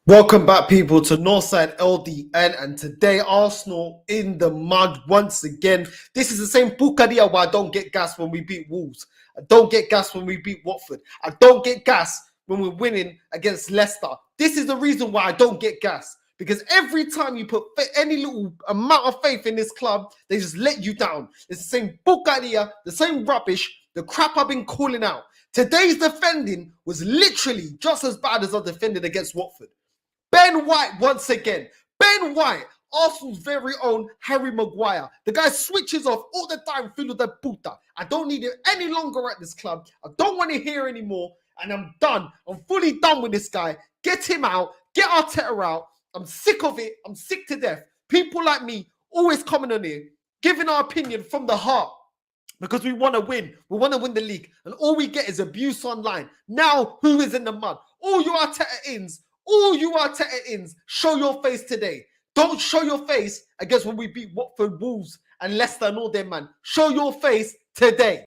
Welcome back, people, to Northside LDN, and today Arsenal in the mud once again. This is the same bucadia where I don't get gas when we beat Wolves. I don't get gas when we beat Watford. I don't get gas when we're winning against Leicester. This is the reason why I don't get gas. Because every time you put any little amount of faith in this club, they just let you down. It's the same bucadia, the same rubbish, the crap I've been calling out. Today's defending was literally just as bad as I defended against Watford. Ben White once again. Ben White, Arsenal's very own Harry Maguire. The guy switches off all the time, filo de puta. I don't need it any longer at this club. I don't want to hear anymore. And I'm done. I'm fully done with this guy. Get him out. Get Arteta out. I'm sick of it. I'm sick to death. People like me always coming on here, giving our opinion from the heart. Because we want to win. We want to win the league. And all we get is abuse online. Now, who is in the mud? All you Arteta-ins. All you Arteta-ins, show your face today. Don't show your face against when we beat Watford, Wolves, and Leicester and all them, man. Show your face today.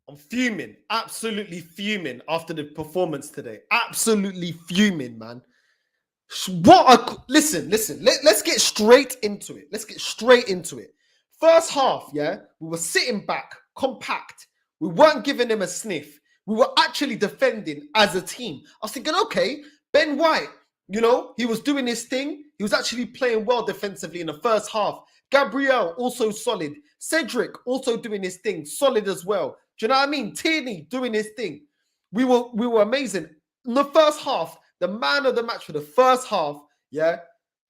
I'm fuming, absolutely fuming after the performance today. Absolutely fuming, man. Listen, let's get straight into it. First half, yeah, we were sitting back, compact. We weren't giving them a sniff. We were actually defending as a team. I was thinking, okay, Ben White, he was doing his thing. He was actually playing well defensively in the first half. Gabriel, also solid. Cedric, also doing his thing, solid as well. Do you know what I mean? Tierney, doing his thing. We were amazing. In the first half, the man of the match for the first half, yeah,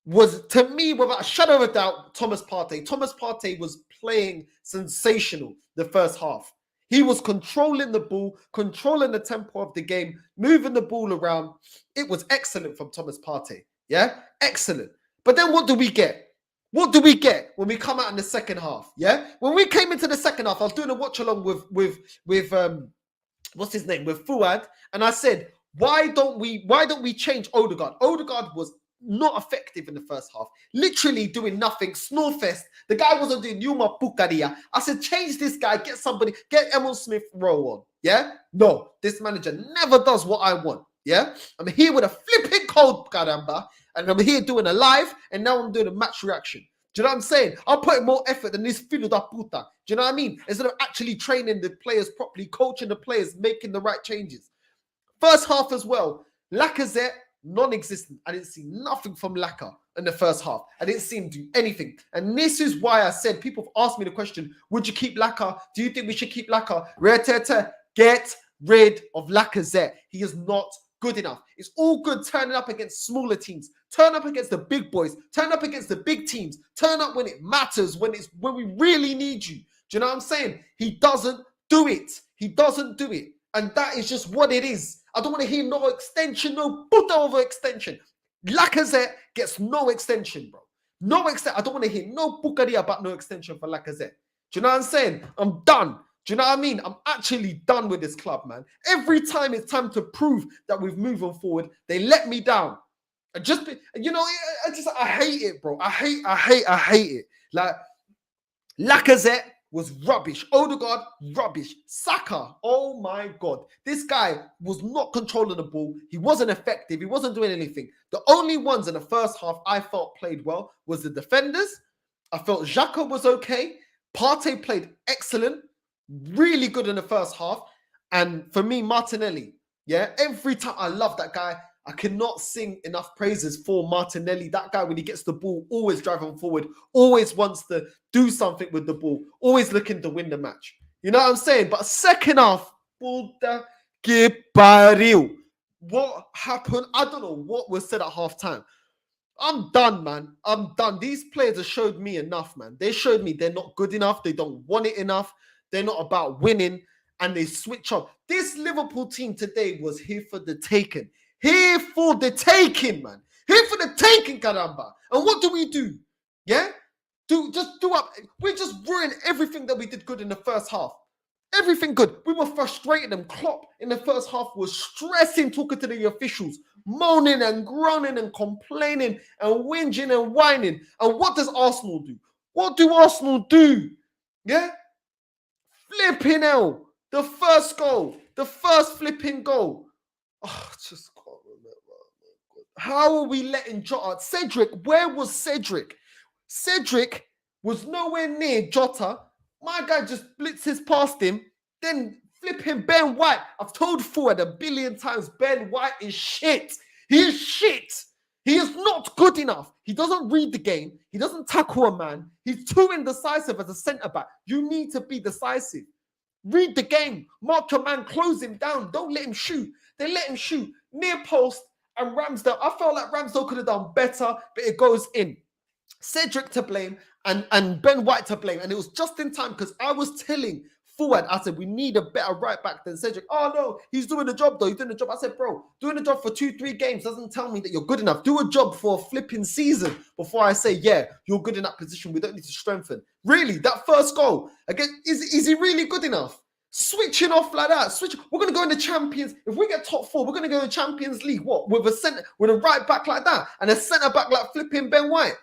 was, to me, without a shadow of a doubt, Thomas Partey. Thomas Partey was playing sensational the first half. He was controlling the ball, controlling the tempo of the game, moving the ball around. It was excellent from Thomas Partey, yeah? Excellent. But then what do we get? What do we get when we come out in the second half, yeah? When we came into the second half, I was doing a watch-along with what's his name? With Fuad, and I said, why don't we change Odegaard? Odegaard was not effective in the first half. Literally doing nothing. Snorefest. The guy wasn't doing Yuma Pukaria. I said, change this guy. Get somebody. Get Emil Smith Rowe on. Yeah? No. This manager never does what I want. Yeah? I'm here with a flipping cold, caramba. And I'm here doing a live. And now I'm doing a match reaction. Do you know what I'm saying? I'll put more effort than this filo da puta. Do you know what I mean? Instead of actually training the players properly, coaching the players, making the right changes. First half as well, Lacazette, non-existent. I didn't see nothing from Laka in the first half. I didn't see him do anything. And this is why I said, people have asked me the question, would you keep Laka? Do you think we should keep Laka? Arteta, get rid of Lacazette. He is not good enough. It's all good turning up against smaller teams. Turn up against the big boys. Turn up against the big teams. Turn up when it matters, when we really need you. Do you know what I'm saying? He doesn't do it. He doesn't do it. And that is just what it is. I don't want to hear no extension, no puta over extension. Lacazette gets no extension, bro. No extension. I don't want to hear no bucaria about no extension for Lacazette. Do you know what I'm saying? I'm done. Do you know what I mean? I'm actually done with this club, man. Every time it's time to prove that we've moved on forward, they let me down. I hate it, bro. I hate it. Like, Lacazette was rubbish. Odegaard, rubbish. Saka, oh my God. This guy was not controlling the ball. He wasn't effective. He wasn't doing anything. The only ones in the first half I felt played well was the defenders. I felt Xhaka was okay. Partey played excellent. Really good in the first half. And for me, Martinelli, yeah, every time, I love that guy. I cannot sing enough praises for Martinelli. That guy, when he gets the ball, always driving forward, always wants to do something with the ball, always looking to win the match. You know what I'm saying? But second half, puta que pariu. What happened? I don't know what was said at halftime. I'm done, man. I'm done. These players have showed me enough, man. They showed me they're not good enough. They don't want it enough. They're not about winning. And they switch up. This Liverpool team today was here for the taking. Here for the taking, man. Here for the taking, caramba. And what do? Yeah? We just ruined everything that we did good in the first half. Everything good. We were frustrating them. Klopp in the first half was stressing, talking to the officials. moaning and groaning and complaining and whinging and whining. And what does Arsenal do? What do Arsenal do? Yeah? Flipping hell. The first goal. The first flipping goal. Oh, just can't remember. How are we letting Jota? Cedric, where was Cedric? Cedric was nowhere near Jota. My guy just blitzes past him. Then flipping Ben White. I've told Ford 1 billion times, Ben White is shit. He is shit. He is not good enough. He doesn't read the game. He doesn't tackle a man. He's too indecisive as a centre-back. You need to be decisive. Read the game. Mark your man. Close him down. Don't let him shoot. They let him shoot near post and Ramsdale. I felt like Ramsdale could have done better, but it goes in. Cedric to blame and Ben White to blame. And it was just in time because I was telling Fuad, I said, we need a better right back than Cedric. Oh, no, he's doing the job, though. He's doing the job. I said, bro, doing the job for 2-3 games doesn't tell me that you're good enough. Do a job for a flipping season before I say, yeah, you're good in that position. We don't need to strengthen. Really, that first goal, again, is he really good enough? Switching off like that. We're going to go in the Champions. If we get top 4, we're going to go in the Champions League. What? With a right back like that and a centre back like flipping Ben White.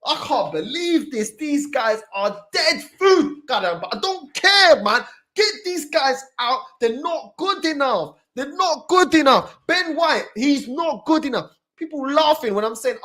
I can't believe this. These guys are dead food. Goddamn, but I don't care, man. Get these guys out. They're not good enough. They're not good enough. Ben White, he's not good enough. People laughing when I'm saying,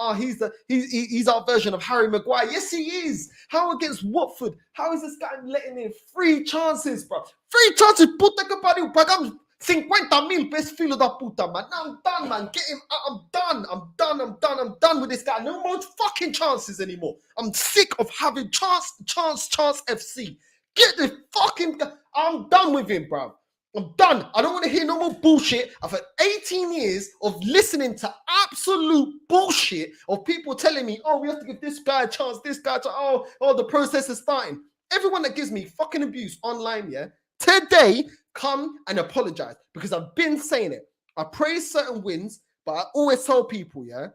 he's our version of Harry Maguire. Yes, he is. How against Watford? How is this guy letting in 3 chances, bro? 3 chances. Puta que pariu. Pagamos 50,000 pesos, filho da puta, man. Now I'm done, man. Get him out. I'm done with this guy. No more fucking chances anymore. I'm sick of having chance FC. Get the fucking guy. I'm done with him, bro. I'm done. I don't want to hear no more bullshit. I've had 18 years of listening to absolute bullshit of people telling me, oh, we have to give this guy a chance, oh, the process is starting. Everyone that gives me fucking abuse online, yeah, today, come and apologize because I've been saying it. I praise certain wins, but I always tell people, yeah,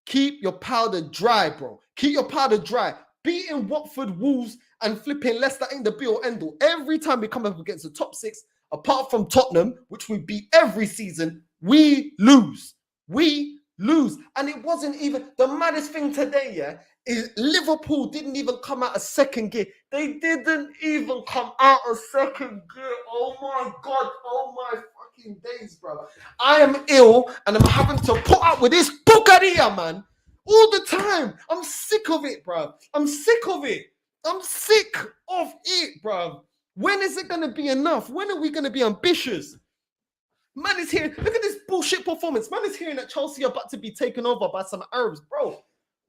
keep your powder dry, bro. Keep your powder dry. Beating Watford, Wolves, and flipping Leicester ain't the be or end all. Every time we come up against the top 6, apart from Tottenham, which we beat every season, we lose. We lose. And it wasn't even the maddest thing today, yeah, is Liverpool didn't even come out of second gear. They didn't even come out of second gear. Oh my God. Oh my fucking days, bro. I am ill and I'm having to put up with this porcaria, man. All the time. I'm sick of it, bro. I'm sick of it. I'm sick of it, bro. When is it going to be enough? When are we going to be ambitious? Man is hearing, look at this bullshit performance. Man is hearing that Chelsea are about to be taken over by some Arabs, bro.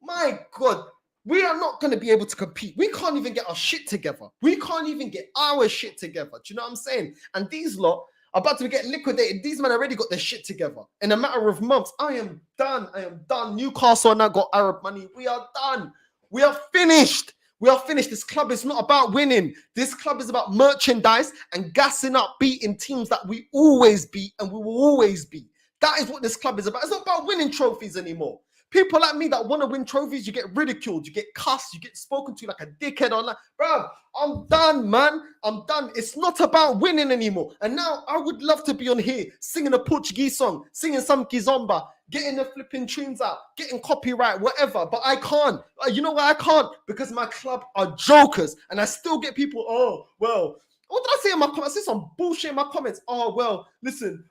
My God, we are not going to be able to compete. We can't even get our shit together. We can't even get our shit together. Do you know what I'm saying? And these lot are about to get liquidated. These men already got their shit together. In a matter of months, I am done. I am done. Newcastle now got Arab money. We are done. We are finished. We are finished. This club is not about winning. This club is about merchandise and gassing up, beating teams that we always beat and we will always beat. That is what this club is about. It's not about winning trophies anymore. People like me that want to win trophies, you get ridiculed, you get cussed, you get spoken to like a dickhead online. Bro, I'm done, man. I'm done. It's not about winning anymore. And now I would love to be on here singing a Portuguese song, singing some kizomba, getting the flipping tunes out, getting copyright, whatever. But I can't. You know why I can't? Because my club are jokers. And I still get people, oh, well, what did I say in my comments? I said some bullshit in my comments. Oh, well, listen,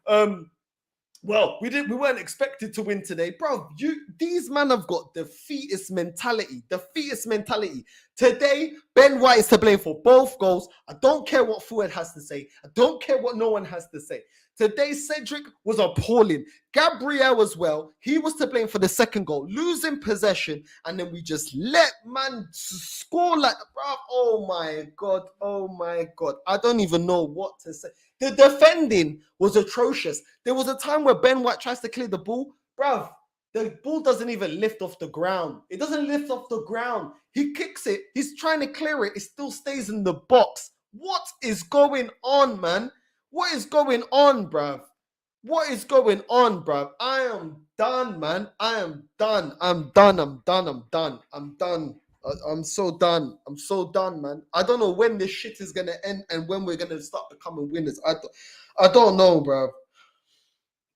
well, we weren't expected to win today. Bro, these men have got defeatist mentality. Defeatist mentality. Today, Ben White is to blame for both goals. I don't care what Fuad has to say. I don't care what no one has to say. Today, Cedric was appalling. Gabriel as well. He was to blame for the second goal. Losing possession. And then we just let man score like, bro. Oh my God. Oh my God. I don't even know what to say. The defending was atrocious. There was a time where Ben White tries to clear the ball. Bruv, the ball doesn't even lift off the ground. It doesn't lift off the ground. He kicks it. He's trying to clear it. It still stays in the box. What is going on, man? What is going on, bruv? What is going on, bruv? I am done, man. I am done. I'm done. I'm done. I'm done. I'm done. I'm so done. I'm so done, man. I don't know when this shit is going to end and when we're going to start becoming winners. I don't know, bro.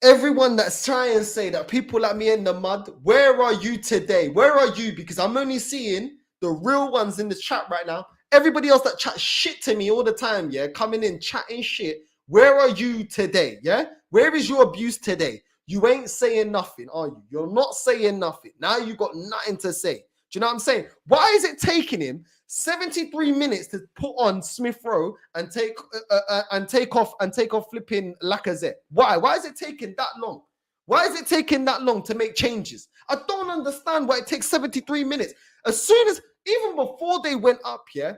Everyone that's trying to say that people like me in the mud, where are you today? Where are you? Because I'm only seeing the real ones in the chat right now. Everybody else that chat shit to me all the time, yeah, coming in chatting shit. Where are you today? Yeah, where is your abuse today? You ain't saying nothing, are you? You're not saying nothing. Now you got nothing to say. Do you know what I'm saying? Why is it taking him 73 minutes to put on Smith Rowe and take off flipping Lacazette? Why? Why is it taking that long? Why is it taking that long to make changes? I don't understand why it takes 73 minutes. As soon as, even before they went up, yeah,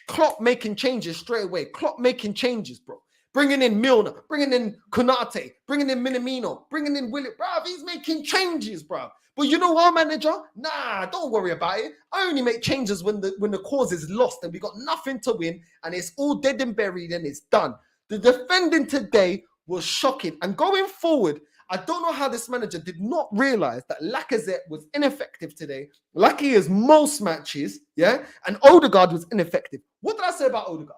Klopp making changes straight away. Klopp making changes, bro. Bringing in Milner, bringing in Konate, bringing in Minamino, bringing in William. Bruv, he's making changes, bruv. But you know what, manager? Nah, don't worry about it. I only make changes when the cause is lost and we got nothing to win and it's all dead and buried and it's done. The defending today was shocking. And going forward, I don't know how this manager did not realize that Lacazette was ineffective today, like he is most matches, yeah? And Odegaard was ineffective. What did I say about Odegaard?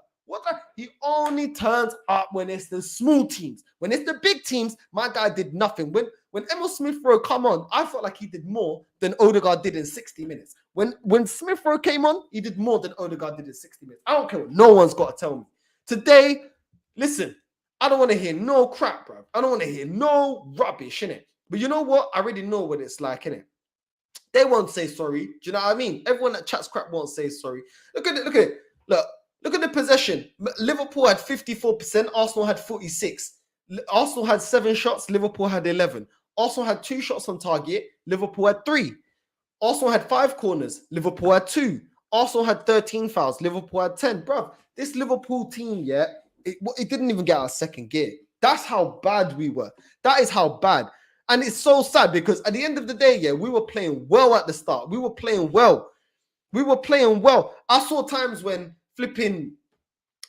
He only turns up when it's the small teams. When it's the big teams, my guy did nothing. When Emil Smith Rowe come on, I felt like he did more than Odegaard did in 60 minutes. When Smith Rowe came on, he did more than Odegaard did in 60 minutes. I don't care what no one's got to tell me. Today, listen, I don't want to hear no crap, bro. I don't want to hear no rubbish, innit? But you know what? I already know what it's like, innit? They won't say sorry. Do you know what I mean? Everyone that chats crap won't say sorry. Look at it. Look at the possession. Liverpool had 54%. Arsenal had 46. Arsenal had 7 shots. Liverpool had 11. Arsenal had 2 shots on target. Liverpool had 3. Arsenal had 5 corners. Liverpool had 2. Arsenal had 13 fouls. Liverpool had 10. Bruv, this Liverpool team, yeah, it didn't even get our second gear. That's how bad we were. That is how bad. And it's so sad because at the end of the day, yeah, we were playing well at the start. We were playing well. I saw times when flipping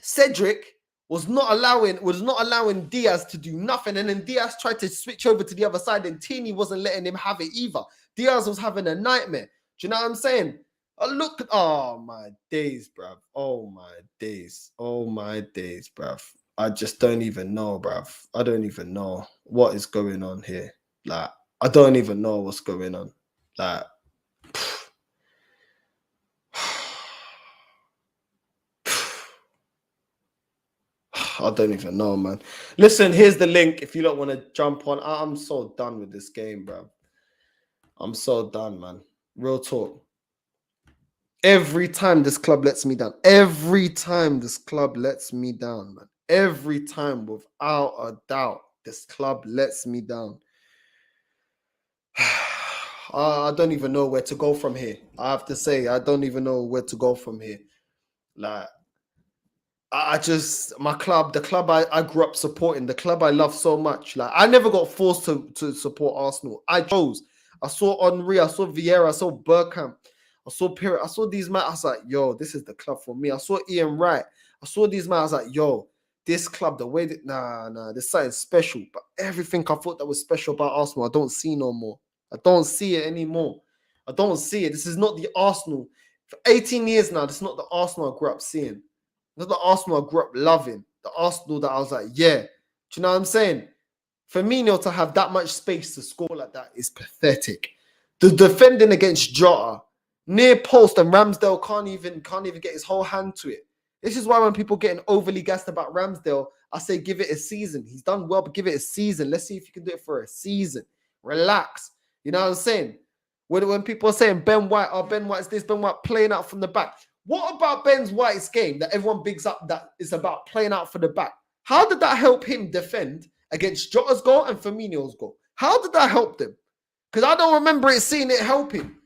Cedric was not allowing Diaz to do nothing, and then Diaz tried to switch over to the other side, and Tini wasn't letting him have it either. Diaz was having a nightmare. Do you know what I'm saying? Oh my days, bruv. Oh my days, bruv. I just don't even know, bruv. I don't even know what is going on here. Like, I don't even know what's going on. Like, I don't even know, man. Listen, here's the link if you don't want to jump on. I'm so done with this game, bro. I'm so done, man. Real talk. Every time this club lets me down. Every time this club lets me down, man. Every time, without a doubt, this club lets me down. I don't even know where to go from here. I have to say, I don't even know where to go from here. Like, my club, the club I grew up supporting, the club I love so much. Like, I never got forced to support Arsenal. I chose. I saw Henry, I saw Vieira, I saw Bergkamp, I saw Pirro, I saw these men. I was like, yo, this is the club for me. I saw Ian Wright. I saw these men. I was like, yo, this club, the way that, there's something special. But everything I thought that was special about Arsenal, I don't see no more. I don't see it anymore. I don't see it. This is not the Arsenal. For 18 years now, this is not the Arsenal I grew up seeing. That's the Arsenal I grew up loving. The Arsenal that I was like, yeah. Do you know what I'm saying? Firmino to have that much space to score like that is pathetic. The defending against Jota, near post, and Ramsdale can't even get his whole hand to it. This is why when people getting overly gassed about Ramsdale, I say give it a season. He's done well, but give it a season. Let's see if you can do it for a season. Relax. You know what I'm saying? When people are saying Ben White, Ben White's this, Ben White playing out from the back. What about Ben White's game that everyone bigs up that is about playing out for the back? How did that help him defend against Jota's goal and Firmino's goal? How did that help them? Because I don't remember seeing it help him.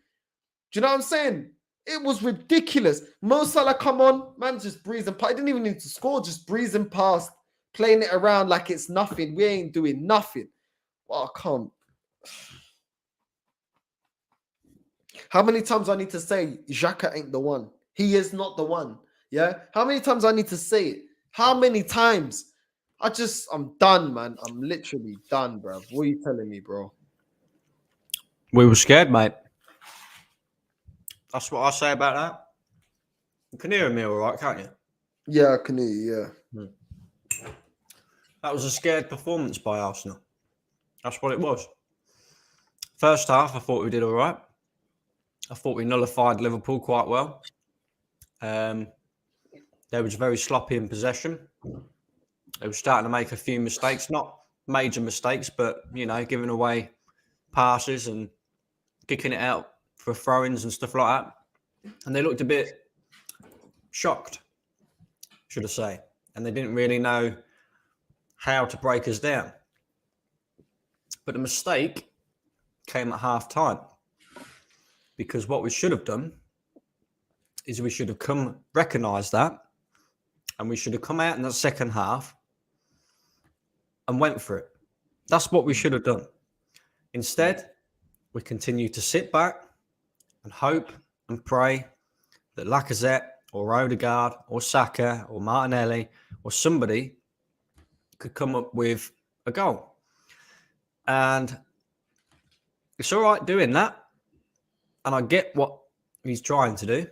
Do you know what I'm saying? It was ridiculous. Mo Salah come on, man, just breezing past. He didn't even need to score, just breezing past, playing it around like it's nothing. We ain't doing nothing. Well, I can't. How many times I need to say Xhaka ain't the one? He is not the one. Yeah? How many times I need to say it? How many times? I'm done, man. I'm literally done, bro. What are you telling me, bro? We were scared, mate. That's what I say about that. You can hear me all right, can't you? Yeah, I can hear you, yeah. That was a scared performance by Arsenal. That's what it was. First half, I thought we did all right. I thought we nullified Liverpool quite well. They was very sloppy in possession. They were starting to make a few mistakes, not major mistakes, but, you know, giving away passes and kicking it out for throw-ins and stuff like that. And they looked a bit shocked, should I say. And they didn't really know how to break us down. But the mistake came at half-time. Because what we should have done is we should have recognised that, and we should have come out in the second half and went for it. That's what we should have done. Instead, we continue to sit back and hope and pray that Lacazette or Odegaard or Saka or Martinelli or somebody could come up with a goal. And it's all right doing that. And I get what he's trying to do.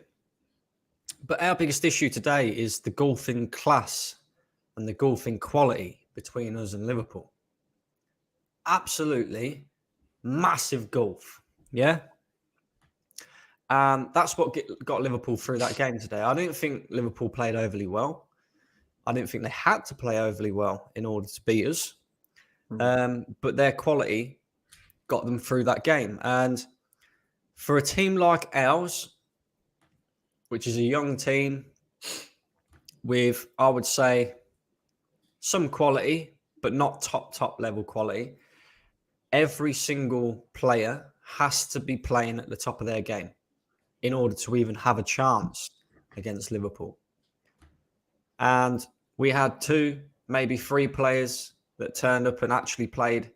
But our biggest issue today is the golfing class and the golfing quality between us and Liverpool. Absolutely massive gulf. Yeah. And that's what got Liverpool through that game today. I didn't think Liverpool played overly well. I didn't think they had to play overly well in order to beat us. But their quality got them through that game. And for a team like ours, which is a young team with, I would say, some quality, but not top level quality, every single player has to be playing at the top of their game in order to even have a chance against Liverpool. And we had 2, maybe 3 players that turned up and actually played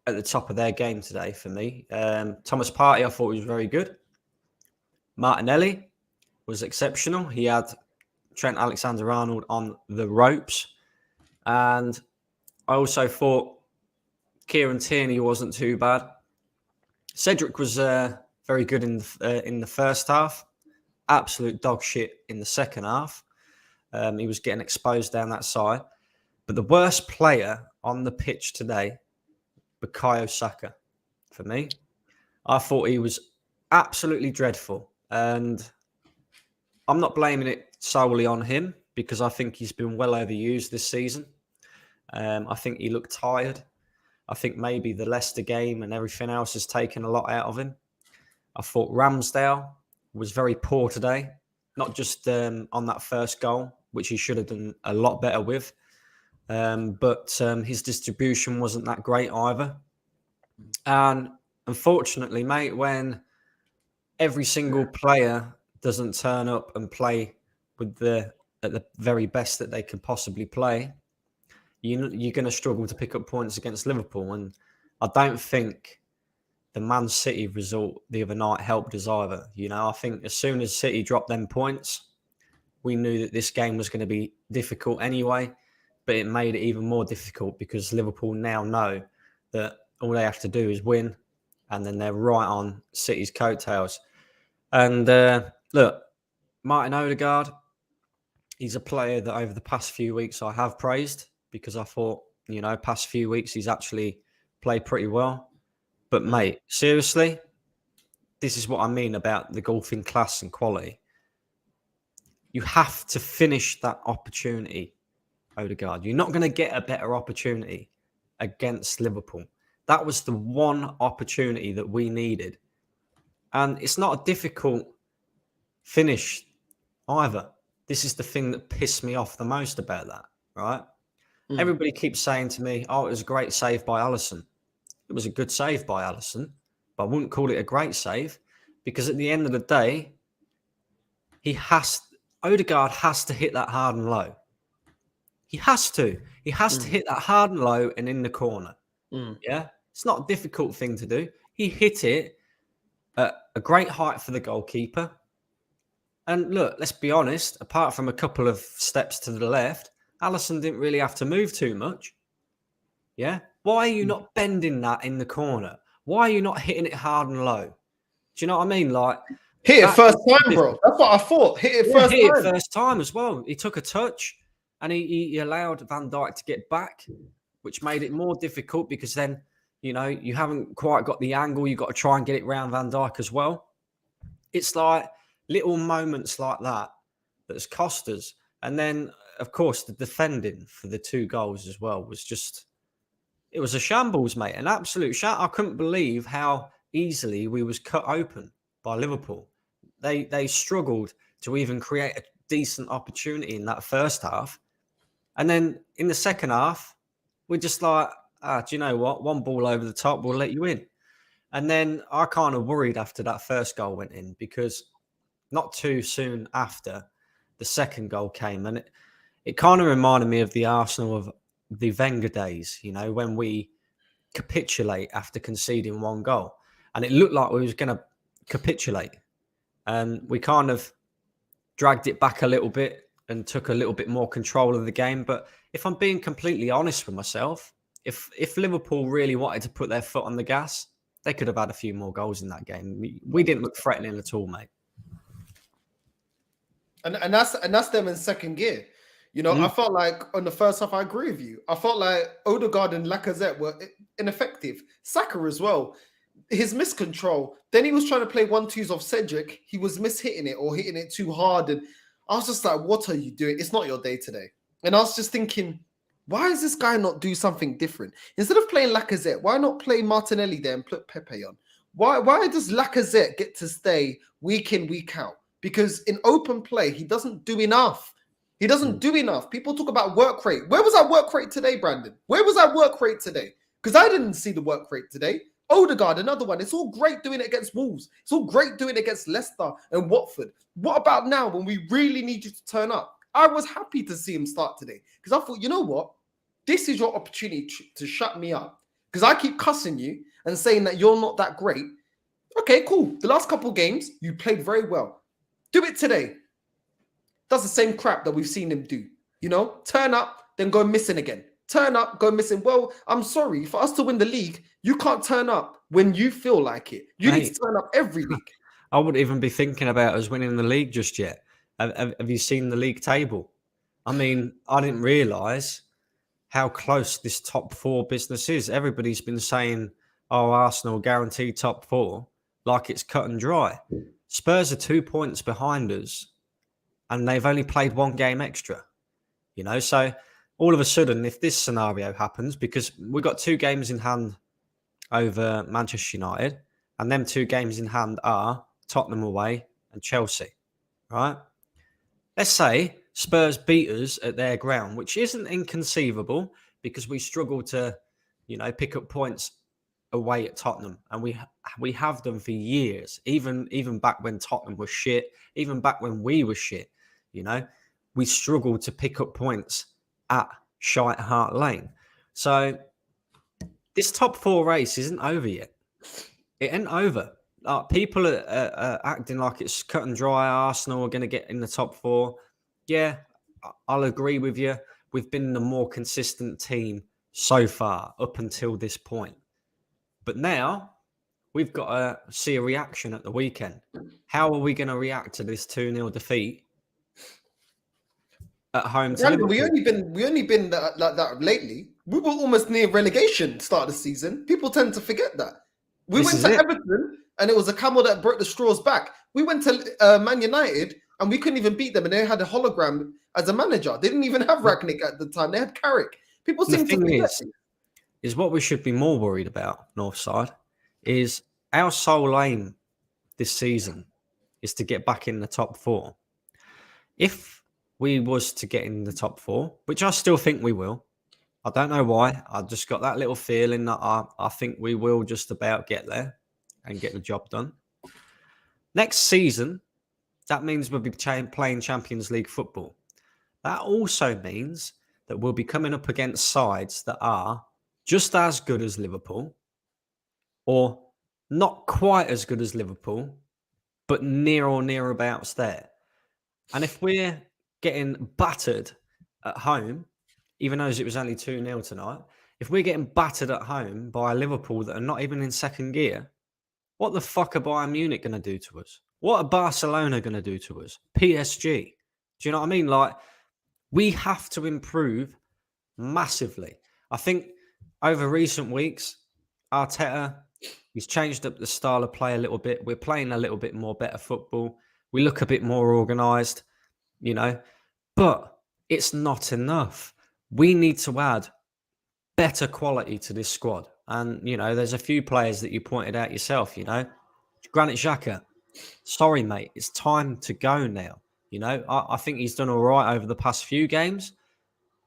at the top of their game today for me. Thomas Partey, I thought was very good. Martinelli was exceptional. He had Trent Alexander-Arnold on the ropes. And I also thought Kieran Tierney wasn't too bad. Cedric was very good in the first half. Absolute dog shit in the second half. He was getting exposed down that side. But the worst player on the pitch today, Bukayo Saka, for me. I thought he was absolutely dreadful. And I'm not blaming it solely on him because I think he's been well overused this season. I think he looked tired. I think maybe the Leicester game and everything else has taken a lot out of him. I thought Ramsdale was very poor today, not just on that first goal, which he should have done a lot better with. But his distribution wasn't that great either. And unfortunately, mate, when every single player doesn't turn up and play at the very best that they can possibly play, you're going to struggle to pick up points against Liverpool. And I don't think the Man City result the other night helped us either. You know, I think as soon as City dropped them points, we knew that this game was going to be difficult anyway, but it made it even more difficult because Liverpool now know that all they have to do is win, and then they're right on City's coattails. And look, Martin Odegaard, he's a player that over the past few weeks I have praised because I thought, you know, past few weeks he's actually played pretty well. But mate, seriously, this is what I mean about the golfing class and quality. You have to finish that opportunity, Odegaard. You're not going to get a better opportunity against Liverpool. That was the one opportunity that we needed. And it's not a difficult finish either. This is the thing that pissed me off the most about that, right? Everybody keeps saying to me, oh, it was a great save by Alisson. It was a good save by Alisson, but I wouldn't call it a great save because at the end of the day, Odegaard has to hit that hard and low. He has to. He has to hit that hard and low and in the corner. Yeah? It's not a difficult thing to do. He hit it at a great height for the goalkeeper. And look, let's be honest, apart from a couple of steps to the left, Alisson didn't really have to move too much. Yeah? Why are you not bending that in the corner? Why are you not hitting it hard and low? Do you know what I mean? Like, hit it first time, bro. That's what I thought. Hit it first time as well. He took a touch and he allowed Van Dijk to get back, which made it more difficult because then You haven't quite got the angle. You've got to try and get it round Van Dijk as well. It's like little moments like that that's cost us. And then, of course, the defending for the 2 goals as well was just, it was a shambles, mate. An absolute I couldn't believe how easily we was cut open by Liverpool. They struggled to even create a decent opportunity in that first half. And then in the second half, we're just like, do you know what? One ball over the top, we'll let you in. And then I kind of worried after that first goal went in, because not too soon after, the second goal came. And it kind of reminded me of the Arsenal of the Wenger days, when we capitulate after conceding 1 goal. And it looked like we was going to capitulate. And we kind of dragged it back a little bit and took a little bit more control of the game. But if I'm being completely honest with myself, if Liverpool really wanted to put their foot on the gas, they could have had a few more goals in that game. We didn't look threatening at all, mate. And that's them in second gear. I felt like on the first half, I agree with you. I felt like Odegaard and Lacazette were ineffective. Saka as well. His miscontrol. Then he was trying to play 1-2s off Cedric. He was mishitting it or hitting it too hard. And I was just like, what are you doing? It's not your day today. And I was just thinking, why does this guy not do something different? Instead of playing Lacazette, why not play Martinelli there and put Pepe on? Why does Lacazette get to stay week in, week out? Because in open play, he doesn't do enough. He doesn't do enough. People talk about work rate. Where was our work rate today, Brandon? Where was our work rate today? Because I didn't see the work rate today. Odegaard, another one. It's all great doing it against Wolves. It's all great doing it against Leicester and Watford. What about now when we really need you to turn up? I was happy to see him start today because I thought, you know what? This is your opportunity to shut me up because I keep cussing you and saying that you're not that great. Okay, cool. The last couple of games, you played very well. Do it today. Does the same crap that we've seen him do. Turn up, then go missing again. Turn up, go missing. Well, I'm sorry. For us to win the league, you can't turn up when you feel like it. You need to turn up every week. I wouldn't even be thinking about us winning the league just yet. Have you seen the league table? I mean, I didn't realise how close this top 4 business is. Everybody's been saying, Arsenal guaranteed top 4, like it's cut and dry. Spurs are 2 points behind us, and they've only played 1 game extra. So all of a sudden, if this scenario happens, because we've got 2 games in hand over Manchester United, and them 2 games in hand are Tottenham away and Chelsea, right? Let's say Spurs beat us at their ground, which isn't inconceivable because we struggle to, pick up points away at Tottenham, and we have them for years, even back when Tottenham was shit, even back when we were shit, we struggled to pick up points at Shite Hart Lane. So this top 4 race isn't over yet. It ain't over. People are acting like it's cut and dry. Arsenal are going to get in the top 4. Yeah, I'll agree with you. We've been the more consistent team so far up until this point. But now we've got to see a reaction at the weekend. How are we going to react to this 2-0 defeat at home to Liverpool? We only been like that lately. We were almost near relegation start of the season. People tend to forget that. We went to Everton and it was a camel that broke the straws back. We went to Man United and we couldn't even beat them, and they had a hologram as a manager. They didn't even have Ragnick at the time. They had Carrick. People seem to forget. Is what we should be more worried about, Northside, is our sole aim this season is to get back in the top 4. If we was to get in the top 4, which I still think we will, I don't know why. I just got that little feeling that I think we will just about get there and get the job done. Next season, that means we'll be playing Champions League football. That also means that we'll be coming up against sides that are just as good as Liverpool, or not quite as good as Liverpool, but near or nearabouts there. And if we're getting battered at home, even though it was only 2-0 tonight, if we're getting battered at home by Liverpool that are not even in second gear, what the fuck are Bayern Munich going to do to us? What are Barcelona going to do to us? PSG? Do you know what I mean? Like, we have to improve massively. I think over recent weeks, Arteta, he's changed up the style of play a little bit. We're playing a little bit more better football. We look a bit more organised, you know, but it's not enough. We need to add better quality to this squad. And, you know, there's a few players that you pointed out yourself, you know. Granit Xhaka, sorry, mate, it's time to go now. You know, I think he's done all right over the past few games,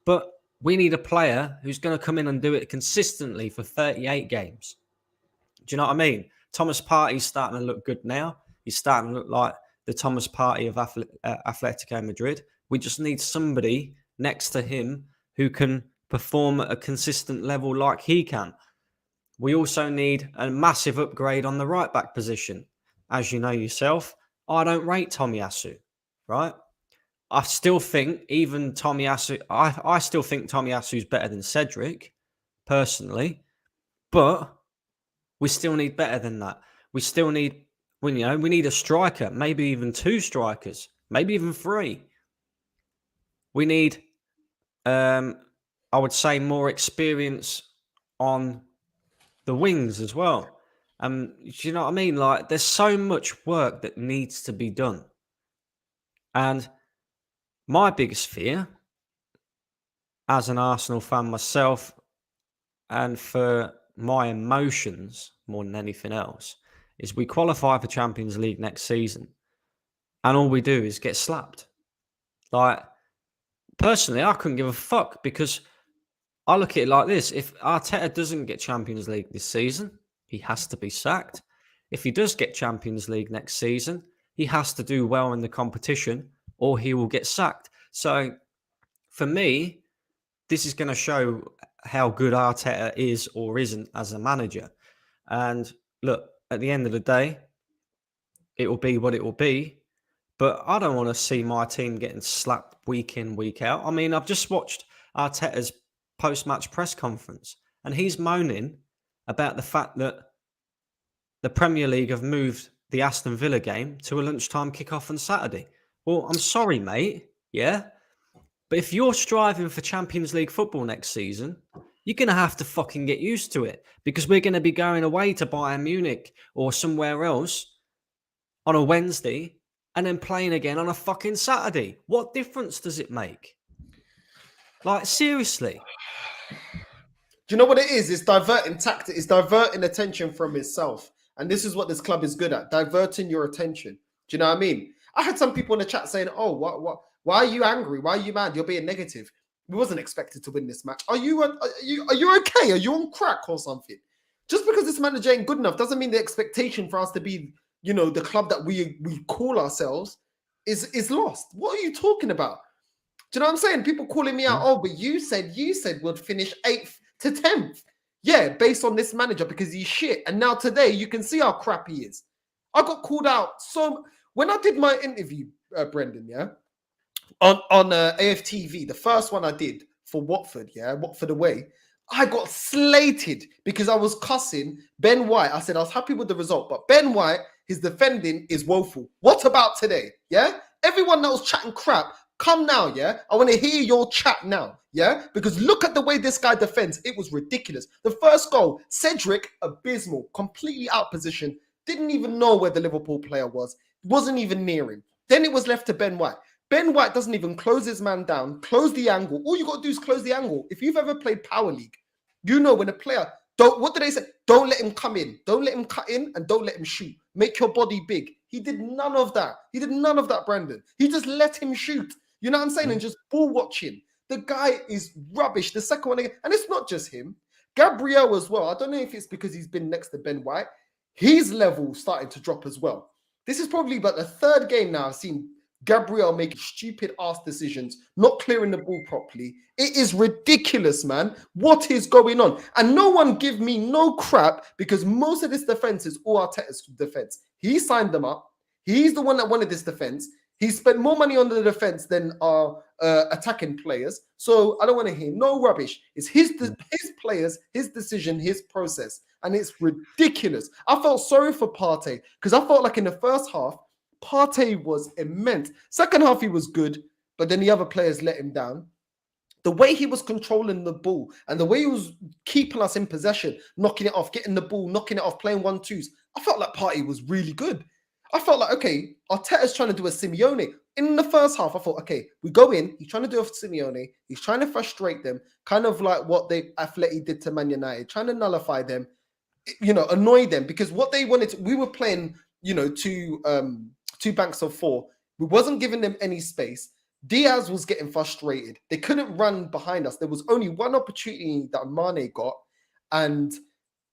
but we need a player who's going to come in and do it consistently for 38 games. Do you know what I mean? Thomas Partey's starting to look good now. He's starting to look like the Thomas Partey of Atletico Madrid. We just need somebody next to him who can perform at a consistent level like he can. We also need a massive upgrade on the right back position. As you know yourself, I don't rate Tomiyasu, right? I still think even Tomiyasu, I still think Tomiyasu's better than Cedric, personally, but we still need better than that. We still need, we need a striker, maybe even 2 strikers, maybe even 3. We need, I would say, more experience on the wings as well. Do you know what I mean? Like, there's so much work that needs to be done. And my biggest fear, as an Arsenal fan myself, and for my emotions more than anything else, is we qualify for Champions League next season, and all we do is get slapped. Like, personally, I couldn't give a fuck, because I look at it like this. If Arteta doesn't get Champions League this season, he has to be sacked. If he does get Champions League next season, he has to do well in the competition, or he will get sacked. So, for me, this is going to show how good Arteta is or isn't as a manager. And look, at the end of the day, it will be what it will be. But I don't want to see my team getting slapped week in, week out. I mean, I've just watched Arteta's post-match press conference, and he's moaning about the fact that the Premier League have moved the Aston Villa game to a lunchtime kickoff on Saturday. Well, I'm sorry, mate. Yeah. But if you're striving for Champions League football next season, you're going to have to fucking get used to it, because we're going to be going away to Bayern Munich or somewhere else on a Wednesday and then playing again on a fucking Saturday. What difference does it make? Like, seriously. Do you know what it is? It's diverting tactic. It's diverting attention from itself. And this is what this club is good at, diverting your attention. Do you know what I mean? I had some people in the chat saying, oh, why are you angry? Why are you mad? You're being negative. We wasn't expected to win this match. Are you okay? Are you on crack or something? Just because this manager ain't good enough doesn't mean the expectation for us to be, the club that we call ourselves is lost. What are you talking about? Do you know what I'm saying? People calling me out, oh, but you said we'd finish 8th to 10th. Yeah, based on this manager, because he's shit. And now today, you can see how crap he is. I got called out. So when I did my interview, Brendan, yeah, on AFTV, the first one I did for Watford, Watford away, I got slated because I was cussing Ben White. I said I was happy with the result, but Ben White, his defending is woeful. What about today? Yeah, everyone that was chatting crap, come now, yeah? I want to hear your chat now, yeah? Because look at the way this guy defends. It was ridiculous. The first goal, Cedric, abysmal, completely out position, didn't even know where the Liverpool player was, wasn't even near him. Then it was left to Ben White. Ben White doesn't even close his man down, close the angle. All you got to do is close the angle. If you've ever played Power League, you know when a player, what do they say? Don't let him come in. Don't let him cut in and don't let him shoot. Make your body big. He did none of that. Brendan. He just let him shoot. You know what I'm saying? And just ball watching. The guy is rubbish. The second one again. And it's not just him. Gabriel as well. I don't know if it's because he's been next to Ben White. His level started to drop as well. This is probably about the third game now I've seen Gabriel making stupid ass decisions, not clearing the ball properly. It is ridiculous, man. What is going on? And no one give me no crap, because most of this defense is all Arteta's defense. He signed them up. He's the one that wanted this defense. He spent more money on the defense than our attacking players. So I don't want to hear no rubbish. It's his players, his decision, his process. And it's ridiculous. I felt sorry for Partey, because I felt like in the first half, Partey was immense. Second half, he was good, but then the other players let him down. the way he was controlling the ball and the way he was keeping us in possession, knocking it off, getting the ball, knocking it off, playing 1-2s, I felt like Partey was really good. I felt like, okay, Arteta's trying to do a Simeone. In the first half, I thought, okay, we go in, he's trying to do a Simeone, he's trying to frustrate them, kind of like what Atleti did to Man United, trying to nullify them, annoy them, because what they wanted to, we were playing, two banks of four. We wasn't giving them any space. Diaz was getting frustrated. They couldn't run behind us. There was only one opportunity that Mane got, and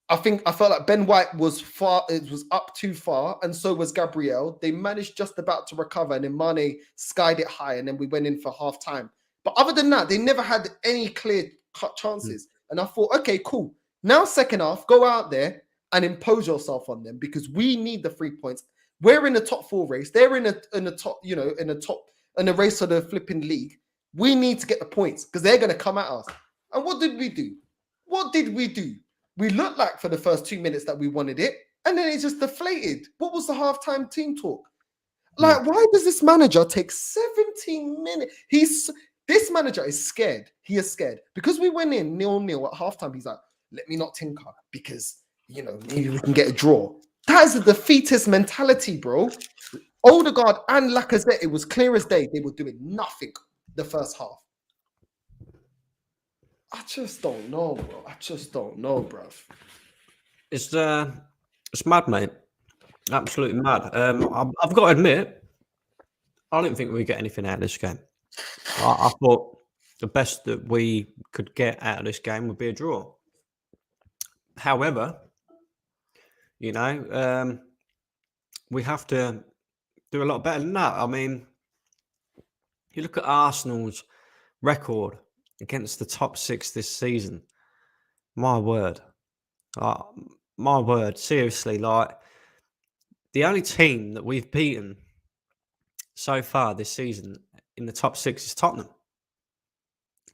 I felt like Ben White was far. It was up too far, and so was Gabriel. They managed just about to recover, and then Mane skied it high, and then we went in for half time. But other than that, they never had any clear-cut chances. And I thought, okay, cool. Now, second half, go out there and impose yourself on them, because we need the 3 points. We're in the top 4 race. They're in a race for the flipping league. We need to get the points because they're going to come at us. And what did we do? We looked like for the first 2 minutes that we wanted it, and then it just deflated. What was the halftime team talk? Like, why does this manager take 17 minutes? This manager is scared. He is scared because we went in 0-0 at halftime. He's like, let me not tinker because, maybe we can get a draw. That is a defeatist mentality, bro. Odegaard and Lacazette, it was clear as day. They were doing nothing the first half. I just don't know, bro. It's mad, mate. Absolutely mad. I've got to admit, I didn't think we'd get anything out of this game. I thought the best that we could get out of this game would be a draw. However, we have to do a lot better than that. I mean, you look at Arsenal's record against the top 6 this season. My word, seriously, like the only team that we've beaten so far this season in the top 6 is Tottenham.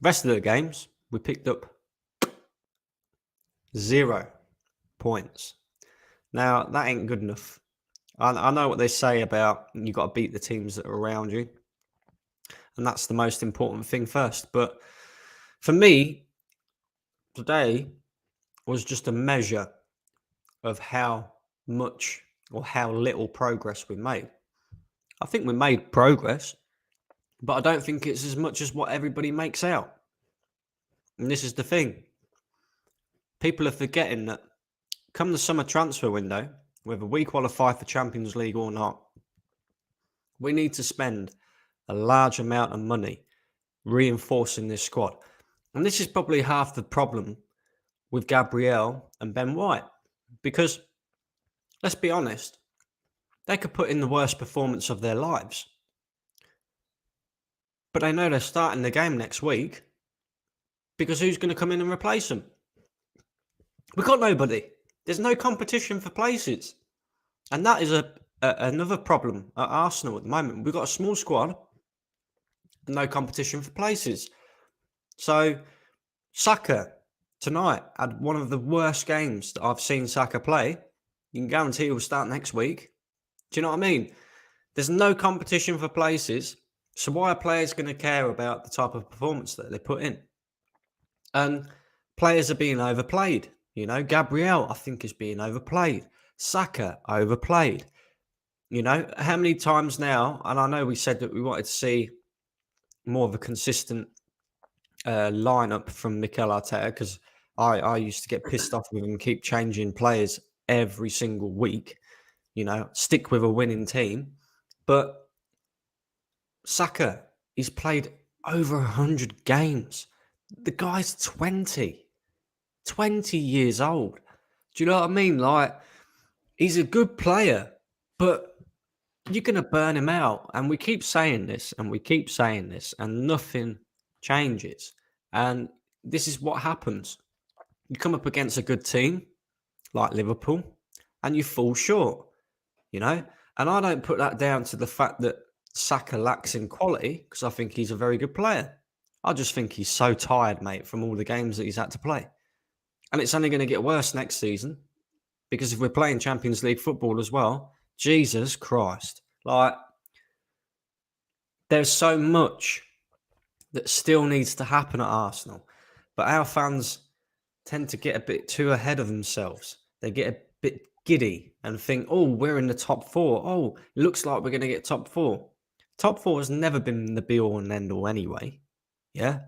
The rest of the games, we picked up 0 points. Now, that ain't good enough. I know what they say about you got to beat the teams that are around you. And that's the most important thing first. But for me, today was just a measure of how much or how little progress we made. I think we made progress, but I don't think it's as much as what everybody makes out. And this is the thing. People are forgetting that come the summer transfer window, whether we qualify for Champions League or not, we need to spend a large amount of money reinforcing this squad. And this is probably half the problem with Gabriel and Ben White. Because, let's be honest, they could put in the worst performance of their lives. But they know they're starting the game next week because who's going to come in and replace them? We've got nobody. There's no competition for places. And that is another problem at Arsenal at the moment. We've got a small squad, no competition for places. So Saka tonight had one of the worst games that I've seen Saka play. You can guarantee he'll start next week. Do you know what I mean? There's no competition for places. So why are players going to care about the type of performance that they put in? And players are being overplayed. Gabriel, I think, is being overplayed. Saka, overplayed. How many times now, and I know we said that we wanted to see more of a consistent lineup from Mikel Arteta, because I used to get pissed off with him and keep changing players every single week, stick with a winning team. But Saka, he's played over 100 games. The guy's 20 years old. Do you know what I mean? Like, he's a good player, but you're going to burn him out. And we keep saying this and nothing changes. And this is what happens. You come up against a good team like Liverpool and you fall short, And I don't put that down to the fact that Saka lacks in quality, because I think he's a very good player. I just think he's so tired, mate, from all the games that he's had to play. And it's only going to get worse next season, because if we're playing Champions League football as well, Jesus Christ. Like, there's so much that still needs to happen at Arsenal. But our fans tend to get a bit too ahead of themselves. They get a bit giddy and think, oh, we're in the top 4. Oh, it looks like we're going to get top 4. Top 4 has never been the be-all and end-all anyway. Yeah?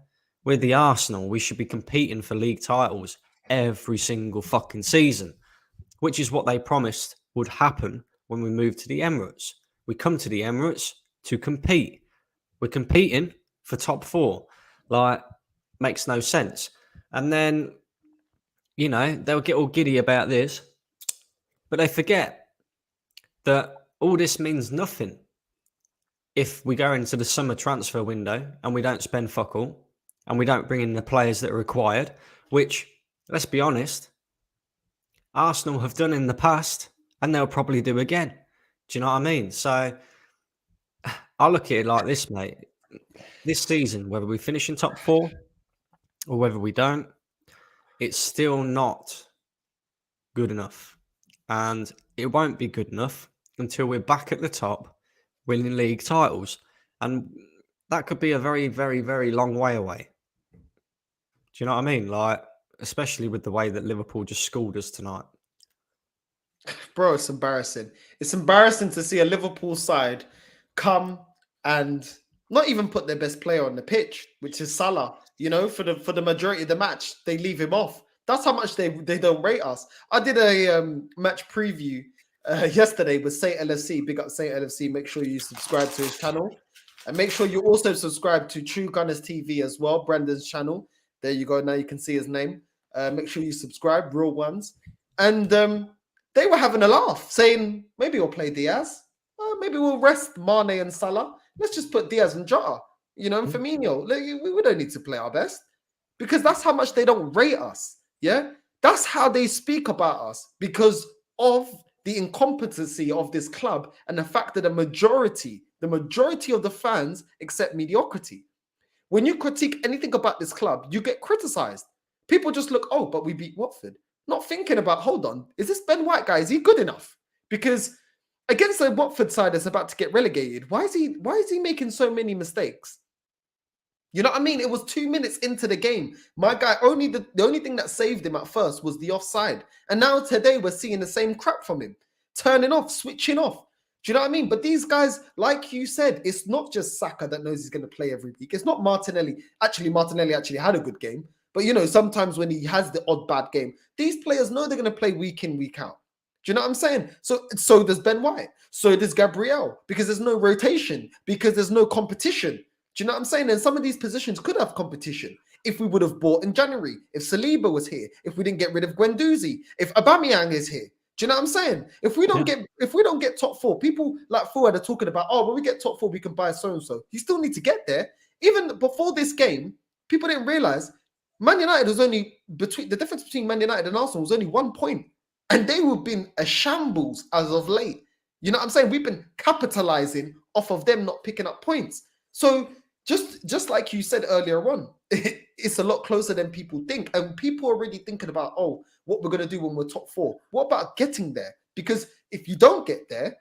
We're the Arsenal. We should be competing for league titles every single fucking season, which is what they promised would happen when we moved to the Emirates. We come to the Emirates to compete. We're competing for top 4. Like, makes no sense. And then, you know, they'll get all giddy about this, but they forget that all this means nothing if we go into the summer transfer window and we don't spend fuck all and we don't bring in the players that are required, which, let's be honest, Arsenal have done in the past and they'll probably do again. Do you know what I mean? So I look at it like this, mate. This season, whether we finish in top 4 or whether we don't, it's still not good enough. And it won't be good enough until we're back at the top winning league titles. And that could be a very, very, very long way away. Do you know what I mean? Like, especially with the way that Liverpool just schooled us tonight. Bro, it's embarrassing. It's embarrassing to see a Liverpool side come and not even put their best player on the pitch, which is Salah. You know, for the majority of the match, they leave him off. That's how much they don't rate us. I did a match preview yesterday with Saint LFC. Big up Saint LFC. Make sure you subscribe to his channel. And make sure you also subscribe to True Gunners TV as well, Brandon's channel. There you go. Now you can see his name. Make sure you subscribe, real ones. And they were having a laugh, saying, maybe we'll play Diaz. Maybe we'll rest Mane and Salah. Let's just put Diaz and Jota, you know, and Firmino. We don't need to play our best because that's how much they don't rate us. Yeah, that's how they speak about us because of the incompetency of this club and the fact that the majority of the fans accept mediocrity. When you critique anything about this club, you get criticized. People just look, oh, but we beat Watford. Not thinking about, hold on, is this Ben White guy? Is he good enough? Because against the Watford side that's about to get relegated, why is he making so many mistakes? You know what I mean? It was 2 minutes into the game. My guy, the only thing that saved him at first was the offside. And now today we're seeing the same crap from him. Turning off, switching off. Do you know what I mean? But these guys, like you said, it's not just Saka that knows he's going to play every week. It's not Martinelli. Actually, Martinelli actually had a good game. But, you know, sometimes when he has the odd bad game, these players know they're going to play week in, week out. Do you know what I'm saying? So does Ben White. So does Gabriel. Because there's no rotation. Because there's no competition. Do you know what I'm saying? And some of these positions could have competition if we would have bought in January, if Saliba was here, if we didn't get rid of Guendouzi, if Aubameyang is here. Do you know what I'm saying? If we don't get top 4, people like Fuad are talking about, oh, when we get top 4, we can buy so and so. You still need to get there. Even before this game, people didn't realize Man United was only the difference between Man United and Arsenal was only 1 point, and they have been a shambles as of late. You know what I'm saying? We've been capitalizing off of them not picking up points. So just like you said earlier on, it's a lot closer than people think. And people are already thinking about, oh, what we're going to do when we're top 4. What about getting there? Because if you don't get there,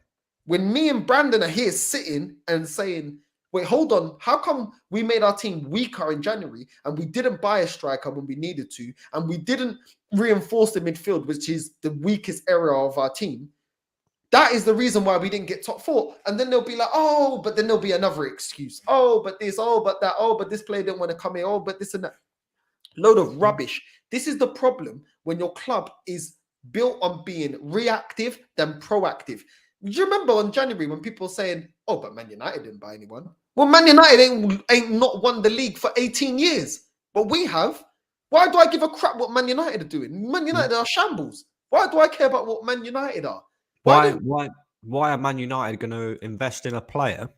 when me and Brandon are here sitting and saying, wait, hold on, how come we made our team weaker in January and we didn't buy a striker when we needed to, and we didn't reinforce the midfield, which is the weakest area of our team? That is the reason why we didn't get top 4. And then they'll be like, oh, but then there'll be another excuse. Oh, but this, oh, but that, oh, but this player didn't want to come here. Oh, but this and that. Load of rubbish. This is the problem when your club is built on being reactive than proactive. Do you remember on January when people were saying, oh, but Man United didn't buy anyone? Well, Man United ain't not won the league for 18 years. But we have. Why do I give a crap what Man United are doing? Man United are shambles. Why do I care about what Man United are? Why are Man United going to invest in a player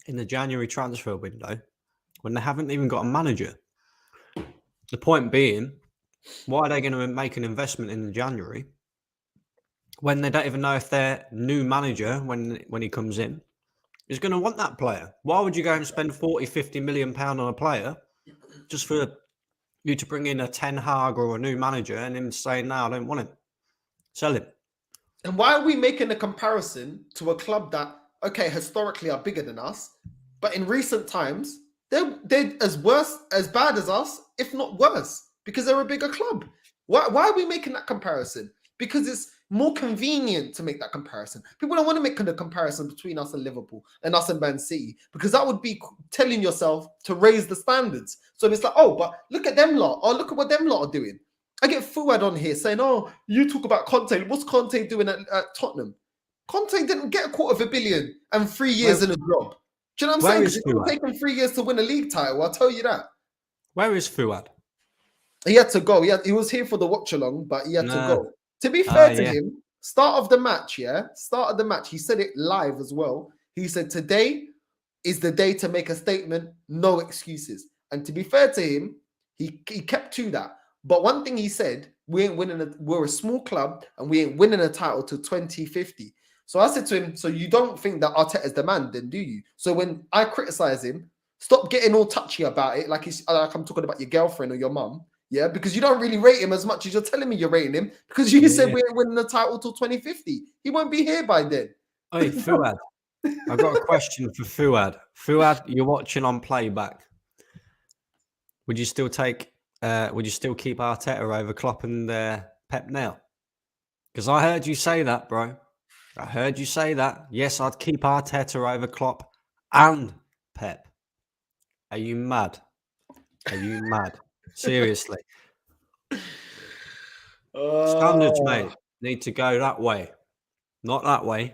in the January transfer window when they haven't even got a manager? The point being, why are they going to make an investment in January when they don't even know if their new manager, when he comes in, is going to want that player? Why would you go and spend 40-50 million pound on a player just for you to bring in a Ten Hag or a new manager and him saying, no, I don't want him. Sell him. And why are we making a comparison to a club that, okay, historically are bigger than us, but in recent times, They're as bad as us, if not worse, because they're a bigger club. Why are we making that comparison? Because it's more convenient to make that comparison. People don't want to make the comparison between us and Liverpool and us and Man City, because that would be telling yourself to raise the standards. So it's like, oh, but look at them lot, or look at what them lot are doing. I get Fuad on here saying, oh, you talk about Conte. What's Conte doing at Tottenham? Conte didn't get $250 million and 3 years in a job. Do you know what I'm saying? Because it will take him 3 years to win a league title. I'll tell you that. Where is Fuad? He had to go. He was here for the watch along, but he had to go. To be fair to him, start of the match, he said it live as well. He said, today is the day to make a statement, no excuses. And to be fair to him, he kept to that. But one thing he said, we're a small club and we ain't winning a title till 2050. So I said to him, so you don't think that Arteta's the man, then do you? So when I criticize him, stop getting all touchy about it, like I'm talking about your girlfriend or your mum, yeah? Because you don't really rate him as much as you're telling me you're rating him, because you said we ain't winning the title till 2050. He won't be here by then. Hey, Fuad, I've got a question for Fuad. Fuad, you're watching on playback. Would you still keep Arteta over Klopp and Pep now? Because I heard you say that, bro. I heard you say that. Yes, I'd keep Arteta over Klopp and Pep. Are you mad? Are you mad? Seriously. Standards, mate, need to go that way. Not that way.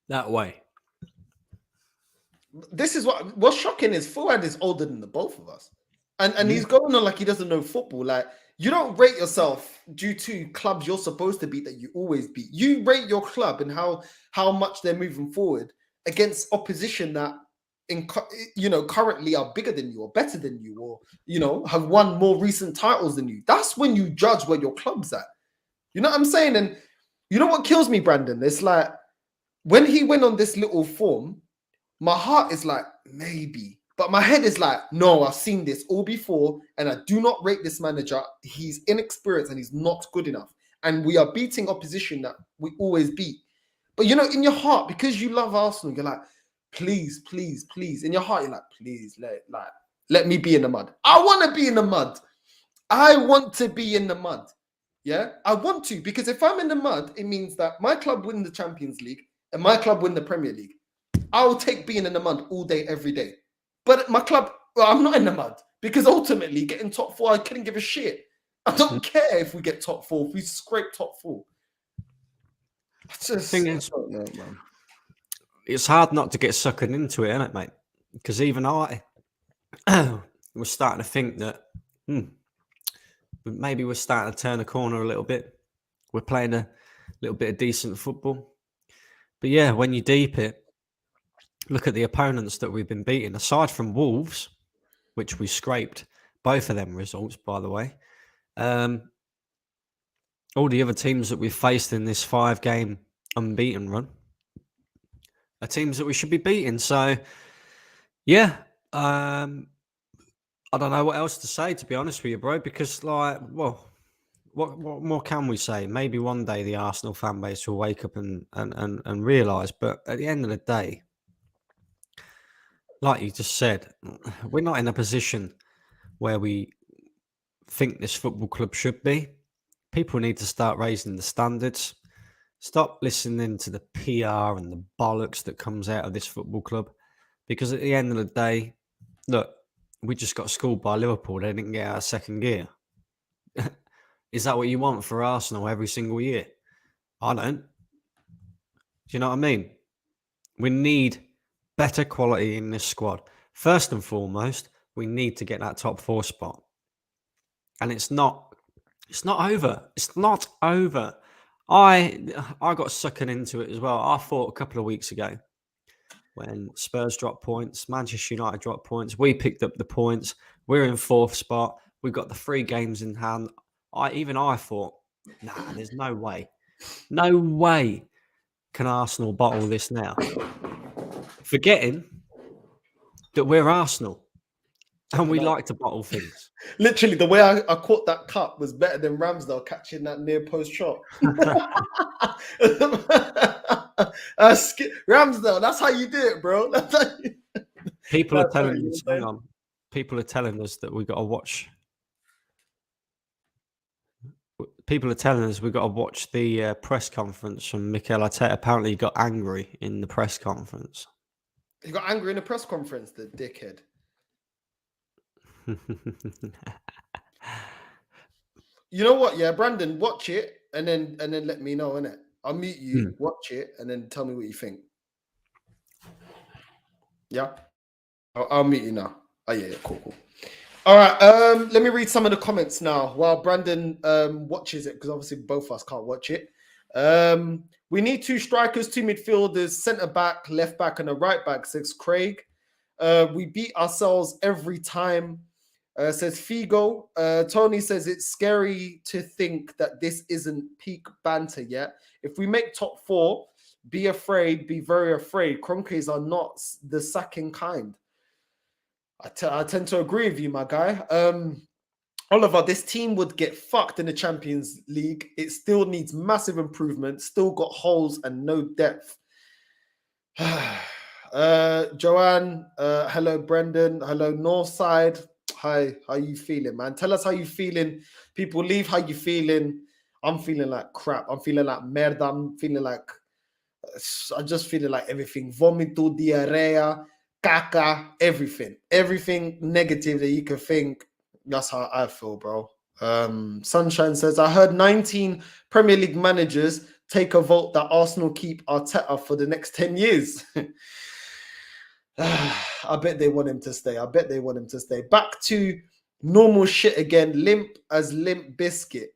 That way. This is what's shocking is Fuad is older than the both of us. And he's going on like he doesn't know football. Like, you don't rate yourself due to clubs you're supposed to beat that you always beat. You rate your club and how much they're moving forward against opposition that currently are bigger than you or better than you, or have won more recent titles than you. That's when you judge where your club's at. You know what I'm saying? And you know what kills me, Brandon? It's like when he went on this little form, my heart is like, maybe. But my head is like, no, I've seen this all before, and I do not rate this manager. He's inexperienced and he's not good enough. And we are beating opposition that we always beat. But in your heart, because you love Arsenal, you're like, please, please, please. In your heart, you're like, please, let me be in the mud. I want to be in the mud. I want to be in the mud. Yeah, I want to, because if I'm in the mud, it means that my club win the Champions League and my club win the Premier League. I will take being in the mud all day, every day. But my club, I'm not in the mud, because ultimately getting top 4, I couldn't give a shit. I don't care if we get top 4, if we scrape top 4. It's hard not to get suckered into it, isn't it, mate? Because even I was starting to think that maybe we're starting to turn the corner a little bit. We're playing a little bit of decent football. But yeah, when you deep it, look at the opponents that we've been beating. Aside from Wolves, which we scraped both of them results, by the way, all the other teams that we've faced in this 5-game unbeaten run are teams that we should be beating. So, yeah, I don't know what else to say, to be honest with you, bro, because, what more can we say? Maybe one day the Arsenal fan base will wake up and realise, but at the end of the day, like you just said, we're not in a position where we think this football club should be. People need to start raising the standards. Stop listening to the PR and the bollocks that comes out of this football club. Because at the end of the day, look, we just got schooled by Liverpool. They didn't get out of second gear. Is that what you want for Arsenal every single year? I don't. Do you know what I mean? We need better quality in this squad. First and foremost, we need to get that top 4 spot. And it's not over. It's not over. I got suckered into it as well. I thought a couple of weeks ago when Spurs dropped points, Manchester United dropped points, we picked up the points. We're in 4th spot. We've got the 3 games in hand. I thought, nah, there's no way. No way can Arsenal bottle this now. Forgetting that we're Arsenal and we like to bottle things. Literally, the way I caught that cup was better than Ramsdale catching that near post shot. Ramsdale, that's how you do it, bro. People No, are sorry, telling you us, were hang saying? on. People are telling us that we got to watch. People are telling us we've got to watch the press conference from Mikel Arteta. Apparently, he got angry in the press conference. He got angry in a press conference, the dickhead. You know what? Yeah, Brandon, watch it and then let me know, innit? I'll meet you, watch it, and then tell me what you think. Yeah, I'll meet you now. Oh yeah, cool. All right, let me read some of the comments now while Brandon watches it, because obviously both of us can't watch it. We need 2 strikers, 2 midfielders, centre back, left back, and a right back, says Craig. We beat ourselves every time, says Figo. Tony says it's scary to think that this isn't peak banter yet. If we make top 4, be afraid, be very afraid. Kroenkes are not the sacking kind. I tend to agree with you, my guy. Oliver, this team would get fucked in the Champions League. It still needs massive improvement, still got holes and no depth. Joanne, hello, Brendan. Hello, Northside. Hi, how you feeling, man? Tell us how you feeling. People, leave how you feeling. I'm feeling like crap. I'm feeling like merda. I'm just feeling like everything. Vomito, diarrhea, caca, everything. Everything negative that you can think. That's how I feel, bro. Sunshine says, I heard 19 Premier League managers take a vote that Arsenal keep Arteta for the next 10 years. I bet they want him to stay. Back to normal shit again. Limp as Limp Biscuit.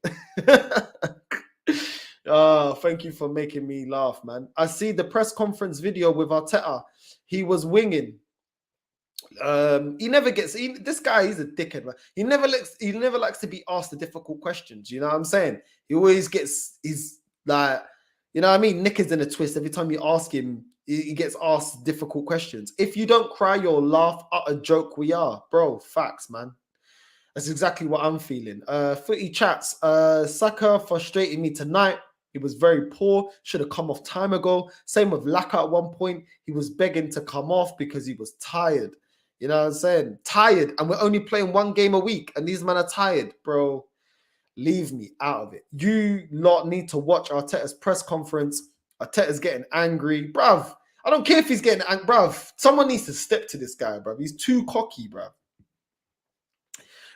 Thank you for making me laugh, man. I see the press conference video with Arteta. He was winging. He never gets. This guy, he's a dickhead, man. He never likes to be asked the difficult questions. You know what I'm saying? He always gets. He's like, you know what I mean? Nick is in a twist every time you ask him. He gets asked difficult questions. If you don't cry, you'll laugh at a joke. We are, bro. Facts, man. That's exactly what I'm feeling. Footy chats. Saka frustrated me tonight. He was very poor. Should have come off time ago. Same with Laka at one point. He was begging to come off because he was tired. You know what I'm saying? Tired. And we're only playing 1 game a week. And these men are tired, bro. Leave me out of it. You lot need to watch Arteta's press conference. Arteta's getting angry. Bruv, I don't care if he's getting angry. Bruv, someone needs to step to this guy, bruv. He's too cocky, bruv.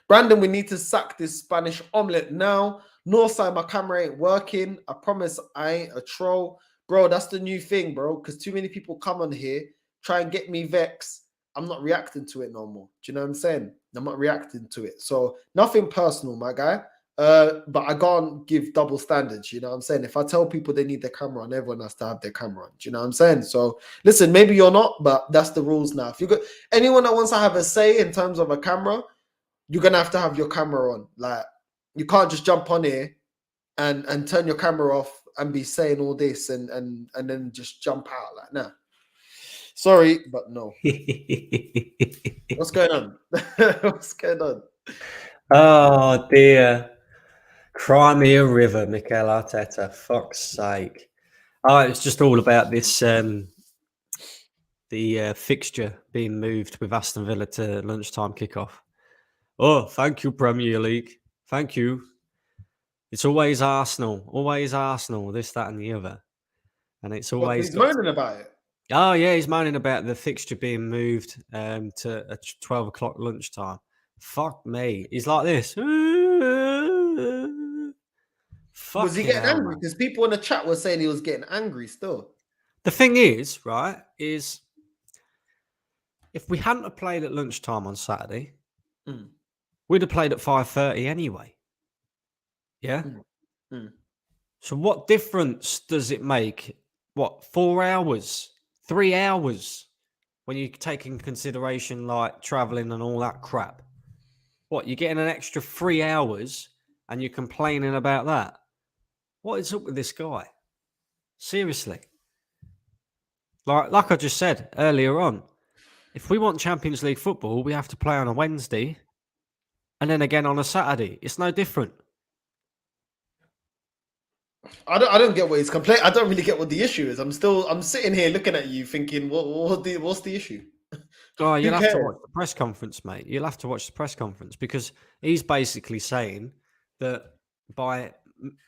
Brandon, we need to sack this Spanish omelette now. Northside, my camera ain't working. I promise I ain't a troll. Bro, that's the new thing, bro. Because too many people come on here, try and get me vexed. I'm not reacting to it no more. Do you know what I'm saying? I'm not reacting to it. So nothing personal, my guy. But I can't give double standards. You know what I'm saying? If I tell people they need their camera on, everyone has to have their camera on. Do you know what I'm saying? So listen, maybe you're not, but that's the rules now. If you got anyone that wants to have a say in terms of a camera, you're gonna have your camera on. Like, you can't just jump on here and turn your camera off and be saying all this and then just jump out like, nah. Sorry, but no. What's going on? What's going on? Oh dear. Crimea River, Mikel Arteta. Fuck's sake. Oh, it's just all about this the fixture being moved with Aston Villa to lunchtime kickoff. Oh, thank you, Premier League. Thank you. It's always Arsenal, this, that, and the other. And it's always he's moaning about it. Oh, yeah, he's moaning about the fixture being moved to a 12 o'clock lunchtime. Fuck me. He's like this. Was he getting angry? Because people in the chat were saying he was getting angry still. The thing is, right, is if we hadn't have played at lunchtime on Saturday, we'd have played at 5:30 anyway. Yeah? So what difference does it make? What, 4 hours? 3 hours? When you take in consideration like traveling and all that crap. What, you're getting an extra 3 hours and you're complaining about that? What is up with this guy? Seriously. Like I just said earlier on, if we want Champions League football, we have to play on a Wednesday and then again on a Saturday. It's no different. I don't get what he's complaining. I don't really get what the issue is. I'm sitting here looking at you thinking, what's the issue? Oh, Who you'll have to cares? watch the press conference, mate. You'll have to watch the press conference because he's basically saying that by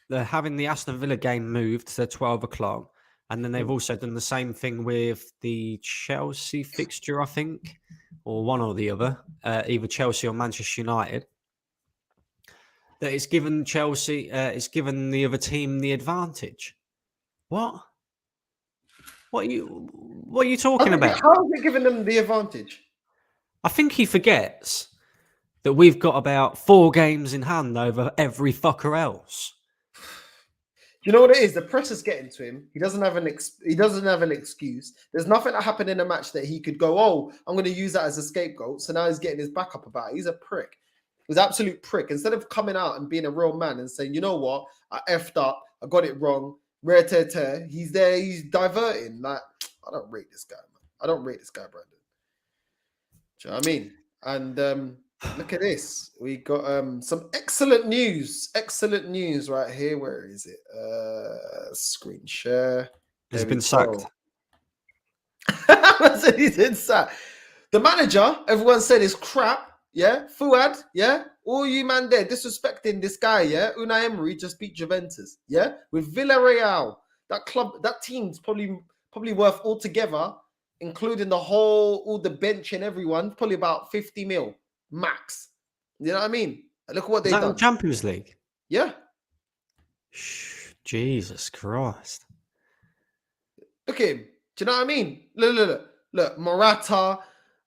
they're having the Aston Villa game moved to 12 o'clock, and then they've also done the same thing with the Chelsea fixture, I think, or one or the other, either Chelsea or Manchester United. That it's given Chelsea, it's given the other team the advantage. What? What are you talking about? How is it giving them the advantage? I think he forgets that we've got about 4 games in hand over every fucker else. You know what it is? The press is getting to him. He doesn't have an excuse. There's nothing that happened in a match that he could go, oh, I'm going to use that as a scapegoat. So now he's getting his back up about it. He's a prick. He's an absolute prick. Instead of coming out and being a real man and saying, you know what, I effed up, I got it wrong, he's there, he's diverting. Like, I don't rate this guy, man. I don't rate this guy, Brandon. Do you know what I mean? And look at this. We got some excellent news. Excellent news right here. Where is it? Screen share. He's been sacked. He's been sacked. The manager, everyone said, is crap. Yeah, Fuad. Yeah, all you man there disrespecting this guy. Yeah, Unai Emery just beat Juventus. Yeah, with Villarreal. That club, that team's probably worth altogether, including all the bench and everyone, probably about 50 mil max. You know what I mean? Look at what they've done. Champions League. Yeah. Jesus Christ. Look at him. Do you know what I mean? Look. Morata,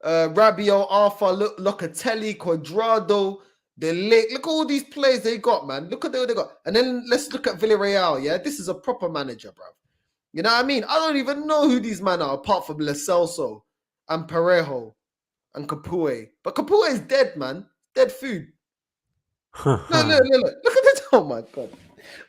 Rabiot, Arthur, Locatelli, Cuadrado, De Ligt. Look at all these players they got, man. Look at what they got. And then let's look at Villarreal. Yeah, this is a proper manager, bro. You know what I mean? I don't even know who these men are apart from Lo Celso and Parejo and Capoue. But Capoue is dead, man. Dead food. Look at this. Oh my God.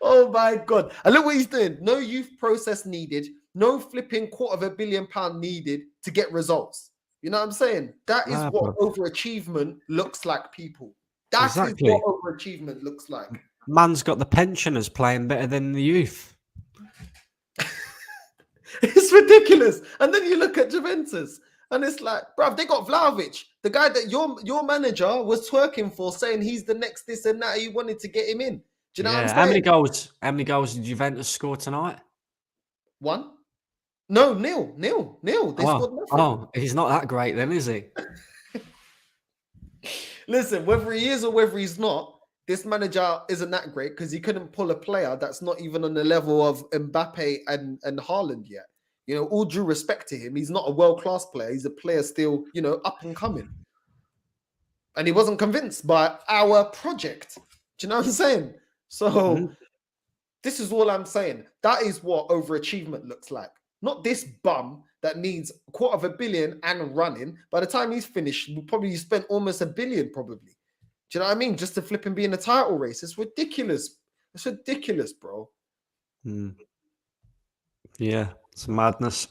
Oh my God. And look what he's doing. No youth process needed. No flipping £250 million needed to get results. You know what I'm saying? That is what overachievement looks like, people. That is what overachievement looks like. Man's got the pensioners playing better than the youth. It's ridiculous. And then you look at Juventus and it's like, bruv, they got Vlahovic, the guy that your manager was twerking for, saying he's the next this and that. He wanted to get him in. Do you know what I'm saying? How many goals did Juventus score tonight? 1. No, nil. They scored nothing. Oh, he's not that great then, is he? Listen, whether he is or whether he's not, this manager isn't that great because he couldn't pull a player that's not even on the level of Mbappe and Haaland yet. You know, all due respect to him, he's not a world-class player. He's a player still, you know, up and coming. And he wasn't convinced by our project. Do you know what I'm saying? So this is all I'm saying. That is what overachievement looks like. Not this bum that needs $250 million and running. By the time he's finished, we'll probably spent almost $1 billion probably. Do you know what I mean? Just to flip and be in a title race. It's ridiculous. It's ridiculous, bro. Yeah, it's madness.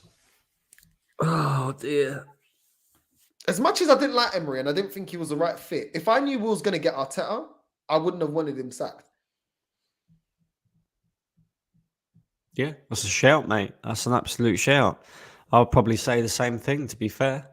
Oh, dear. As much as I didn't like Emery and I didn't think he was the right fit, if I knew we was going to get Arteta, I wouldn't have wanted him sacked. Yeah, that's a shout, mate. That's an absolute shout. I'll probably say the same thing, to be fair.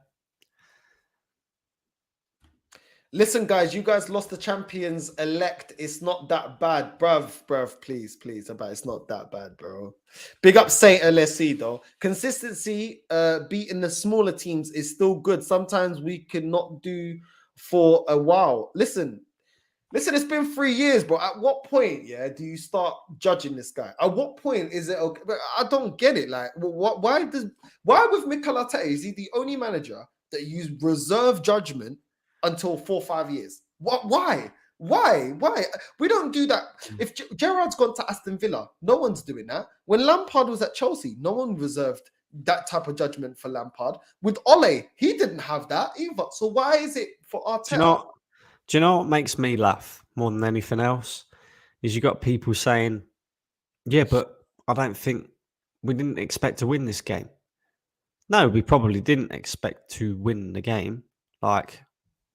Listen, guys, you guys lost the champions elect. It's not that bad. Bruv, please. It's not that bad, bro. Big up Saint LSC, though. Consistency beating the smaller teams is still good. Sometimes we cannot do for a while. Listen, it's been 3 years, bro. At what point, do you start judging this guy? At what point is it okay? But I don't get it. Like, why with Mikel Arteta, is he the only manager that used reserve judgment until 4 or 5 years? Why? We don't do that. If Gerrard's gone to Aston Villa, no one's doing that. When Lampard was at Chelsea, no one reserved that type of judgment for Lampard. With Ole, he didn't have that either. So why is it for Arteta? Do you know what makes me laugh more than anything else? Is you got people saying, yeah, but I don't think we didn't expect to win this game. No, we probably didn't expect to win the game. Like,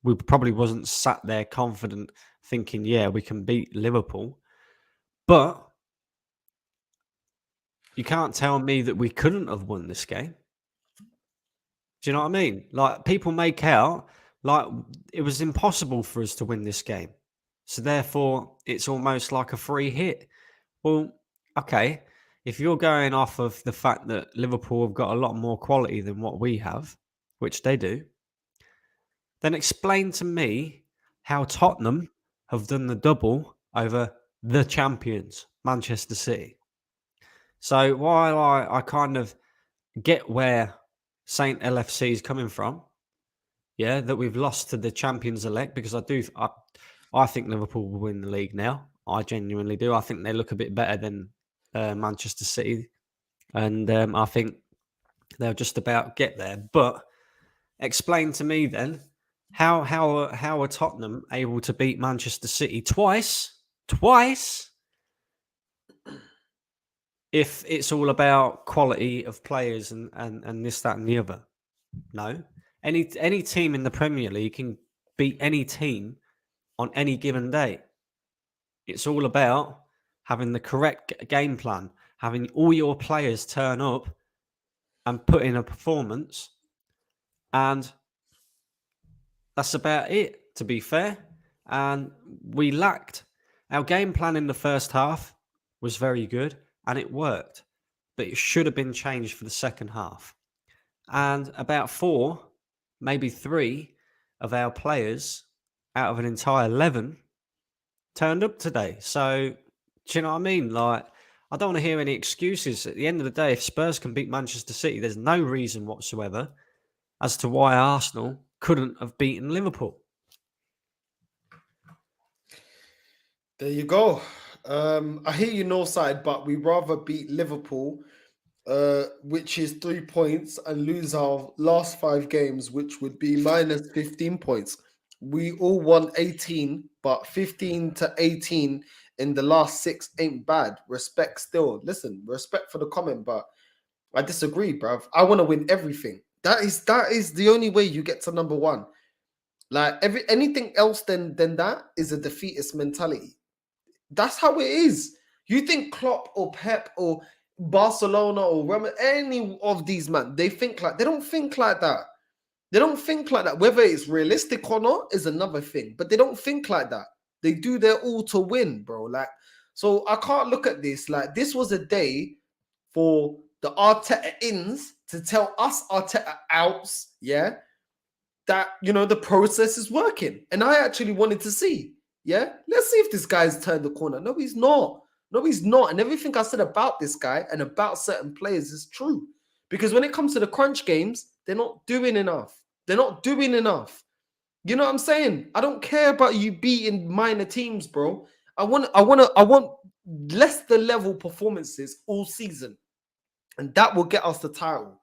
we probably wasn't sat there confident thinking, yeah, we can beat Liverpool. But you can't tell me that we couldn't have won this game. Do you know what I mean? Like, people make out like it was impossible for us to win this game. So therefore, it's almost like a free hit. Well, okay, if you're going off of the fact that Liverpool have got a lot more quality than what we have, which they do, then explain to me how Tottenham have done the double over the champions, Manchester City. So while I kind of get where Saint LFC is coming from, yeah, that we've lost to the champions elect, because I think Liverpool will win the league now. I genuinely do. I think they look a bit better than Manchester City, and I think they'll just about get there. But explain to me then how are Tottenham able to beat Manchester City twice, if it's all about quality of players and this, that, and the other? No. Any team in the Premier League can beat any team on any given day. It's all about having the correct game plan, having all your players turn up and put in a performance, and that's about it, to be fair. And we lacked. Our game plan in the first half was very good and it worked, but it should have been changed for the second half. And about 4, maybe 3 of our players out of an entire 11 turned up today. So, do you know what I mean? Like, I don't want to hear any excuses. At the end of the day, if Spurs can beat Manchester City, there's no reason whatsoever as to why Arsenal couldn't have beaten Liverpool. There you go. I hear you, Northside, but we rather beat Liverpool, which is 3 points, and lose our last 5 games, which would be minus 15 points. We all won 18, but 15 to 18 in the last 6 ain't bad. Respect still. Listen, respect for the comment, but I disagree, bruv. I want to win everything. That is the only way you get to number 1. Like, anything else than that is a defeatist mentality. That's how it is. You think Klopp or Pep or Barcelona or Real, any of these man, they don't think like that. They don't think like that. Whether it's realistic or not is another thing, but they don't think like that. They do their all to win, bro. Like, so I can't look at this like this was a day for the Arteta ins to tell us Arteta outs, yeah, that, you know, the process is working. And I actually wanted to see, yeah, let's see if this guy's turned the corner. No, he's not. No, he's not. And everything I said about this guy and about certain players is true. Because when it comes to the crunch games, they're not doing enough. They're not doing enough. You know what I'm saying? I don't care about you beating minor teams, bro. I want Leicester level performances all season. And that will get us the title.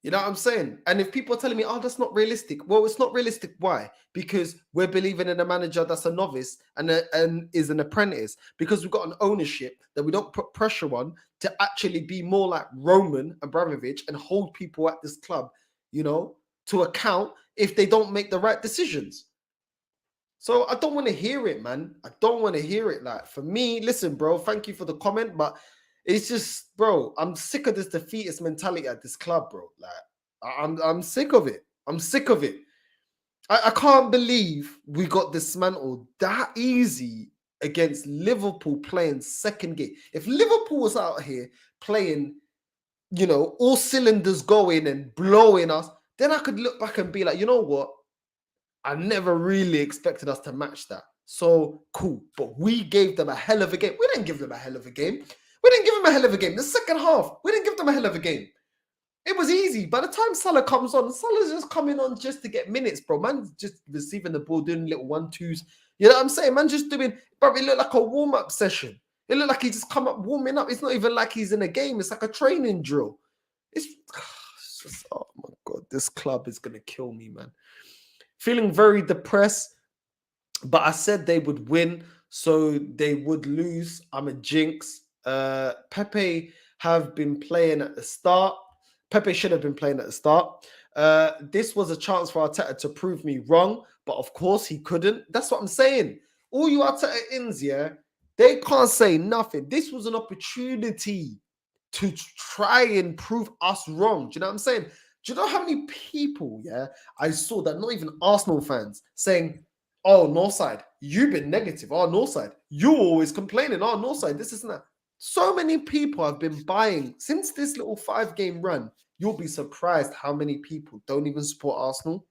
You know what I'm saying? And if people are telling me, oh, that's not realistic. Well, it's not realistic. Why? Because we're believing in a manager that's a novice and is an apprentice. Because we've got an ownership that we don't put pressure on to actually be more like Roman Abramovich and hold people at this club, you know, to account if they don't make the right decisions. So I don't want to hear it, man. I don't want to hear it. Like, for me, listen, bro, thank you for the comment, but it's just, bro, I'm sick of this defeatist mentality at this club, bro. Like, I'm sick of it. I'm sick of it. I can't believe we got dismantled that easy against Liverpool playing second game. If Liverpool was out here playing, you know, all cylinders going and blowing us, then I could look back and be like, you know what? I never really expected us to match that. So cool. But we gave them a hell of a game. We didn't give them a hell of a game. We didn't give them a hell of a game. The second half, we didn't give them a hell of a game. It was easy. By the time Salah comes on, Salah's just coming on just to get minutes, bro. Man just receiving the ball, doing little 1-2s. You know what I'm saying? Man just doing, bro, it looked like a warm-up session. It looked like he just come up warming up. It's not even like he's in a game. It's like a training drill. It's just, oh my God, this club is going to kill me, man. Feeling very depressed, but I said they would win, so they would lose. I'm a jinx. Pepe have been playing at the start. Pepe should have been playing at the start. This was a chance for Arteta to prove me wrong, but of course he couldn't. That's what I'm saying. All you Arteta ins, yeah, they can't say nothing. This was an opportunity to try and prove us wrong. Do you know what I'm saying? Do you know how many people, I saw that not even Arsenal fans saying, oh, Northside, you've been negative. Oh, Northside, you're always complaining. Oh, Northside, this isn't that. So many people have been buying since this little 5-game run. You'll be surprised how many people don't even support Arsenal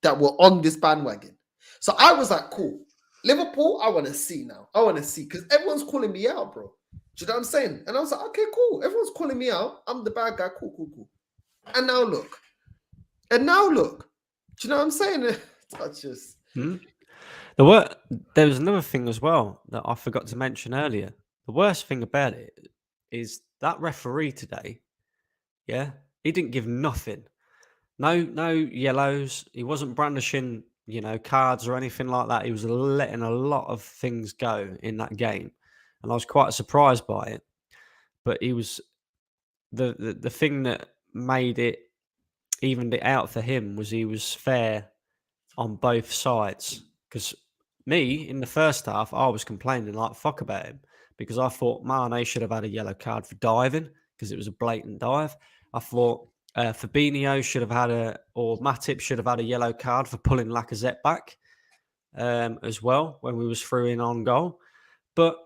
that were on this bandwagon. So I was like, cool. Liverpool, I want to see now. I want to see because everyone's calling me out, bro. Do you know what I'm saying? And I was like, okay, cool. Everyone's calling me out. I'm the bad guy. Cool. And now look. Do you know what I'm saying? That's just... There was another thing as well that I forgot to mention earlier. The worst thing about it is that referee today, he didn't give nothing. No yellows. He wasn't brandishing, cards or anything like that. He was letting a lot of things go in that game. And I was quite surprised by it. But he was the thing that made it evened it out for him was he was fair on both sides. Because me, in the first half, I was complaining like fuck about him because I thought Mane should have had a yellow card for diving because it was a blatant dive. I thought Fabinho should have had or Matip should have had a yellow card for pulling Lacazette back as well when we was through in on goal. But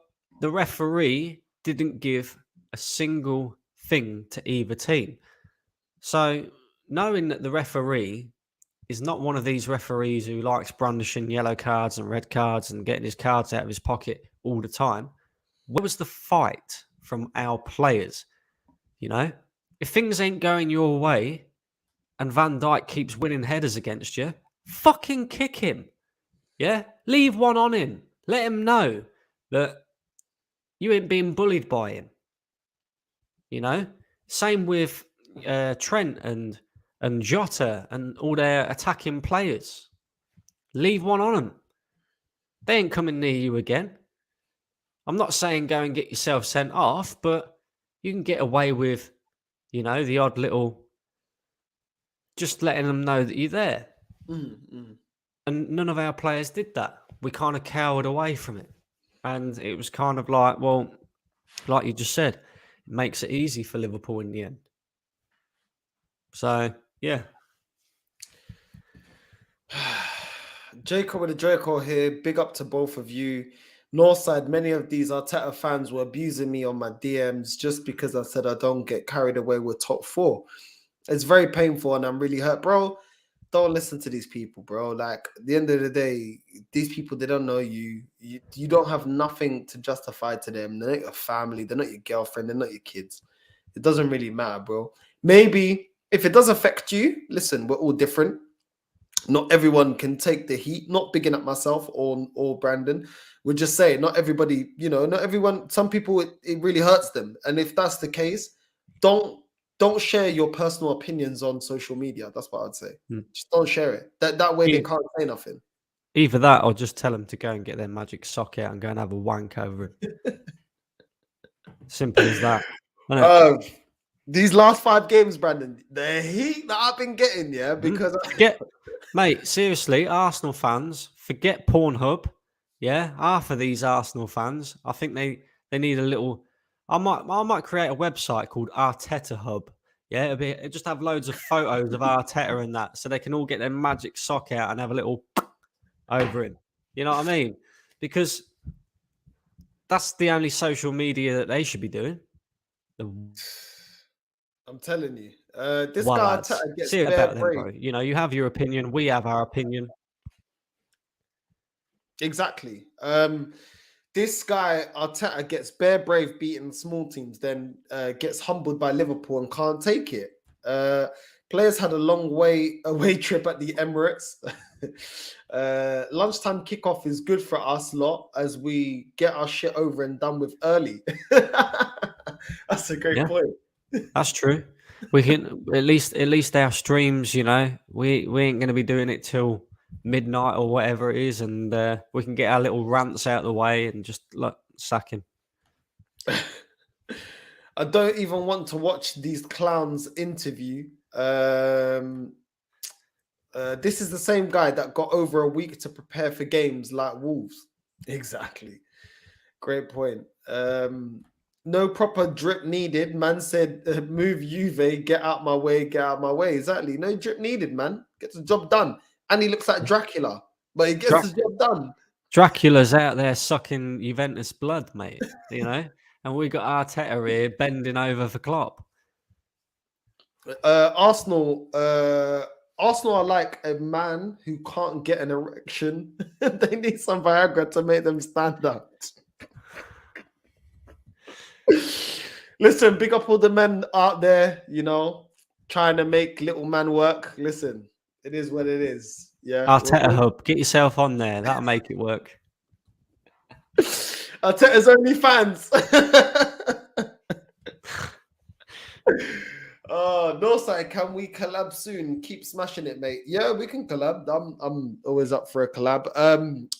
the referee didn't give a single thing to either team. So knowing that the referee is not one of these referees who likes brandishing yellow cards and red cards and getting his cards out of his pocket all the time, where was the fight from our players? If things ain't going your way and Van Dijk keeps winning headers against you, fucking kick him. Yeah? Leave one on him. Let him know that you ain't being bullied by him. Same with Trent and Jota and all their attacking players. Leave one on them. They ain't coming near you again. I'm not saying go and get yourself sent off, but you can get away with, the odd little, just letting them know that you're there. And none of our players did that. We kind of cowered away from it. And it was kind of like, well, like you just said, it makes it easy for Liverpool in the end. So, yeah. Jacob with a Draco here. Big up to both of you. Northside, many of these Arteta fans were abusing me on my DMs just because I said I don't get carried away with top 4. It's very painful and I'm really hurt. Bro, don't listen to these people, bro. Like, at the end of the day, these people, they don't know you. You don't have nothing to justify to them. They're not your family. They're not your girlfriend. They're not your kids. It doesn't really matter, bro. Maybe if it does affect you, listen, we're all different. Not everyone can take the heat. Not bigging up myself or Brandon. We're just saying not everybody, not everyone. Some people, it really hurts them. And if that's the case, don't share your personal opinions on social media. That's what I'd say. Just don't share it. That way they can't say nothing. Either that or just tell them to go and get their magic sock out and go and have a wank over it. Simple as that. These last 5 games, Brandon, the heat that I've been getting, because mate, seriously, Arsenal fans, forget Pornhub. Yeah, half of these Arsenal fans, I think they need a little. I might create a website called Arteta Hub. Yeah, it'll just have loads of photos of Arteta and that, so they can all get their magic sock out and have a little over him. You know what I mean? Because that's the only social media that they should be doing. I'm telling you, this guy Arteta gets bare them, bro. You have your opinion. We have our opinion. Exactly. This guy Arteta gets bare brave beating small teams, then gets humbled by Liverpool and can't take it. Players had a long away trip at the Emirates. Lunchtime kickoff is good for us lot as we get our shit over and done with early. That's a great point. That's true. We can at least our streams, we ain't going to be doing it till midnight or whatever it is, and we can get our little rants out of the way and just sack him. I don't even want to watch these clowns interview. This is the same guy that got over a week to prepare for games like Wolves. Exactly. Great point. No proper drip needed. Man said, move Juve, get out my way, get out my way. Exactly. No drip needed, man. Gets the job done. And he looks like Dracula, but he gets the job done. Dracula's out there sucking Juventus blood, mate. You know, and we got Arteta here bending over for Klopp. Arsenal are like a man who can't get an erection. They need some Viagra to make them stand up. Listen, big up all the men out there, you know, trying to make little man work. Listen, it is what it is. Yeah. Arteta Hub, get yourself on there. That'll make it work. Arteta's only fans. Northside, can we collab soon? Keep smashing it, mate. Yeah, we can collab. I'm always up for a collab.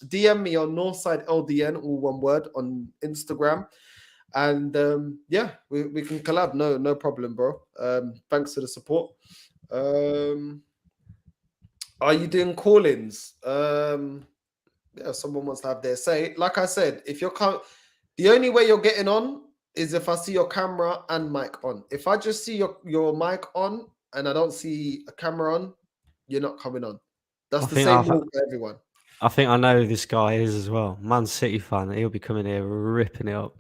DM me on Northside LDN, all one word, on Instagram. And yeah, we can collab. No problem, bro. Thanks for the support. Are you doing call-ins? Yeah, someone wants to have their say. Like I said, if you're the only way you're getting on is if I see your camera and mic on. If I just see your mic on and I don't see a camera on, you're not coming on. That's the same rule for everyone. I think I know who this guy is as well. Man City fan. He'll be coming here ripping it up.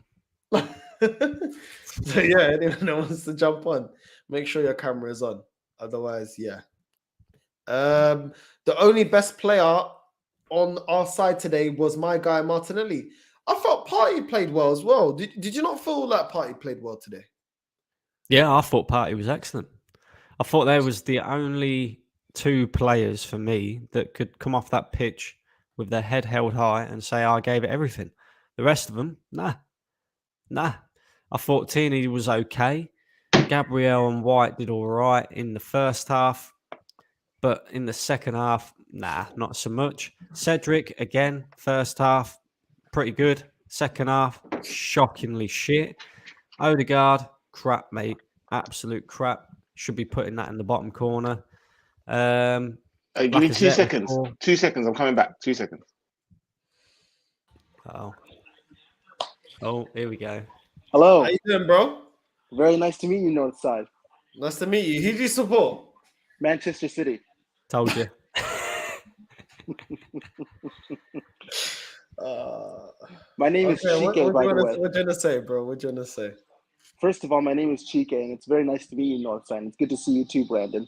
So yeah, anyone that wants to jump on, make sure your camera is on. Otherwise, yeah. The only best player on our side today was my guy Martinelli. I felt Partey played well as well. Did you not feel like Partey played well today? Yeah, I thought Partey was excellent. I thought there was the only two players for me that could come off that pitch with their head held high and say, I gave it everything. The rest of them, nah. I thought Tierney was okay. Gabriel and White did all right in the first half. But in the second half, nah, not so much. Cedric, again, first half, pretty good. Second half, shockingly shit. Odegaard, crap, mate. Absolute crap. Should be putting that in the bottom corner. Give me 2 seconds. 2 seconds. I'm coming back. 2 seconds. Oh, here we go. Hello. How you doing, bro? Very nice to meet you, Northside. Nice to meet you. Who do you support? Manchester City. Told you. My name is Chike, by the way. What you gonna say, bro? What you gonna say? First of all, my name is Chike, and it's very nice to meet you, Northside. It's good to see you too, Brandon.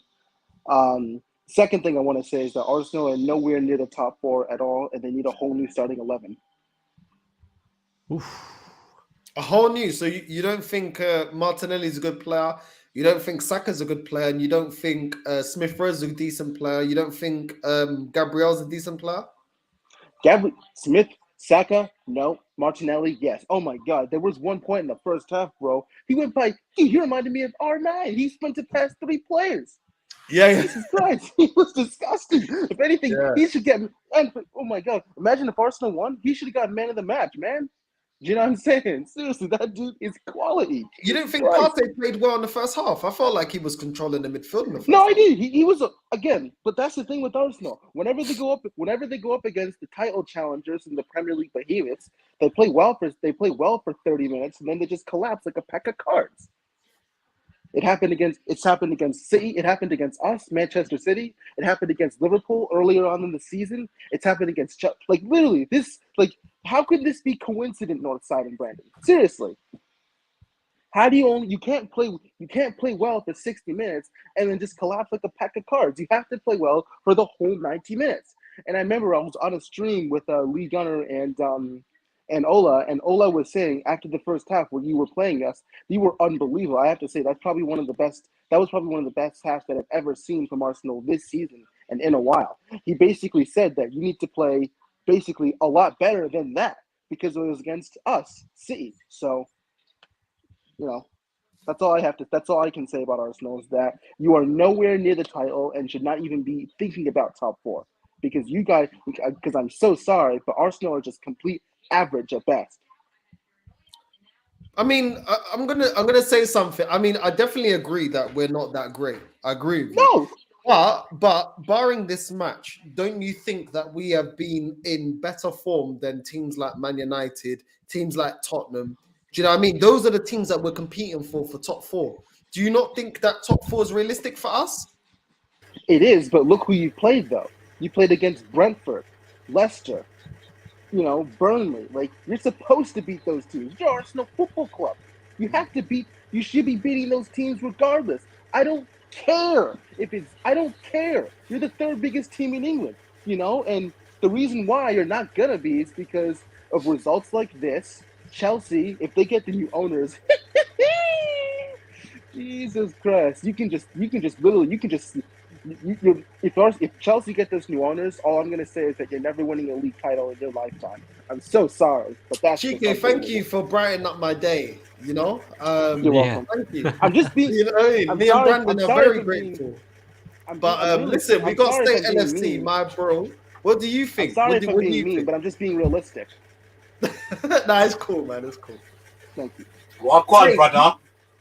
Second thing I want to say is that Arsenal are nowhere near the top four at all, and they need a whole new starting 11. Oof. A whole new. So you don't think Martinelli's a good player? You don't think Saka's a good player? And you don't think Smith Rowe's a decent player? You don't think Gabriel's a decent player? Smith, Saka, no. Martinelli, yes. Oh my God, there was one point in the first half, bro. He went by. He reminded me of R9. He sprinted past 3 players. Yeah. Jesus Christ, he was disgusting. If anything, he should get. And oh my God, imagine if Arsenal won, he should have got man of the match, man. You know what I'm saying? Seriously, that dude is quality. You didn't think Partey played well in the first half? I felt like he was controlling the midfield in the first half. I did. He was again, but that's the thing with Arsenal. Whenever they go up against the title challengers in the Premier League behemoths, they play well for 30 minutes and then they just collapse like a pack of cards. It's happened against City. It happened against us, Manchester City. It happened against Liverpool earlier on in the season. It's happened against literally this. How could this be coincident, Northside and Brandon? Seriously, how do you can't play well for 60 minutes and then just collapse like a pack of cards? You have to play well for the whole 90 minutes. And I remember I was on a stream with Lee Gunner and Ola, and Ola was saying after the first half when you were playing us, you were unbelievable. I have to say that was probably one of the best halves that I've ever seen from Arsenal this season and in a while. He basically said that you need to play basically a lot better than that because it was against us, City. So, that's all I can say about Arsenal is that you are nowhere near the title and should not even be thinking about top 4 because I'm so sorry, but Arsenal are just complete average at best. I mean, I'm gonna say something. I mean, I definitely agree that we're not that great. I agree with you. But barring this match, don't you think that we have been in better form than teams like Man United, teams like Tottenham? Do you know what I mean? Those are the teams that we're competing for top 4. Do you not think that top 4 is realistic for us? It is, but look who you played though. You played against Brentford, Leicester, Burnley. Like, you're supposed to beat those teams. You're Arsenal Football Club. You should be beating those teams regardless. I don't care. You're the 3rd biggest team in England, and the reason why you're not gonna be is because of results like this. Chelsea, if they get the new owners, Jesus Christ, if Chelsea get those new owners, all I'm gonna say is that you're never winning a league title in your lifetime. I'm so sorry, but that's Chike, thank you for brightening up my day. You're welcome. Thank you. I'm just being. You know what I mean? Me and Brandon are very grateful. Listen, we got State LFC, my bro. What do you think? I'm sorry for being mean, but I'm just being realistic. Nah, it's cool, man. It's cool. Thank you. Well, go on, brother.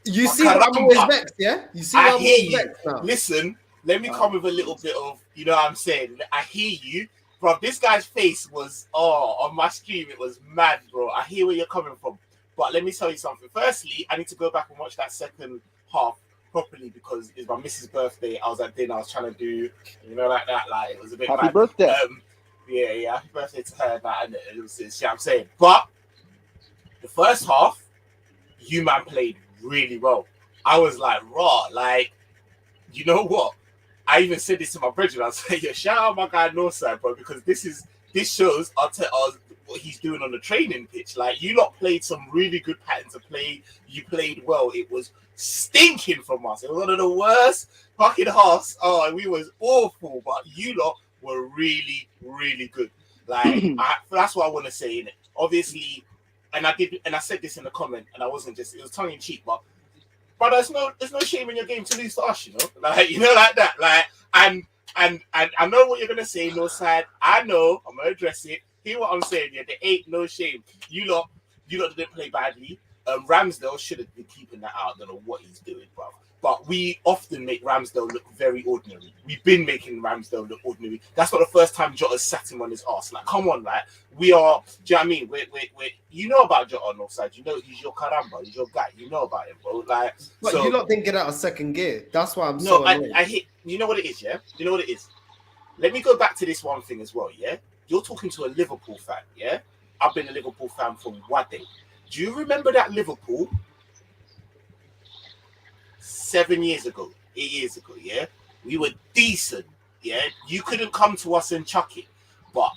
You see why I'm always vexed, yeah? You see why I'm always vexed now? Listen, let me come with a little bit of, you know what I'm saying? I hear you. Bro, this guy's face was, on my stream, it was mad, bro. I hear where you're coming from. But let me tell you something. Firstly, I need to go back and watch that second half properly because it's my missus' birthday. I was at dinner. I was trying to do, like that. Like, it was a bit Happy mad. birthday. Yeah, happy birthday to her. And it was, you know what I'm saying? But the first half, you man played really well. I was like, raw. Like, you know what? I even said this to my brethren. I was like, yo, shout out my guy Northside, bro, because this shows Arteta what he's doing on the training pitch. Like, you lot played some really good patterns of play. You played well. It was stinking from us. It was one of the worst fucking halves. Oh, we was awful, but you lot were really, really good. Like, that's what I want to say in it. Obviously, and I said this in the comment, and it was tongue in cheek, but there's no shame in your game to lose to us, like that. Like, and I know what you're gonna say, no side. I know I'm gonna address it. Hear what I'm saying? Yeah, there ain't no shame. You lot didn't play badly. Ramsdale should have been keeping that out. I don't know what he's doing, bro. But we often make Ramsdale look very ordinary. We've been making Ramsdale look ordinary. That's not the first time Jota's sat him on his ass. Like, come on, like, we are. Do you know what I mean? We you know about Jota on offside. You know he's your caramba. He's your guy. You know about him, bro. Like, but so, you lot didn't get out of second gear. That's why I'm no. So annoyed. I hit. You know what it is, yeah. You know what it is. Let me go back to this one thing as well, yeah. You're talking to a Liverpool fan, yeah. I've been a Liverpool fan from Wade. Do you remember that Liverpool 7 years ago, 8 years ago, yeah? We were decent, yeah? You couldn't come to us and chuck it. But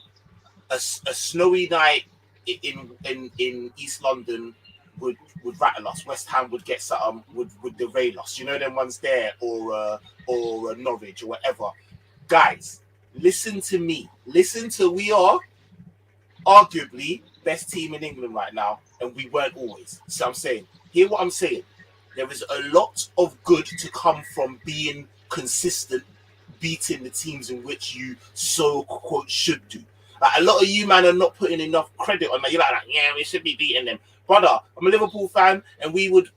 a snowy night in East London would rattle us. West Ham would get something, would derail us. You know them ones there, or Norwich or whatever. Guys, listen to me. We are arguably best team in England right now, and we weren't always. So I'm saying, hear what I'm saying. There is a lot of good to come from being consistent, beating the teams in which you so quote should do. Like, a lot of you man are not putting enough credit on that. You're like, yeah, we should be beating them. Brother, I'm a Liverpool fan, and we would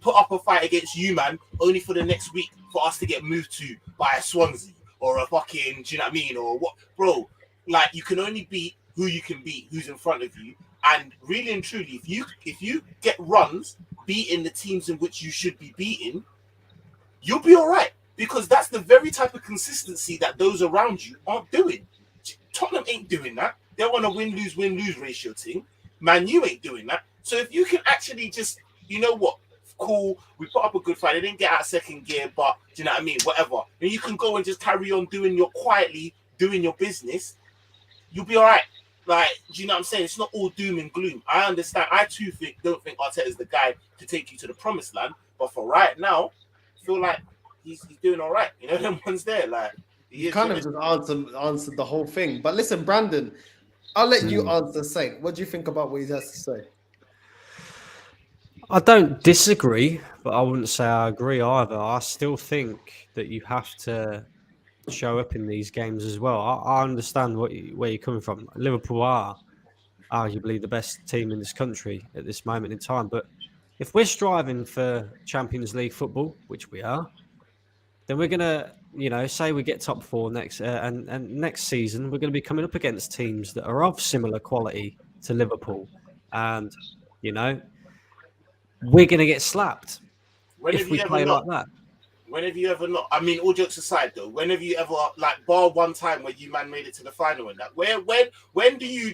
put up a fight against you, man, only for the next week for us to get moved to by a Swansea or a fucking, do you know what I mean? Or what, bro? Like, you can only beat who you can beat, who's in front of you. And really and truly, if you get runs beating the teams in which you should be beating, you'll be all right, because that's the very type of consistency that those around you aren't doing. Tottenham ain't doing that. They want a win-lose ratio thing. Man, you ain't doing that. So if you can actually just, you know what, cool, we put up a good fight. They didn't get out of second gear, but do you know what I mean? Whatever. And you can go and just carry on doing your business. You'll be all right. Like, do you know what I'm saying? It's not all doom and gloom. I understand. I too don't think Arteta is the guy to take you to the promised land. But for right now, I feel like he's doing all right. You know, them ones there. Like, you kind of just answered the whole thing. But listen, Brandon, I'll let you answer Saint. What do you think about what he has to say? I don't disagree, but I wouldn't say I agree either. I still think that you have to show up in these games as well. I understand where you're coming from. Liverpool are arguably the best team in this country at this moment in time. But if we're striving for Champions League football, which we are, then we're going to, say we get top 4 next and next season, we're going to be coming up against teams that are of similar quality to Liverpool. And, we're going to get slapped When if have we you ever play not? like that. When have you ever not? I mean, all jokes aside, though, when have you ever, like, bar one time where you man made it to the final and that? When do you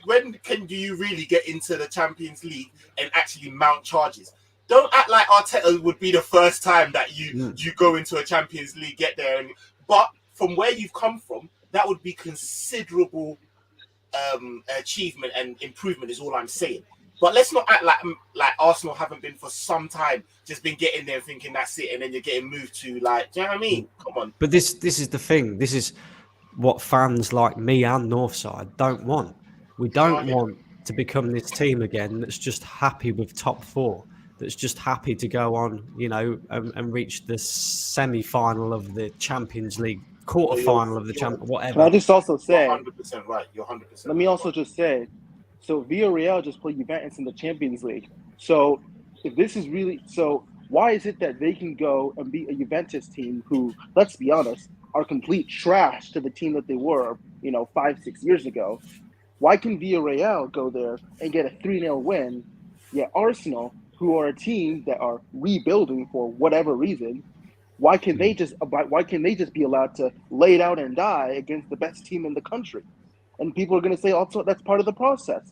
really get into the Champions League and actually mount charges? Don't act like Arteta would be the first time that you go into a Champions League, get there, but from where you've come from, that would be considerable achievement and improvement. Is all I'm saying. But let's not act like Arsenal haven't been for some time, just been getting there thinking that's it, and then you're getting moved to, like, do you know what I mean? Come on. But this is the thing. This is what fans like me and Northside don't want. We don't want to become this team again that's just happy with top four, that's just happy to go on, and reach the semi-final of the Champions League, quarter-final of the Champions, whatever. Can I just also say, you're 100% right. You're 100%. Let me also just say, so Villarreal just played Juventus in the Champions League. So if this is really why is it that they can go and beat a Juventus team who, let's be honest, are complete trash to the team that they were, 5-6 years ago? Why can Villarreal go there and get a 3-0 win? Yet Arsenal, who are a team that are rebuilding for whatever reason, why can they just be allowed to lay it out and die against the best team in the country? And people are going to say also that's part of the process.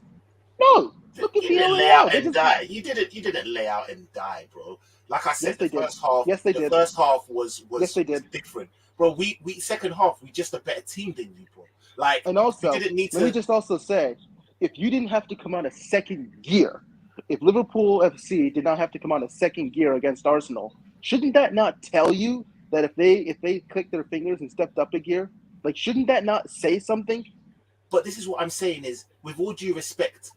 No, look at you didn't lay out and die. You didn't lay out and die, bro. Like I said, the first half. Yes, they did. The first half was different, bro. We second half, we just a better team than you, bro. Like, and also, you didn't need to. Let me just also say, if you didn't have to come out of second gear, if Liverpool FC did not have to come out of second gear against Arsenal, shouldn't that not tell you that if they clicked their fingers and stepped up a gear, like, shouldn't that not say something? But this is what I'm saying is, with all due respect,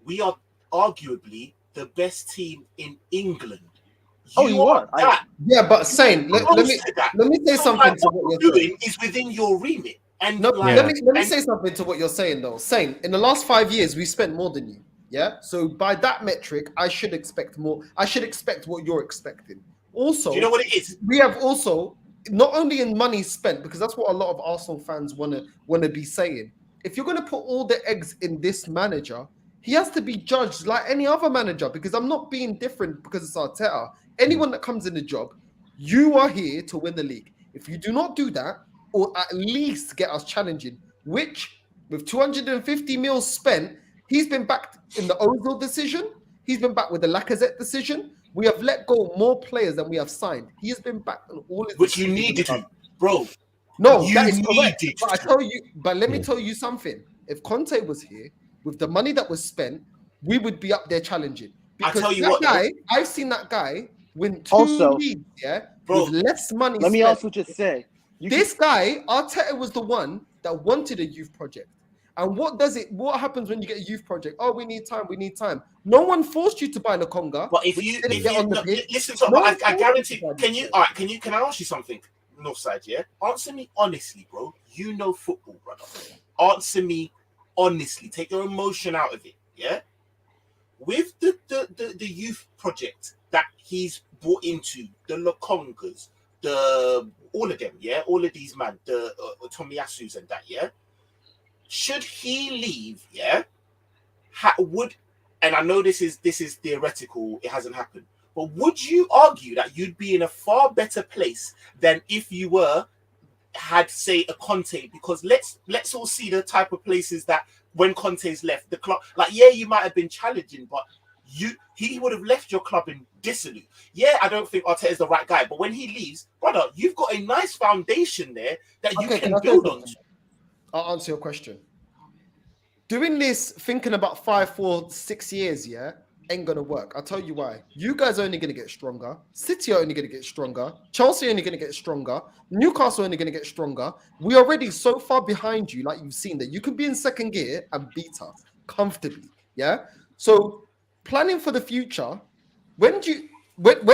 we are arguably the best team in England. You are. Yeah, but Sain, let me say something to what you're doing is within your remit. And let me say something to what you're saying though. Sain, in the last 5 years, we spent more than you. Yeah. So by that metric, I should expect more. I should expect what you're expecting. Also, do you know what it is? We have also not only in money spent, because that's what a lot of Arsenal fans want to be saying. If you're going to put all the eggs in this manager, he has to be judged like any other manager, because I'm not being different because it's Arteta. Anyone that comes in the job, you are here to win the league. If you do not do that, or at least get us challenging, which with 250 mils spent, he's been back in the Ozil decision. He's been back with the Lacazette decision. We have let go more players than we have signed. He has been back on all his which you needed to, bro. No, that is correct. But let me tell you something. If Conte was here, with the money that was spent, we would be up there challenging. Because I've seen that guy win two leagues, bro, with less money. Let me also just say, this guy, Arteta, was the one that wanted a youth project. And what happens when you get a youth project? Oh, we need time. No one forced you to buy Lokonga. But if you listen to me, I guarantee. Can I ask you something? Northside, yeah? Answer me honestly, bro. You know football, brother. Answer me honestly. Take your emotion out of it, yeah? With the youth project that he's brought into, the Lokongas, all of them, yeah? All of these man, the Tomiyasu's and that, yeah? Should he leave, yeah? And I know this is theoretical, it hasn't happened. But would you argue that you'd be in a far better place than if you had, say, a Conte? Because let's all see the type of places that when Conte's left the club, like, yeah, you might have been challenging, but he would have left your club in dissolute. Yeah, I don't think Arteta is the right guy, but when he leaves, brother, you've got a nice foundation there that you can build on. I'll answer your question. Doing this, thinking about 5, 4, 6 years, yeah, ain't gonna work. I'll tell you why. You guys are only gonna get stronger. City are only gonna get stronger. Chelsea are only gonna get stronger. Newcastle are only gonna get stronger. We're already so far behind you, like you've seen, that you can be in second gear and beat us comfortably. Yeah. So planning for the future. When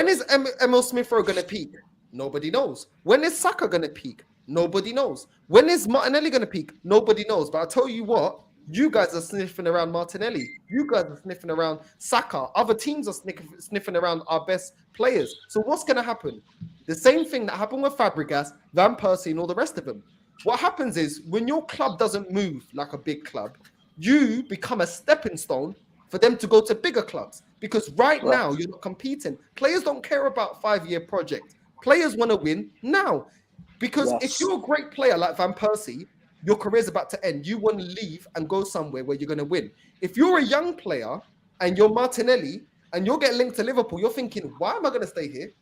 is Emil Smith Rowe gonna peak? Nobody knows. When is Saka gonna peak? Nobody knows. When is Martinelli gonna peak? Nobody knows. But I'll tell you what. You guys are sniffing around Martinelli. You guys are sniffing around Saka. Other teams are sniffing around our best players. So what's going to happen? The same thing that happened with Fabregas, Van Persie, and all the rest of them. What happens is when your club doesn't move like a big club, you become a stepping stone for them to go to bigger clubs. Because right now, you're not competing. Players don't care about 5-year project. Players want to win now. Because if you're a great player like Van Persie, your career's about to end. You want to leave and go somewhere where you're going to win. If you're a young player and you're Martinelli and you're getting linked to Liverpool, you're thinking, why am I going to stay here?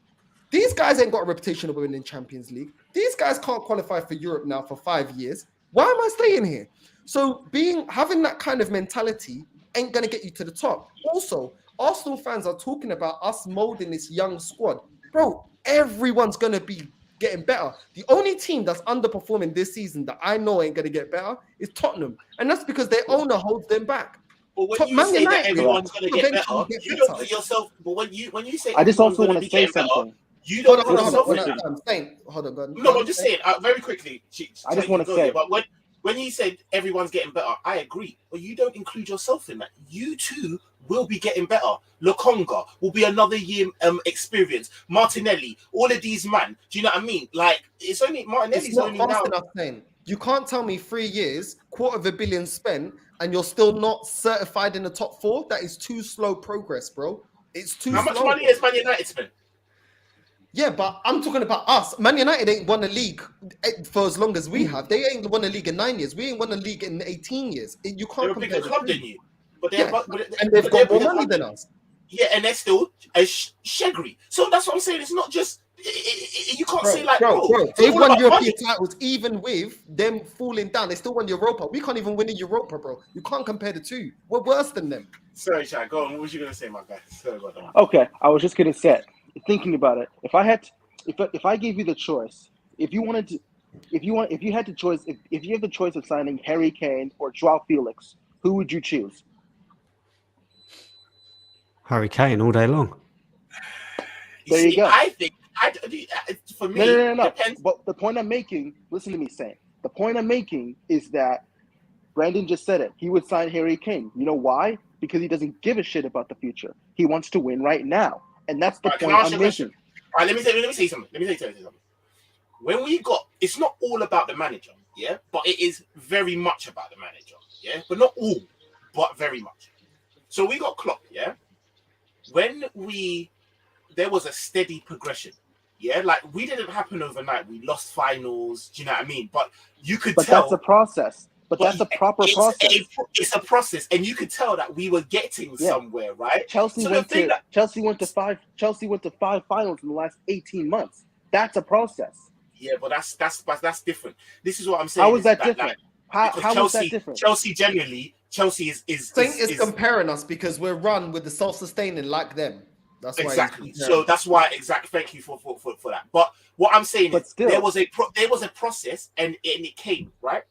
These guys ain't got a reputation of winning Champions League. These guys can't qualify for Europe now for 5 years. Why am I staying here? So having that kind of mentality ain't going to get you to the top. Also, Arsenal fans are talking about us molding this young squad. Bro, everyone's going to be getting better. The only team that's underperforming this season that I know ain't going to get better is Tottenham. And that's because their owner holds them back. But when you say that everyone's going to get better, you don't put yourself. But when you say, I just also want to say something. Better, you don't put yourself in that. Hold on. No, I'm just saying very quickly. I just want to say, but when you said everyone's getting better, I agree. But you don't include yourself in that. You too will be getting better. Lokonga will be another year experience. Martinelli, all of these man. Do you know what I mean? Like it's only Martinelli's it's not only fast now. enough saying. You can't tell me 3 years, $250 million spent, and you're still not certified in the top 4. That is too slow progress, bro. It's too slow. How much money has Man United spent? Yeah, but I'm talking about us. Man United ain't won a league for as long as we have. They ain't won a league in 9 years. We ain't won a league in 18 years. You can't They're a compare bigger club than you. But they're, and they've got more money than us. Yeah, and they're still a shaggy. So that's what I'm saying. It's not just you can't say like bro. They've won European titles even with them falling down. They still won Europa. We can't even win in Europa, bro. You can't compare the two. We're worse than them. Sorry, Shaq. Go on. What was you gonna say, my guy? Sorry about that. Okay, I was just gonna say, thinking about it. If I gave you the choice, if you had the choice, if you have the choice of signing Harry Kane or Joao Felix, who would you choose? Harry Kane all day long. There you go. I think for me, no. depends. But the point I'm making, listen to me, Saint. The point I'm making is that Brandon just said it. He would sign Harry Kane. You know why? Because he doesn't give a shit about the future. He wants to win right now, and that's the point I'm making. All right, let me say something. Let me say something. When it's not all about the manager, yeah, but it is very much about the manager, yeah, but not all, but very much. So we got Klopp, yeah. When there was a steady progression, yeah, like we didn't happen overnight. We lost finals, do you know what I mean? But you could tell. But that's a process. But that's a proper process. It's a process, and you could tell that we were getting somewhere, right? Chelsea went to 5 finals in the last 18 months. That's a process. Yeah, but that's different. This is what I'm saying. How is that different? How is that different? Chelsea is comparing us because we're run with the self-sustaining like them. That's why exactly. So that's why Thank you for that. But what I'm saying is there was a process and it came right.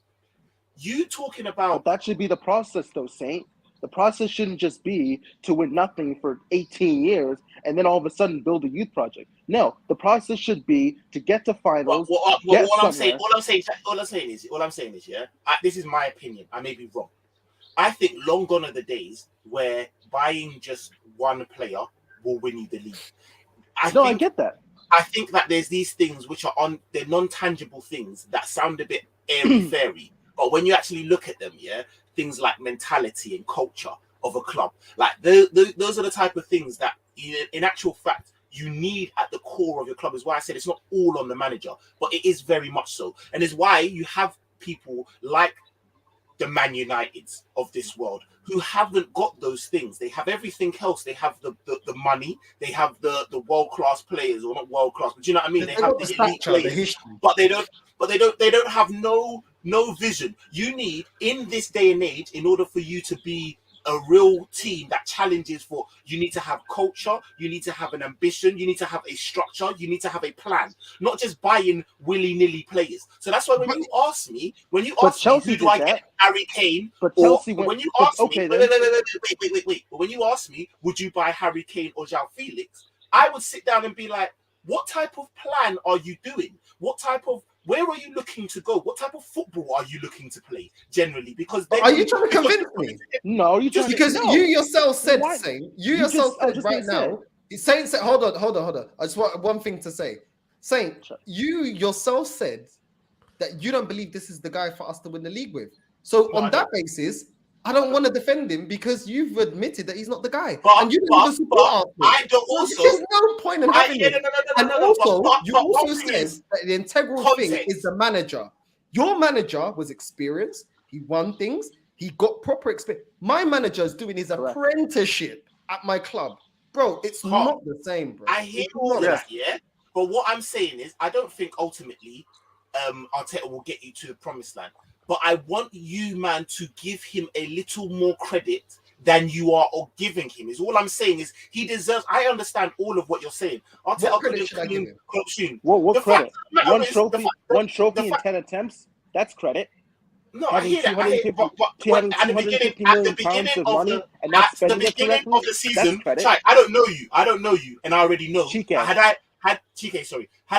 You talking about that should be the process though, Saint. The process shouldn't just be to win nothing for 18 years and then all of a sudden build a youth project. No, the process should be to get to finals. All I'm saying is, yeah. This is my opinion. I may be wrong. I think long gone are the days where buying just one player will win you the league. I get that. I think that there's these things which are they're non-tangible things that sound a bit airy-fairy. But when you actually look at them, yeah, things like mentality and culture of a club, like those are the type of things that, in actual fact, you need at the core of your club. Is why I said it's not all on the manager, but it is very much so, and is why you have people like the Man Uniteds of this world who haven't got those things. They have everything else. They have the money. They have the world class players, or not world class, but you know what I mean. They have the elite players, but they don't have no vision. You need, in this day and age, in order for you to be a real team that challenges for, you need to have culture, you need to have an ambition, you need to have a structure, you need to have a plan, not just buying willy-nilly players. So that's why when you ask me, who do I get Harry Kane? But Chelsea when you ask me, wait. But when you ask me, would you buy Harry Kane or Joao Felix? I would sit down and be like, what type of plan are you doing? Where are you looking to go? What type of football are you looking to play generally? Because are you trying to convince me? No, you yourself said right now. Saint said, hold on. I just want one thing to say. Saint, you yourself said that you don't believe this is the guy for us to win the league with. So on that basis, I don't want to defend him because you've admitted that he's not the guy, But, and you don't even support Arsenal. I don't So also. there's no point in having him. And also, you also one thing said is that the integral thing context. is the manager. Your manager was experienced. He won things. He got proper experience. My manager is doing his apprenticeship at my club, bro. It's not the same, bro. I hear all of that, yeah. But what I'm saying is, I don't think ultimately, Arteta will get you to the promised land. But I want you, man, to give him a little more credit than you are giving him. Is all I'm saying is he deserves. I understand all of what you're saying. What credit should I give him? What credit? One trophy in 10 attempts. That's credit. No, I hear that. At the beginning of the season, I don't know you, and I already know. Had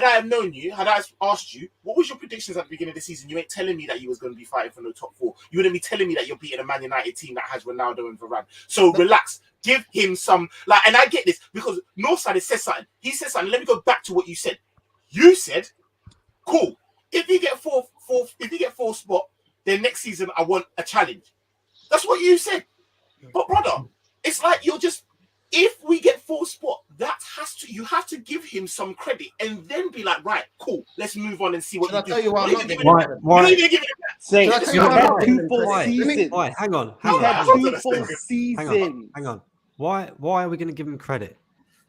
I have known you, had I asked you, what was your predictions at the beginning of the season? You ain't telling me that you was going to be fighting for the top 4. You wouldn't be telling me that you're beating a Man United team that has Ronaldo and Varane. So relax, give him some and I get this because Northside said something. He said something. Let me go back to what you said. You said, "Cool. If you get fourth spot, then next season I want a challenge." That's what you said. But brother, it's like you're just. If we get 4th spot, you have to give him some credit and then be like, right, cool, let's move on and see what you do. Tell you why I'm not giving Why? Hang on. Why are we going to give him credit?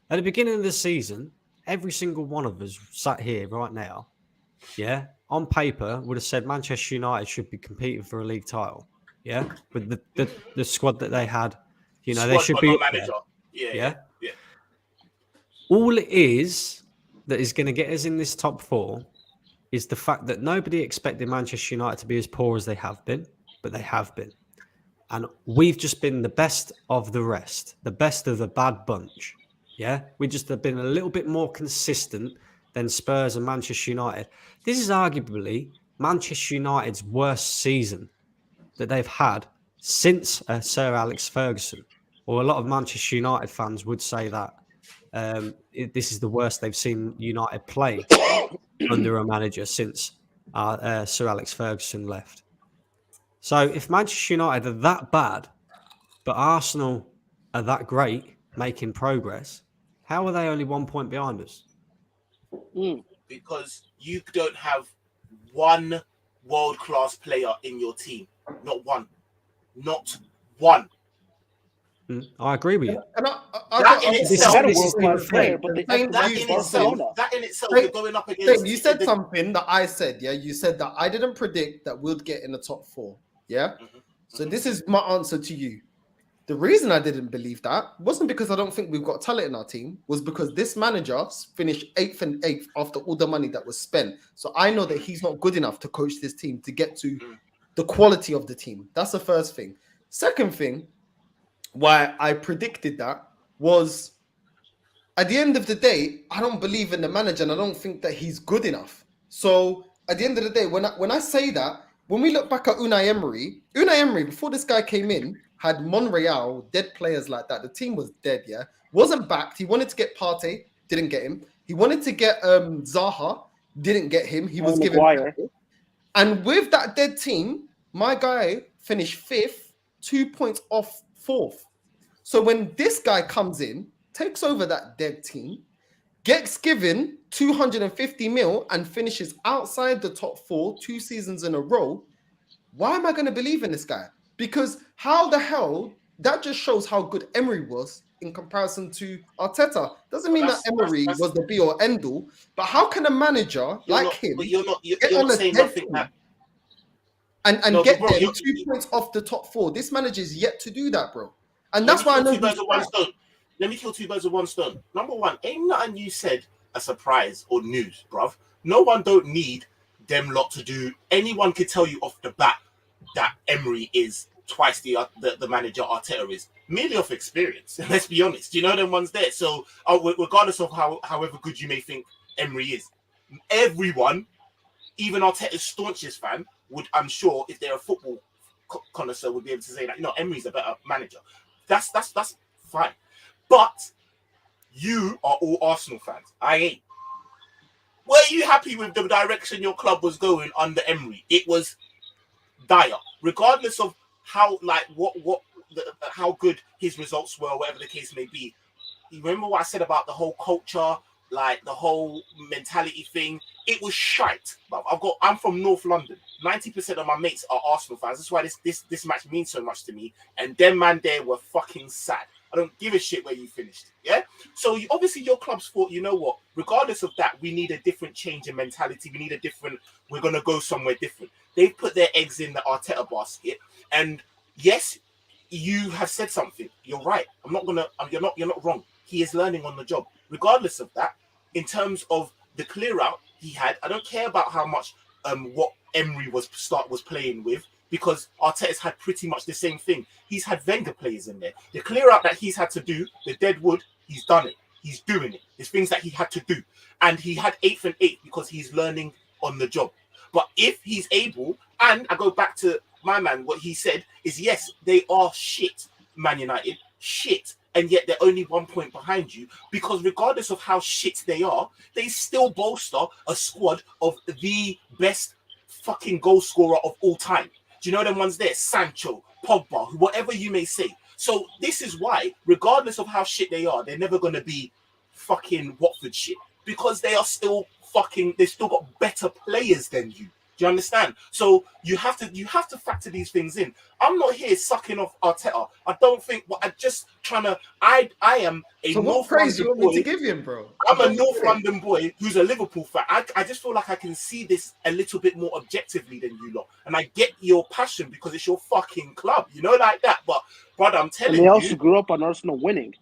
At the beginning of the season, every single one of us sat here right now, yeah, on paper would have said Manchester United should be competing for a league title, yeah, with the squad that they had, you know, they should be. Yeah. All it is that is going to get us in this top 4 is the fact that nobody expected Manchester United to be as poor as they have been, but they have been. And we've just been the best of the rest, the best of the bad bunch. Yeah. We just have been a little bit more consistent than Spurs and Manchester United. This is arguably Manchester United's worst season that they've had since Sir Alex Ferguson. Or a lot of Manchester United fans would say that this is the worst they've seen United play under a manager since Sir Alex Ferguson left. So if Manchester United are that bad, but Arsenal are that great, making progress, how are they only 1 point behind us? Because you don't have one world-class player in your team. Not one. I agree with you. That in itself, you're going up against. You said something that I said. Yeah, you said that I didn't predict that we'd get in the top 4. Yeah. So this is my answer to you. The reason I didn't believe that wasn't because I don't think we've got talent in our team. Was because this manager finished 8th and 8th after all the money that was spent. So I know that he's not good enough to coach this team to get to the quality of the team. That's the first thing. Second thing. Why I predicted that was at the end of the day, I don't believe in the manager and I don't think that he's good enough. So at the end of the day, when I say that, when we look back at Unai Emery, before this guy came in, had Monreal, dead players like that. The team was dead, yeah. Wasn't backed. He wanted to get Partey, didn't get him. He wanted to get Zaha, didn't get him. He was given. And with that dead team, my guy finished 5th, 2 points off 4th. So when this guy comes in, takes over that dead team, gets given 250 mil and finishes outside the top 4 2 seasons in a row, why am I going to believe in this guy? Because how the hell, that just shows how good Emery was in comparison to Arteta. Doesn't mean that Emery was the be or end all, but how can a manager him get on a dead team and get them 2 points off the top 4? This manager is yet to do that, bro. And that's why I know. Let me kill 2 birds with 1 stone. Number 1, ain't nothing you said a surprise or news, bruv. No one don't need them lot to do. Anyone could tell you off the bat that Emery is twice the manager Arteta is, merely off experience. Let's be honest. You know them ones there. So regardless of however good you may think Emery is, everyone, even Arteta's staunchest fan, would, I'm sure, if they're a football connoisseur, would be able to say that, you know, Emery's a better manager. That's fine. But you are all Arsenal fans. I ain't. Were you happy with the direction your club was going under Emery? It was dire. Regardless of how how good his results were, whatever the case may be. You remember what I said about the whole culture, like the whole mentality thing? It was shite. I'm from North London. 90% of my mates are Arsenal fans. That's why this match means so much to me. And them man there were fucking sad. I don't give a shit where you finished. Yeah. So obviously your club's thought, you know what? Regardless of that, we need a different change in mentality. We need a different. We're gonna go somewhere different. They've put their eggs in the Arteta basket, and yes, you have said something. You're right. You're not wrong. He is learning on the job. Regardless of that, in terms of the clear out he had, I don't care about how much what Emery was playing with, because Arteta's had pretty much the same thing. He's had Wenger players in there. The clear out that he's had to do, the dead wood, he's done it. He's doing it. There's things that he had to do. And he had 8th and 8th because he's learning on the job. But if he's able, and I go back to my man, what he said is, yes, they are shit, Man United, shit. And yet they're only 1 point behind you, because regardless of how shit they are, they still bolster a squad of the best fucking goal scorer of all time. Do you know them ones there? Sancho, Pogba, whatever you may say. So this is why, regardless of how shit they are, they're never going to be fucking Watford shit, because they are still fucking, they've still got better players than you. Do you understand? So you have to factor these things in. I'm not here sucking off Arteta. I don't think. But I'm just trying to. I am a So what North praise you London want me boy. to give him, bro? I'm a North London boy who's a Liverpool fan. I just feel like I can see this a little bit more objectively than you lot, and I get your passion because it's your fucking club, you know, like that. But brother, I'm telling you, and they also grew up on Arsenal winning.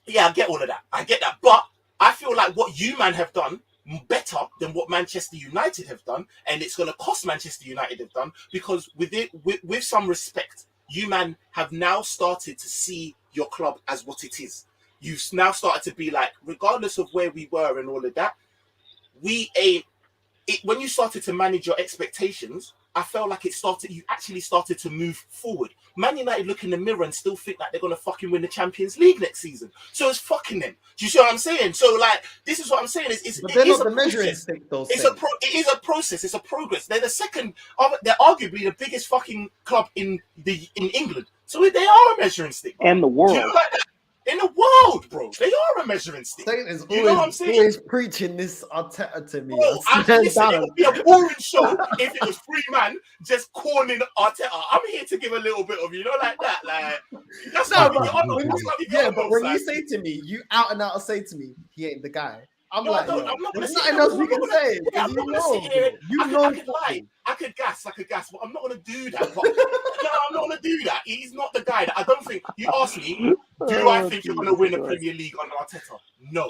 Yeah, I get all of that. I get that, but I feel like what you man have done better than what Manchester United have done, and it's going to cost Manchester United have done, because with some respect, you man have now started to see your club as what it is. You've now started to be like, regardless of where we were and all of that, when you started to manage your expectations, I felt like you actually started to move forward. Man United look in the mirror and still think like they're going to fucking win the Champions League next season. So it's fucking them. Do you see what I'm saying? So like, this is what I'm saying. But they're not the measuring stick, though. It is a process. It's a progress. They're they're arguably the biggest fucking club in England. So they are a measuring stick. And the world. Do you know like that? In the world, bro, they are a measuring stick. Is you know what I'm saying? Always preaching this Arteta to me. Listen, it would be a boring show if it was 3 man just calling Arteta. I'm here to give a little bit of, you know, like that. Like that's not but when you say to me, you out and out say to me, he ain't the guy. I'm like, there's nothing else you can say. I'm not gonna sit here. I could lie. I could gas, but I'm not gonna do that. I'm not gonna do that. He's not the guy that I don't think. You ask me, do I think you're gonna win a Premier League under Arteta? No.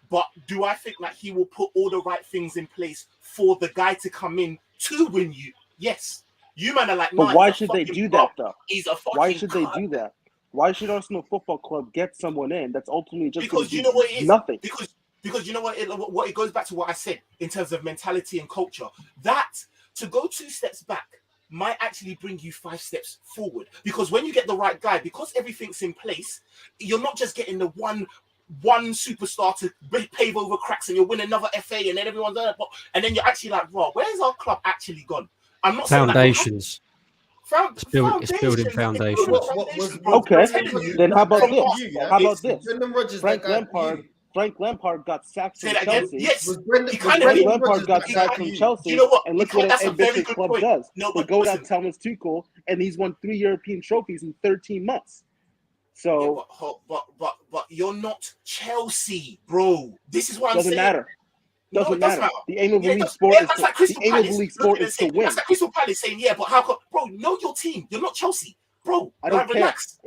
But do I think that he will put all the right things in place for the guy to come in to win you? Yes. You man are like, but why should they do that though? He's a fucking Why should they do that? Why should Arsenal Football Club get someone in that's ultimately just because you know what it is? Nothing. Because you know what it goes back to what I said in terms of mentality and culture. That to go 2 steps back might actually bring you 5 steps forward. Because when you get the right guy, because everything's in place, you're not just getting the one superstar to pave over cracks and you'll win another FA and then everyone's there. And then you're actually like, bro, where's our club actually gone? I'm not foundations. It's building foundations. Okay, then how about this? How about this? Brendan Rodgers, Frank Lampard got sacked from Chelsea. Yes, Frank Lampard got sacked from Chelsea. You know what? And look what an ambitious club does. No, they go down Thomas Tuchel, and he's won 3 European trophies in 13 months. So, but you're not Chelsea, bro. This is what I'm saying. Doesn't matter. The aim of the league sport is to win. That's like Crystal Palace saying, yeah, but how come, bro? Know your team. You're not Chelsea, bro. I don't care. Relax.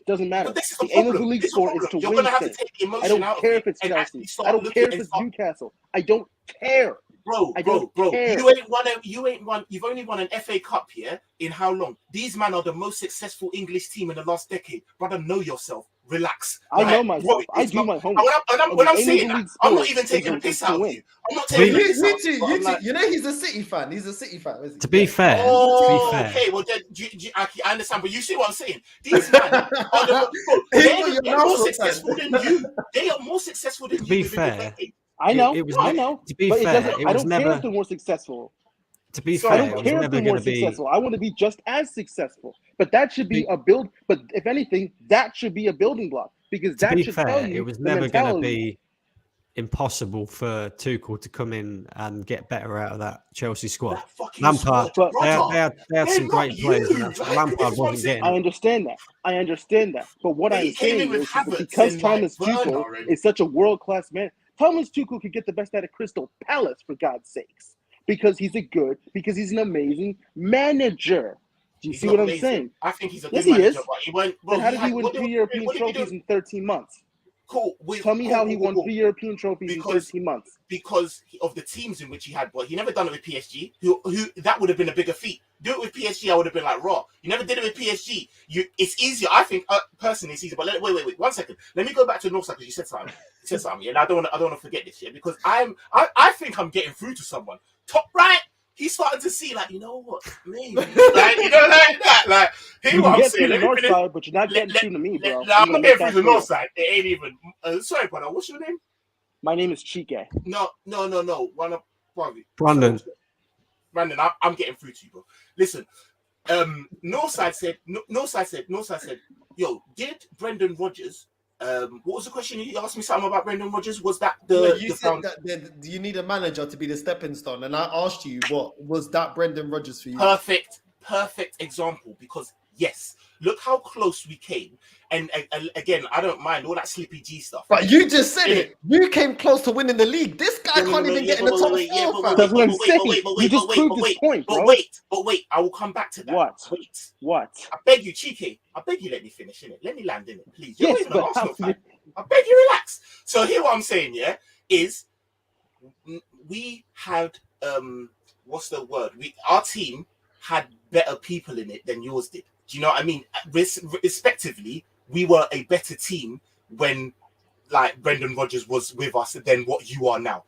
Doesn't matter. The aim of the league sport is to win. I don't care if it's Chelsea. I don't care if it's Newcastle. I don't care. Bro. You ain't won. You've only won an FA Cup here in how long? These men are the most successful English team in the last decade. Brother, know yourself. Relax. I know myself. I do my homework. When I'm saying that, I'm not even taking a piss out of you. I'm not taking a piss out of you. You know he's a City fan. He's a City fan. Isn't he? To be fair. Okay. Well, then I understand, but you see what I'm saying. These men are they're more successful than you. They are more successful than you. To be fair. I know. To be but fair, I don't care if they're more successful. To be fair, I don't care if they're more successful. I want to be just as successful. But that should be a build. But if anything, that should be a building block because To that be should tell fair, you it was the never going to mentality. be impossible for Tuchel to come in and get better out of that Chelsea squad. That fucking Lampard, squad, they had brother. some They're great not players in you. that squad. Like, this Lampard is what I'm wasn't saying. getting I understand that. But what But I'm he came in saying with is Havertz because and, like, Thomas Tuchel Werner and- is such a world-class man, Thomas Tuchel could get the best out of Crystal Palace, for God's sakes, because he's an amazing manager. Do you He's see not what I'm amazing. saying? I think he's a Yes, good he manager, is. but he went. Then how did he win 3 European trophies in 13 months? Cool. Tell me how he won 3 European trophies in Because- 13 months. Because of the teams in which he had, but he never done it with PSG. Who that would have been a bigger feat. Do it with PSG, I would have been like raw. You never did it with PSG. It's easier. I think personally, it's easier. But wait, 1 second. Let me go back to Northside because you said something. And I don't want to forget this, yeah, because I think I'm getting through to someone. Top right. He's starting to see, like, you know what, maybe, like, you know, like that, like, hear You what I'm get saying. through the Let me north finish. side, but you're not getting through to me, bro. I'm not getting through the north side. It ain't even. Sorry, brother. What's your name? My name is Chike. No. One of Brandon. Brandon, I'm getting through to you, bro. Listen, Northside said, yo, did Brendan Rodgers? What was the question? You asked me something about Brendan Rodgers. Was that you said that you need a manager to be the stepping stone, and I asked you, what was that Brendan Rodgers for you? Perfect example, because yes, look how close we came. And again, I don't mind all that Slippy G stuff. But you just said it. You came close to winning the league. This guy can't even get in the top four. That's what I'm saying. You just proved this point, bro. But wait, I will come back to that. What? I beg you, Chike. I beg you, let me finish in it. Let me land in it, please. You're Yes, even an but Arsenal fan. I beg you, relax. So here, what I'm saying, yeah, is we had what's the word? Our team had better people in it than yours did. Do you know what I mean? Respectively, we were a better team when, like, Brendan Rodgers was with us than what you are now,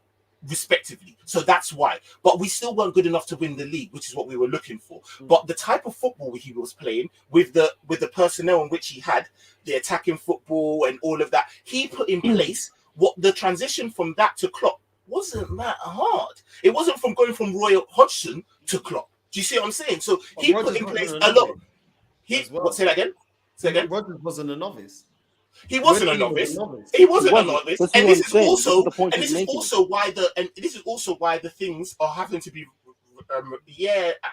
respectively. So that's why. But we still weren't good enough to win the league, which is what we were looking for. But the type of football he was playing with the personnel in which he had, the attacking football and all of that, he put in place what the transition from that to Klopp wasn't that hard. It wasn't from going from Roy Hodgson to Klopp. Do you see what I'm saying? So he put in place a lot. Say that again. Say again. Rodgers wasn't a novice. He wasn't a novice. He wasn't a novice. And this is also why the things are having to be.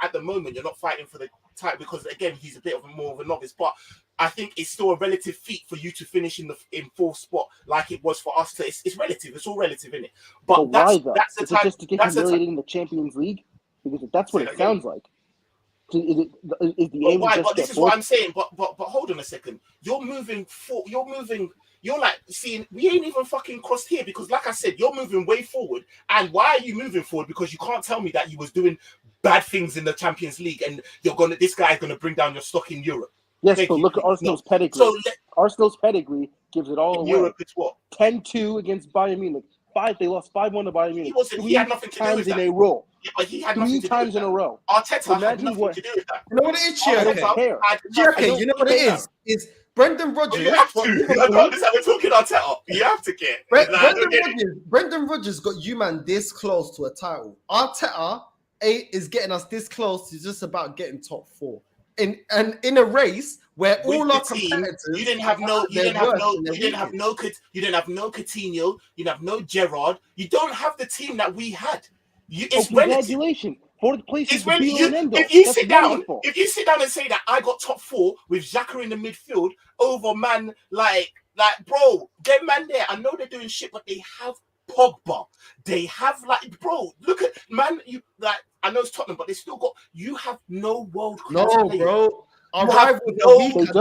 At the moment you're not fighting for the title because again he's a bit of more of a novice, but I think it's still a relative feat for you to finish in fourth spot like it was for us to. It's relative. It's all relative, isn't it? But why though? That's the is time. It just to get humiliated in the Champions League? Because that's what it sounds like. Is the aim why? just But this is what I'm saying. But hold on a second. You're moving. You're like seeing. We ain't even fucking crossed here because, like I said, you're moving way forward. And why are you moving forward? Because you can't tell me that you was doing bad things in the Champions League and this guy's gonna bring down your stock in Europe. Yes, but look at Arsenal's pedigree. So Arsenal's pedigree gives it all away. Europe, it's what? 10-2 against Bayern Munich. They lost 5-1 to Bayern Munich. He had nothing to do with that. In a row. Yeah, but he had three times in a row. Arteta had nothing to do with that. You know what it is, Chioke? You know what it is? Is Brendan Rodgers. You have to. I don't understand. We're talking Arteta. You have to get. Brendan Rodgers got you, man, this close to a title. Arteta is getting us this close to just about getting top four. In a race where all our competitors, you didn't have no Coutinho, you didn't have no Gerrard. You don't have the team that we had. Congratulations. Fourth place is if you sit down and say that I got top four with Xhaka in the midfield over man like bro, get man there. I know they're doing shit, but they have Pogba. They have look at man. I know it's Tottenham, but they still got. You have no world class. No, players. Bro. Our rivals are weaker.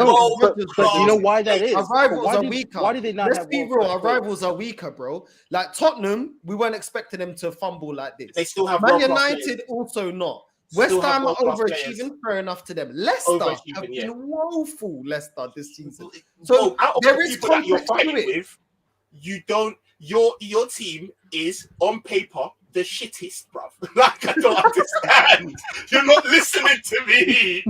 But you know why that is? Our rivals are weaker. Why did they not Let's be real. Our rivals are weaker, bro. Like Tottenham, we weren't expecting them to fumble like this. They still have Man United, also not. West Ham are overachieving, fair enough to them. Leicester have been woeful, Leicester, this season. So there is people that you're fighting with. You don't. Your team is on paper the shittest, bruv. Like, I don't understand. You're not listening to me.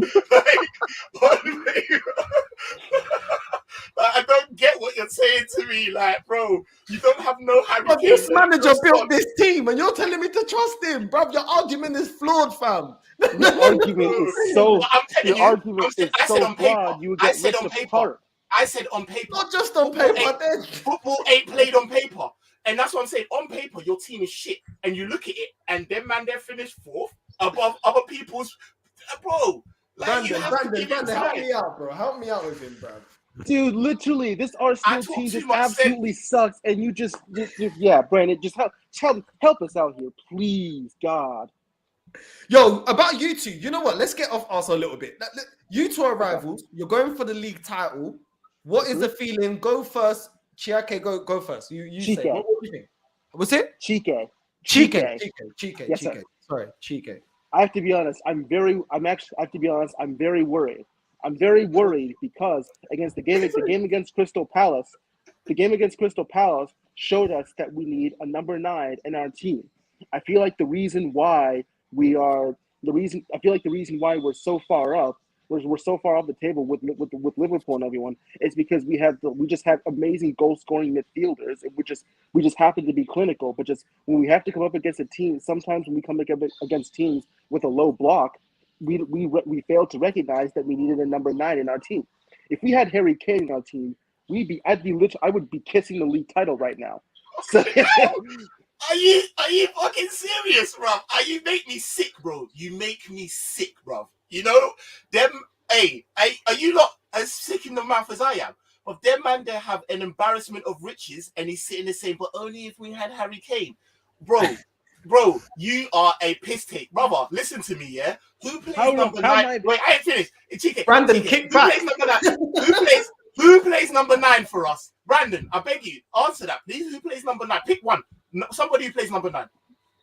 I don't get what you're saying. saying to me, like, bro, you don't have no Harry But Kane. this manager Just built stop. this team, and you're telling me to trust him, bro. Your argument is flawed, fam. Your argument is so. But I'm telling Your you, argument is I said so on paper. flawed. You would I get said ripped on paper. apart. I said on paper. Not just on Football paper, then. Football ain't played on paper. And that's what I'm saying. On paper, your team is shit. And you look at it, and them man, they're finished fourth above other people's. Bro, like, you have to give it Brandon, help time. me out, bro. Help me out with him, bro. Dude, literally, this I Arsenal talk team too just much absolutely sucks, and you just yeah, Brandon, just help us out here, please, God. Yo, about you two, you know what? Let's get off us a little bit. You two are rivals. You're going for the league title. What is the feeling? Go first. Chiake, go first. You say. What do you think? What's it? Chique. Chike. Yes, sir. Sorry, Chike. I have to be honest. I have to be honest. I'm very worried. I'm very worried because against the game against Crystal Palace, showed us that we need a number 9 in our team. I feel like the reason why we're so far up, we're so far off the table with Liverpool and everyone, is because we just have amazing goal scoring midfielders, and we just happen to be clinical. But just when we have to come up against a team, sometimes when we come against teams with a low block, we fail to recognize that we needed a number 9 in our team. If we had Harry Kane in our team, I would be kissing the league title right now. So, Are you fucking serious, bro? You make me sick, bro. You make me sick, bro. You know, them, hey, are you not as sick in the mouth as I am? Of them man, they have an embarrassment of riches, and he's sitting there saying, but only if we had Harry Kane. Bro, you are a piss take. Brother, listen to me, yeah? Who plays number 9? Wait, I ain't finished. Brandon, kick back. Who plays number 9 for us? Brandon, I beg you, answer that, please. Who plays number 9? Pick one. No, somebody who plays number 9.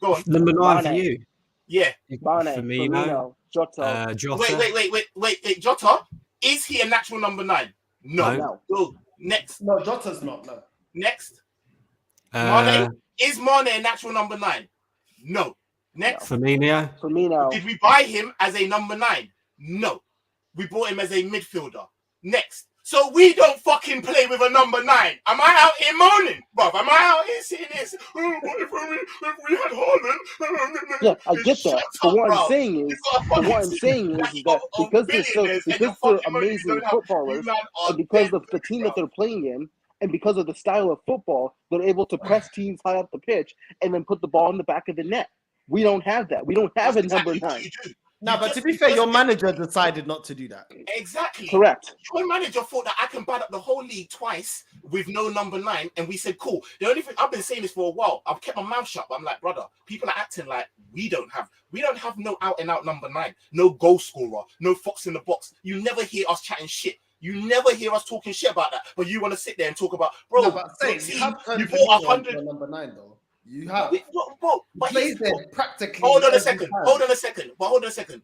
Go on. Number 9 for Mane. you. Yeah. Firmino, Jota. Jota. Wait. Jota, is he a natural number 9? No. Go. Next. No, Jota's not. No. Next. Mane. Is Mane a natural number 9? No. Next. Firmino. Did we buy him as a number 9? No. We bought him as a midfielder. Next. So we don't fucking play with a number 9. Am I out here moaning, bruv? Am I out here saying this? Oh, what if we had Haaland? Yeah, I get that. But what I'm saying is that because they're amazing footballers, and because of the team that they're playing in, and because of the style of football, they're able to press teams high up the pitch and then put the ball in the back of the net. We don't have that. We don't have a number 9. No, but to be fair, your manager decided not to do that. Exactly. Correct. Your manager thought that I can bad up the whole league twice with no number 9, and we said, cool. The only thing, I've been saying this for a while. I've kept my mouth shut, but I'm like, brother, people are acting like we don't have no out-and-out number 9, no goal scorer, no fox in the box. You never hear us chatting shit. You never hear us talking shit about that. But you want to sit there and talk about, bro, No, but say, you bought 100 number 9 though. You have. But plays there practically. Hold on a second.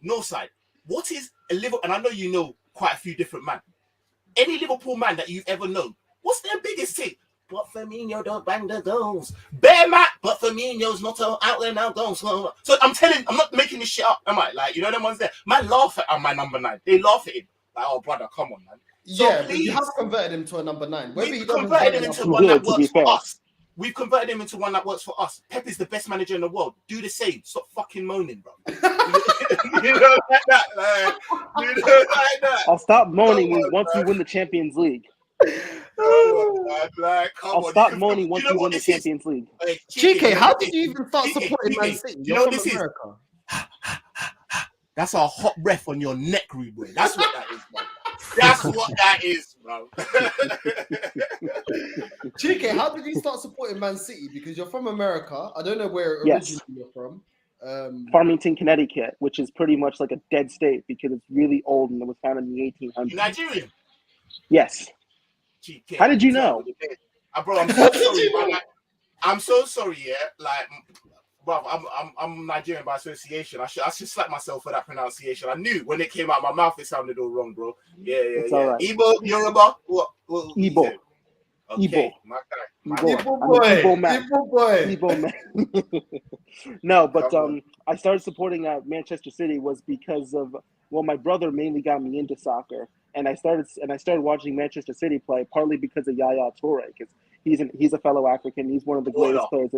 No side. What is a Liverpool? And I know you know quite a few different men. Any Liverpool man that you've ever known, what's their biggest thing? But Firmino don't bang the goals. Bear Matt, but Firmino's not out there now goals. So I'm not making this shit up, am I? Like, you know them ones there. Man laugh at my number 9. They laugh at him. Like, oh brother, come on, man. So yeah, but you have converted him to a number 9. We've converted him into one that works for us. We've converted him into one that works for us. Pep is the best manager in the world. Do the same. Stop fucking moaning, bro. You know like that. I'll stop moaning once we win the Champions League. I'll stop moaning once we win the Champions League. Chike, how did you even start supporting Man City? You know what this America. Is? That's a hot breath on your neck, rude boy. That's what that is, bro. That's what that is, bro. Chike, how did you start supporting Man City? Because you're from America. I don't know where originally you're from. Farmington, Connecticut, which is pretty much like a dead state because it's really old and it was founded in the 1800s. Nigerian? Yes. Chike, how did you know? Bro, I'm so sorry. I'm so sorry, yeah. Like, bro, I'm Nigerian by association. I should slap myself for that pronunciation. I knew when it came out of my mouth it sounded all wrong, bro. Yeah. All right. Igbo, Yoruba, what Igbo. Okay, Igbo man. No, but I started supporting Manchester City was because of Well, my brother mainly got me into soccer, and I started watching Manchester City play partly because of Yaya Toure, because he's a fellow African. He's one of the greatest players.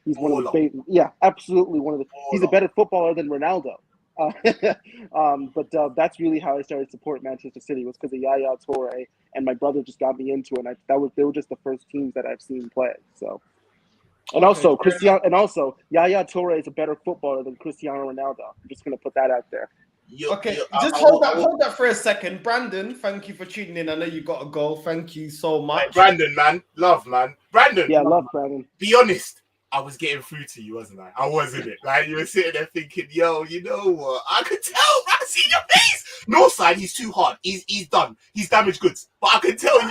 He's one of the absolutely one of the. He's a better footballer than Ronaldo. But that's really how I started to support Manchester City, was because of Yaya Toure, and my brother just got me into it. And they were just the first teams that I've seen play. So, and also Yaya Toure is a better footballer than Cristiano Ronaldo. I'm just gonna put that out there. Hold that for a second. Brandon, thank you for tuning in. I know you got to go. Thank you so much. Hey, Brandon, man. Love, man. Brandon. Yeah, love Brandon. Be honest. I was getting through to you, wasn't I? I wasn't it. Like, you were sitting there thinking, yo, you know what? I could tell. I could see your face. Northside, he's too hard. He's done. He's damaged goods. But I could tell you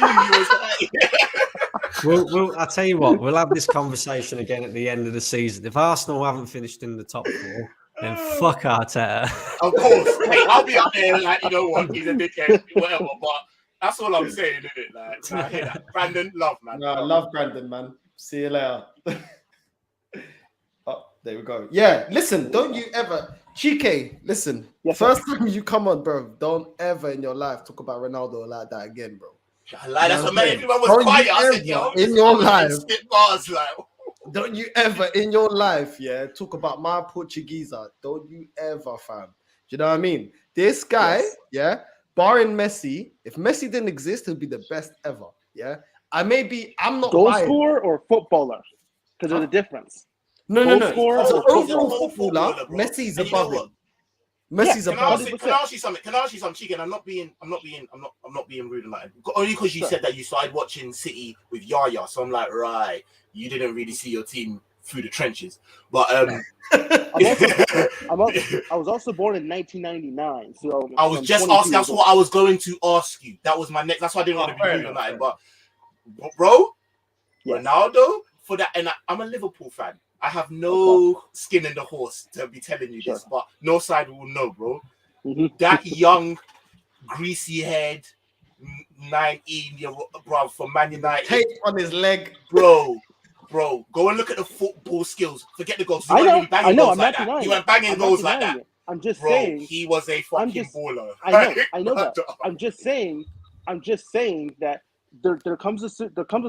was I'll tell you what, we'll have this conversation again at the end of the season. If Arsenal haven't finished in the top 4, then fuck Arteta. Of course. Hey, I'll be up there like, you know what? He's a dickhead, whatever. But that's all I'm saying, isn't it? Like, I hear that. Brandon, love, man. No, I love Brandon, man. See you later. Oh, there we go. Yeah, listen, don't you ever, Chike, listen. Yes, first time you come on, bro, don't ever in your life talk about Ronaldo like that again, bro. Like, that's what man. Everyone was quiet. I said, yo, in your life, bars, like. Don't you ever in your life, talk about my Portuguesa. Don't you ever, fam. Do you know what I mean? This guy, barring Messi, if Messi didn't exist, he'd be the best ever. Yeah. I'm not goal biased. scorer or footballer, because there's a difference. No. Scorer As an or overall footballer, Messi's above him. Messi's above him. Can I ask you something? Chicken? I'm not being rude about it. Only because you said that you started watching City with Yaya, so I'm like, right, you didn't really see your team through the trenches. But I was also born in 1999, so I was just asking. That's what I was going to ask you. That was my next. That's why I didn't want to be rude about it. But bro, Ronaldo for that, and I'm a Liverpool fan. I have no skin in the horse to be telling you this, but no side will know, bro. That young, greasy head, 19-year-old bro from Man United, tape on his leg, bro. Go and look at the football skills. Forget the goals. I know. He went banging goals like that. I'm just bro, saying he was a fucking baller. I know that. I'm just saying that there comes a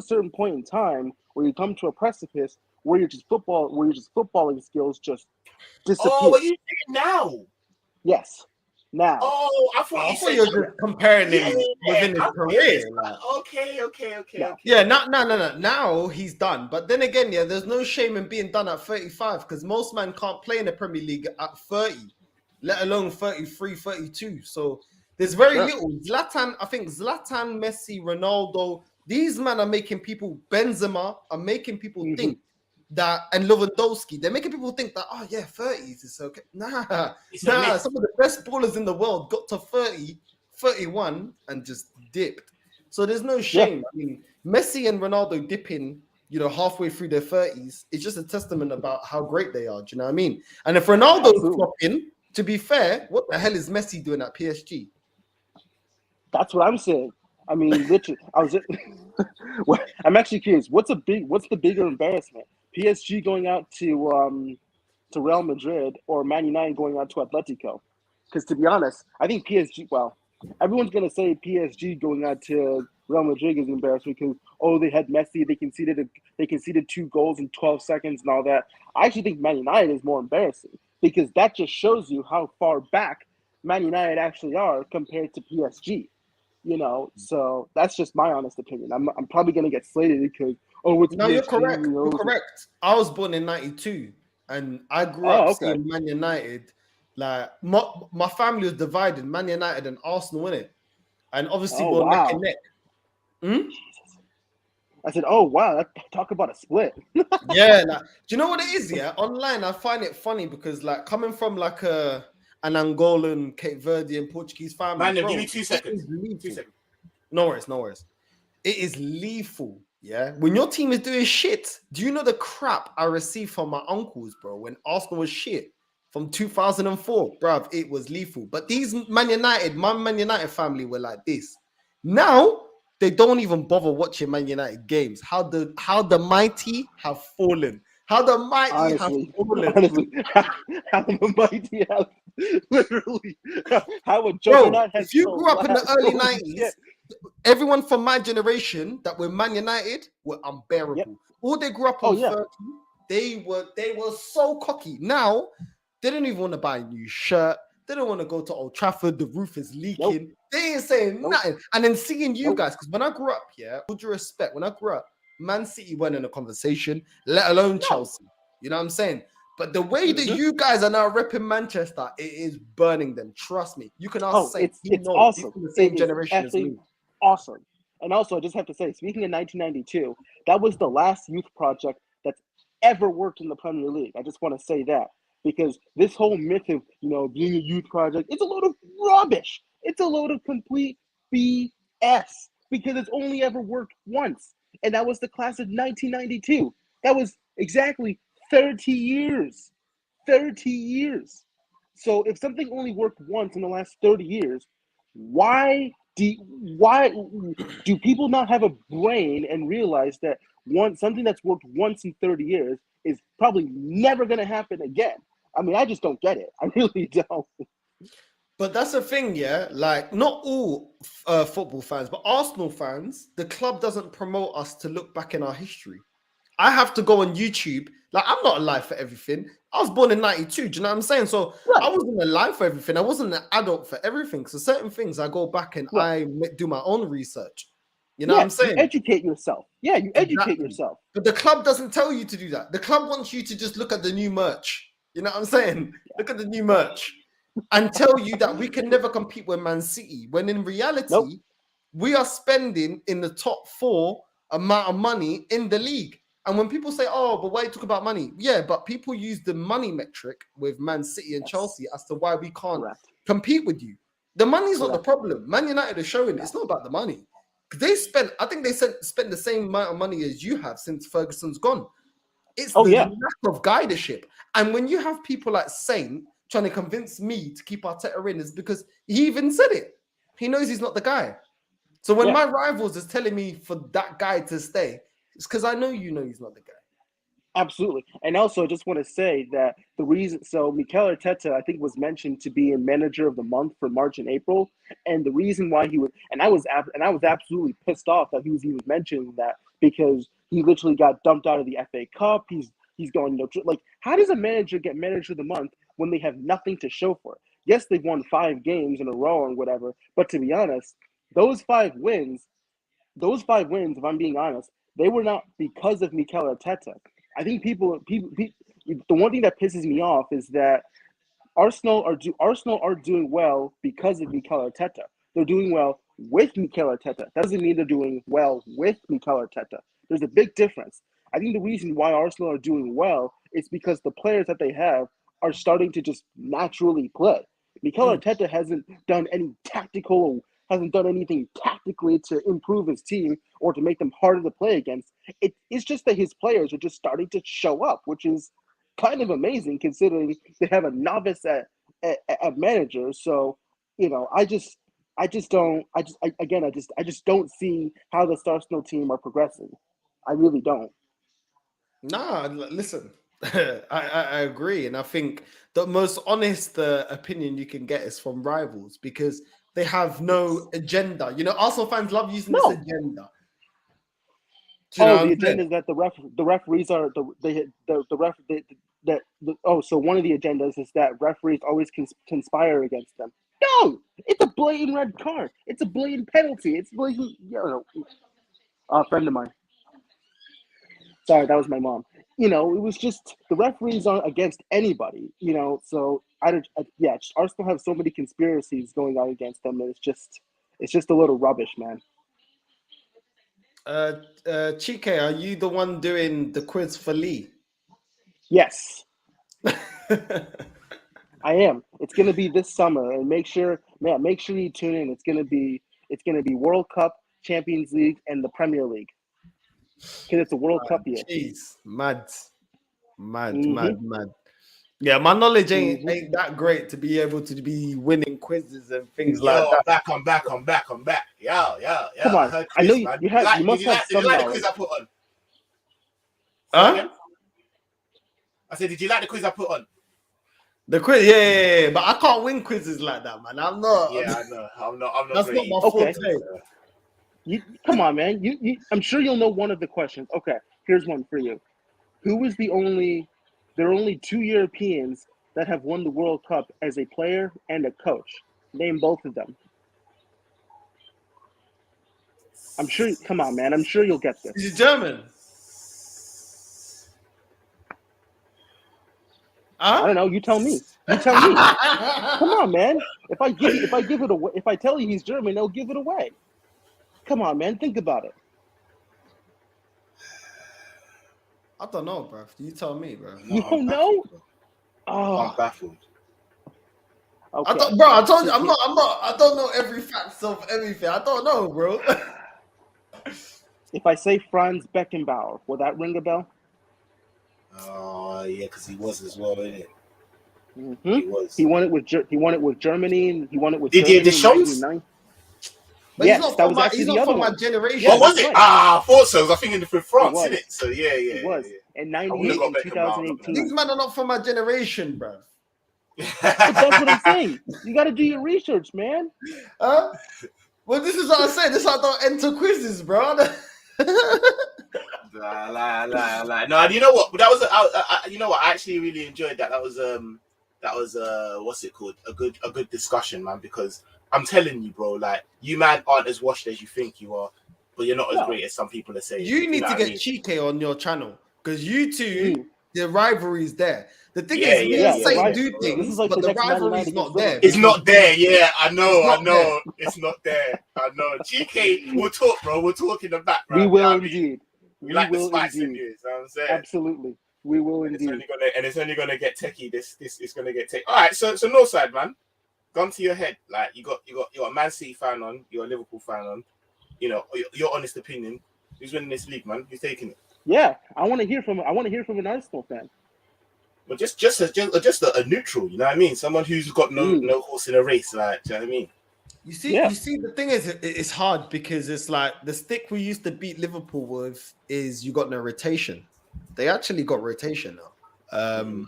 certain point in time where you come to a precipice where your footballing skills just disappear. Oh, what are you saying now? Yes. Now. Oh, I thought you were just comparing him within his career. Okay. Yeah, now he's done. But then again, there's no shame in being done at 35 because most men can't play in the Premier League at 30, let alone 33, 32. So there's very little. Zlatan, Messi, Ronaldo, these men are making people, Benzema are making people think that, and Lewandowski, they're making people think that, 30s is okay. Nah, some of the best ballers in the world got to 30, 31 and just dipped. So there's no shame. I mean, Messi and Ronaldo dipping, halfway through their 30s, it's just a testament about how great they are. Do you know what I mean? And if Ronaldo's flopping, to be fair, what the hell is Messi doing at PSG? That's what I'm saying. I mean, literally, I'm actually curious. What's the bigger embarrassment? PSG going out to Real Madrid or Man United going out to Atletico? Because to be honest, I think PSG. Well, everyone's gonna say PSG going out to Real Madrid is embarrassing because they had Messi, they conceded 2 goals in 12 seconds and all that. I actually think Man United is more embarrassing because that just shows you how far back Man United actually are compared to PSG. So that's just my honest opinion. I'm probably gonna get slated because it's no, PSG, you're correct. You're correct. I was born in '92, and I grew up seeing Man United. Like my family was divided, Man United and Arsenal in it, and obviously we're neck and neck. I said, "Oh wow, talk about a split." Yeah, do you know what it is? Yeah, online I find it funny because coming from an Angolan, Cape Verdean, Portuguese family. Man, give me 2 seconds. 2 seconds. No worries. It is lethal, yeah? When your team is doing shit, do you know the crap I received from my uncles, bro? When Arsenal was shit from 2004, bruv, it was lethal. But these my Man United family were like this. Now, they don't even bother watching Man United games. How the mighty have fallen. How the mighty Honestly, have fallen. how the mighty have literally how a Bro, juggernaut has if you grew up in the collapsed. early Holy 90s, shit. everyone from my generation that were Man United were unbearable. Yep. All they grew up Oh, on yeah. 30, they were so cocky. Now they don't even want to buy a new shirt. They don't want to go to Old Trafford. The roof is leaking. They ain't saying nothing. And then seeing you guys, because when I grew up, all due respect, when I grew up, Man City weren't in a conversation, let alone Chelsea. You know what I'm saying? But the way that you guys are now repping Manchester, it is burning them. Trust me. You can ask Saint. It's awesome. He's from the same It is generation as me. awesome. And also, I just have to say, speaking of 1992, that was the last youth project that's ever worked in the Premier League. I just want to say that because this whole myth of being a youth project, it's a load of rubbish. It's a load of complete BS because it's only ever worked once, and that was the class of 1992. That was exactly 30 years. 30 years. So if something only worked once in the last 30 years, why do people not have a brain and realize that something that's worked once in 30 years is probably never going to happen again? I mean, I just don't get it. I really don't. But that's the thing, yeah? Like, not all football fans, but Arsenal fans, the club doesn't promote us to look back in our history. I have to go on YouTube. Like, I'm not alive for everything. I was born in 92. Do you know what I'm saying? So I wasn't alive for everything. I wasn't an adult for everything. So certain things I go back and I do my own research. You know what I'm saying? You educate yourself. Yeah, you educate yourself. But the club doesn't tell you to do that. The club wants you to just look at the new merch. You know what I'm saying? Look at the new merch and tell you that we can never compete with Man City. When in reality, we are spending in the top 4 amount of money in the league. And when people say, oh, but why you talk about money? Yeah, but people use the money metric with Man City and Chelsea as to why we can't compete with you. The money's not the problem. Man United are showing it's not about the money. Because I think they spent the same amount of money as you have since Ferguson's gone. It's the lack of guidership. And when you have people like Saint trying to convince me to keep Arteta in, is because he even said it. He knows he's not the guy. So when my rivals is telling me for that guy to stay, it's because I know he's not the guy. Absolutely. And also, I just want to say that the reason, so Mikel Arteta, I think, was mentioned to be a manager of the month for March and April. And the reason why he was, and I was absolutely pissed off that he was even mentioning that because he literally got dumped out of the FA Cup. He's going, like, how does a manager get manager of the month when they have nothing to show for it? Yes, they've won 5 games in a row or whatever. But to be honest, those 5 wins, if I'm being honest, they were not because of Mikel Arteta. I think people. The one thing that pisses me off is that Arsenal are doing well because of Mikel Arteta. They're doing well with Mikel Arteta. That doesn't mean they're doing well with Mikel Arteta. There's a big difference. I think the reason why Arsenal are doing well is because the players that they have are starting to just naturally play. Mikel Arteta hasn't done anything tactically to improve his team or to make them harder to play against. It's just that his players are just starting to show up, which is kind of amazing considering they have a novice at manager. So, I just don't see how the Arsenal team are progressing. I really don't. Nah, listen, I agree. And I think the most honest opinion you can get is from rivals because they have no agenda. Arsenal fans love using this agenda. The agenda is that the referees are so one of the agendas is that referees always conspire against them. No, it's a blatant red card. It's a blatant penalty. It's blatant. A friend of mine. Sorry, that was my mom. It was just the referees aren't against anybody. So Arsenal have so many conspiracies going on against them, and it's just a little rubbish, man. Chike, are you the one doing the quiz for Lee? Yes. I am. It's gonna be this summer, and make sure you tune in. It's gonna be World Cup, Champions League, and the Premier League. Because it's a World Cup year. Jeez, mad. Yeah, my knowledge ain't that great to be able to be winning quizzes and things like that. I'm back. Yeah. Come on, I know you must have some knowledge. The quiz I put on. Huh? I said, did you like the quiz I put on? The quiz, yeah, but I can't win quizzes like that, man. I'm not. Yeah, I know. I'm not. That's great. not my forte. Come on, man. You, I'm sure you'll know one of the questions. Okay, here's one for you. Who is there are only 2 Europeans that have won the World Cup as a player and a coach. Name both of them. I'm sure. Come on, man. I'm sure you'll get this. He's German. Huh? I don't know. You tell me. You tell me. Come on, man. If I give it away, if I tell you he's German, they'll give it away. Come on, man. Think about it. I don't know, bro. You tell me, bro. You don't know? Oh, I'm baffled. okay. I told you, I'm not. I don't know every fact of everything. I don't know, bro. If I say Franz Beckenbauer, will that ring a bell? Oh yeah, because he was as well, innit? Mm-hmm. He was. He won it with Germany, and he won it with. Did he Germany have Deschamps? in 1990. But Yes, he's not that from was my, actually he's the not other from my one. generation. Yeah, What was it? right. I thought so. I was thinking for France, was. innit? So yeah. It was. Yeah. In would've 98 got and Beckenbauer, 2018. These men are not from my generation, bro. But that's what I'm saying. You got to do your research, man. Huh? Well, this is what I say. This is why I don't enter quizzes, bro. Lie. No, you know what? That was you know what? I actually really enjoyed that. That was what's it called? A good discussion, man. Because I'm telling you, bro, like you man aren't as washed as you think you are, but you're not as great as some people are saying. You need know to what I get mean? Chike on your channel because you two, the rivalry is there. The thing Yeah, is, me and Saint right. do This things, is like but the the next Man rivalry is United not against there. Liverpool. It's not there. Yeah, I know. there. It's not there. I know. GK, we'll talk, bro. We'll talk in the background. We will you know what I mean? indeed. We We like the will spice in indeed. you. You know what I'm saying? Absolutely. We will And indeed. it's only gonna get techie. This is gonna get techie. All right. So no side, man. Gun to your head. Like you're a Man City fan on. You're a Liverpool fan on. You know your honest opinion. Who's winning this league, man? Who's taking it? Yeah, I want to hear from an Arsenal fan. But just a neutral. You know what I mean? Someone who's got no horse in a race. Like, do you know what I mean? You see, the thing is, it's hard because it's like the stick we used to beat Liverpool with is you got no rotation. They actually got rotation now.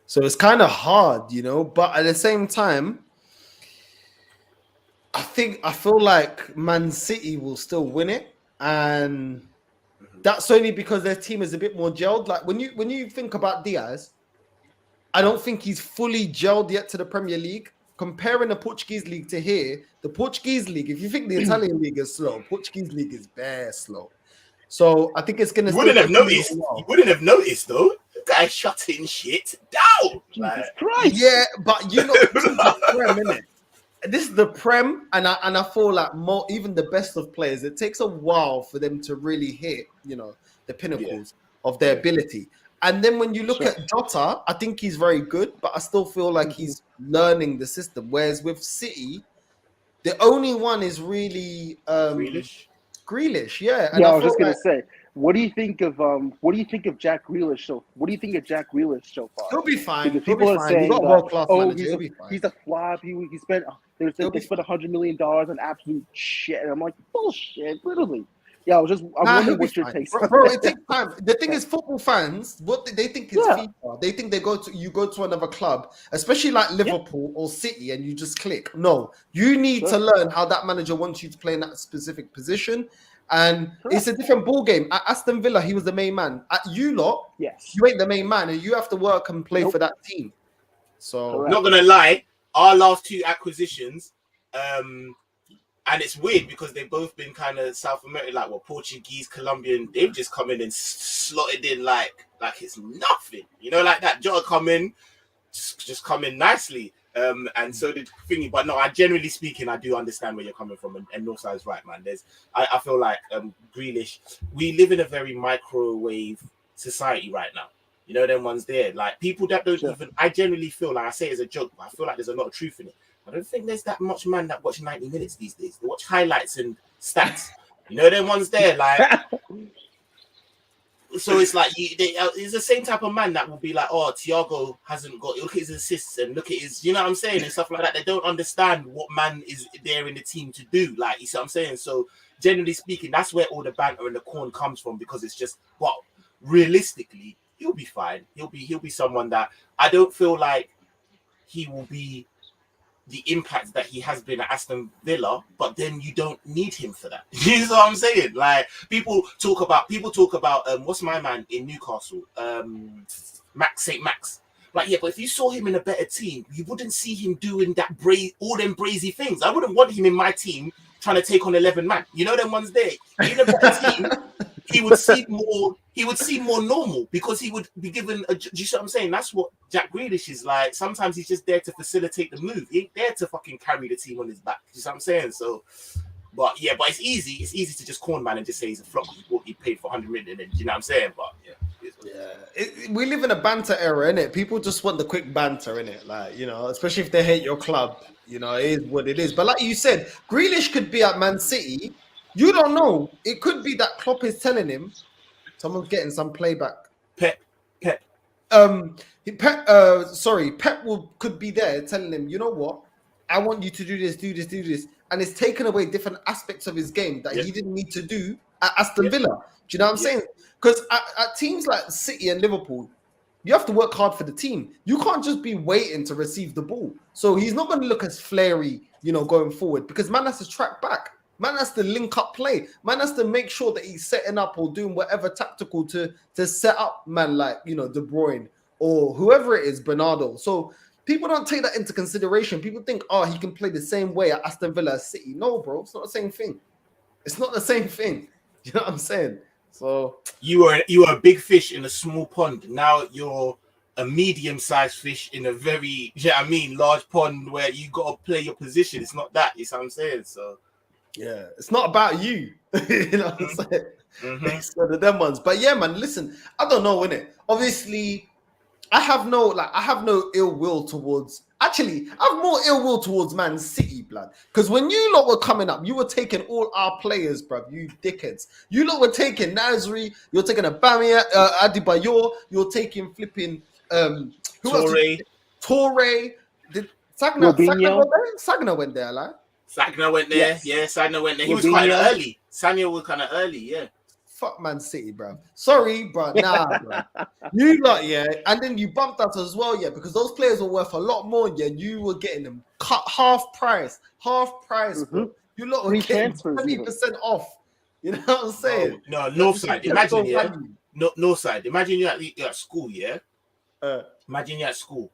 So it's kind of hard, you know, but at the same time, I feel like Man City will still win it. And that's only because their team is a bit more gelled. Like when you think about Diaz, I don't think he's fully gelled yet to the Premier League. Comparing the Portuguese league to here, the Portuguese league, if you think the Italian league is slow, Portuguese league is very slow. So I think it's going to. You wouldn't have noticed. You wouldn't have noticed though. The guy shutting shit down. Jesus Christ. Yeah, but you know, this is the Prem, innit? This is the Prem, and I feel like even the best of players, it takes a while for them to really hit, you know, the pinnacles of their ability. And then when you look at Jota, I think he's very good, but I still feel like he's learning the system. Whereas with City, the only one is really Grealish, yeah. And I was just gonna say, what do you think of Jack Grealish? What do you think of Jack Grealish so far? He'll be fine. Because people are saying, got a world-class manager. He's a flop. He spent they spent $100 million on absolute shit. And I'm like, bullshit, literally. Yeah, I'm wondering what your takes are. Bro, it takes time. The thing is, football fans, what they think is FIFA. They think you go to another club, especially like Liverpool or City, and you just click. No, you need to learn how that manager wants you to play in that specific position. And it's a different ball game. At Aston Villa, he was the main man. At you lot, you ain't the main man, and you have to work and play for that team. So, not gonna lie, our last two acquisitions, and it's weird because they've both been kind of South American, like Portuguese, Colombian. They've just come in and slotted in like it's nothing, you know, like that. Jota come in, just come in nicely. And so did Thingy, but no, generally speaking, I do understand where you're coming from, and Northside's right, man. I feel like Grealish. We live in a very microwave society right now. You know, them ones there, like people that don't even. I generally feel like I say it as a joke, but I feel like there's a lot of truth in it. I don't think there's that much man that watch 90 minutes these days. They watch highlights and stats. You know, them ones there, like. So it's like it's the same type of man that will be like, oh, Thiago hasn't got. Look at his assists and look at his, you know what I'm saying, and stuff like that. They don't understand what man is there in the team to do. Like, you see what I'm saying? So generally speaking, that's where all the banter and the corn comes from, because it's just, well, realistically, he'll be fine. He'll be someone that I don't feel like he will be the impact that he has been at Aston Villa, but then you don't need him for that. You know what I'm saying? Like people talk about what's my man in Newcastle, St. Max. Like, yeah, but if you saw him in a better team, you wouldn't see him doing that all them brazy things. I wouldn't want him in my team trying to take on 11 man. You know them ones there. In a better team, he would seem more normal because he would be given do you see what I'm saying? That's what Jack Grealish is like. Sometimes he's just there to facilitate the move. He ain't there to fucking carry the team on his back. You see what I'm saying? So, but it's easy. It's easy to just corn man and just say he's a flop. He paid for 100 million, and you know what I'm saying? But we live in a banter era, innit? People just want the quick banter, innit? Like, you know, especially if they hate your club. You know, it is what it is. But like you said, Grealish could be at Man City. You don't know. It could be that Klopp is telling him. Someone's getting some playback. Pep. Pep could be there telling him, you know what? I want you to do this. And it's taken away different aspects of his game that he didn't need to do at Aston Villa. Do you know what I'm saying? Because at teams like City and Liverpool, you have to work hard for the team. You can't just be waiting to receive the ball. So he's not going to look as flary, you know, going forward because man has to track back. Man has to link up play. Man has to make sure that he's setting up or doing whatever tactical to set up man like, you know, De Bruyne or whoever it is, Bernardo. So people don't take that into consideration. People think, oh, he can play the same way at Aston Villa as City. No, bro, it's not the same thing. It's not the same thing. You know what I'm saying? So you were a big fish in a small pond. Now you're a medium-sized fish in a very, large pond where you got to play your position. It's not that. You know what I'm saying? So yeah, it's not about you. You know what I'm saying? It's one of them ones. But yeah, man, listen, I don't know, innit? Obviously, I have no ill will towards. Actually, I have more ill will towards Man City, blood. Because when you lot were coming up, you were taking all our players, bruv. You dickheads. You lot were taking Nasri. You're taking Aubameyang, Adebayor. You're taking flipping Torre. Did Sagna went there, like. Sagna went there. Yes. Yeah, Sagna went there. He was quite early. Sagna was kind of early, yeah. Fuck Man City, bro. Sorry, bro. Nah, bro. You lot, yeah. And then you bumped us as well, yeah, because those players were worth a lot more, yeah. You were getting them cut half price, bro. You lot were getting 20% off. You know what I'm saying? No, north side. Imagine, north side. Imagine you're at school, yeah. Imagine you're at school,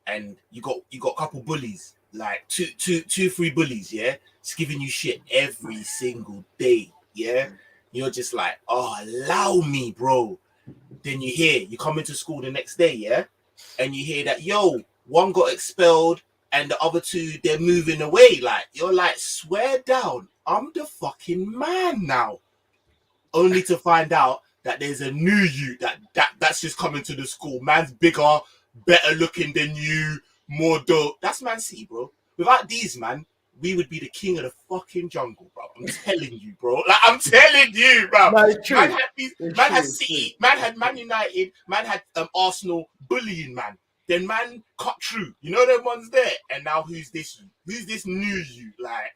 and you got a couple bullies, like two, 3 bullies, yeah, just giving you shit every single day, yeah. You're just like, oh, allow me, bro. Then you come into school the next day, yeah? And you hear that, yo, one got expelled and the other 2, they're moving away. Like, you're like, swear down, I'm the fucking man now. Only to find out that there's a new you that's just coming to the school. Man's bigger, better looking than you, more dope. That's Man City, bro. Without these, man, we would be the king of the fucking jungle, bro. I'm telling you, bro. Like, I'm telling you, bro. Man had City, man had Man United, man had Arsenal bullying, man. Then man cut through. You know them ones there? And now who's this you? Who's this new you? Like,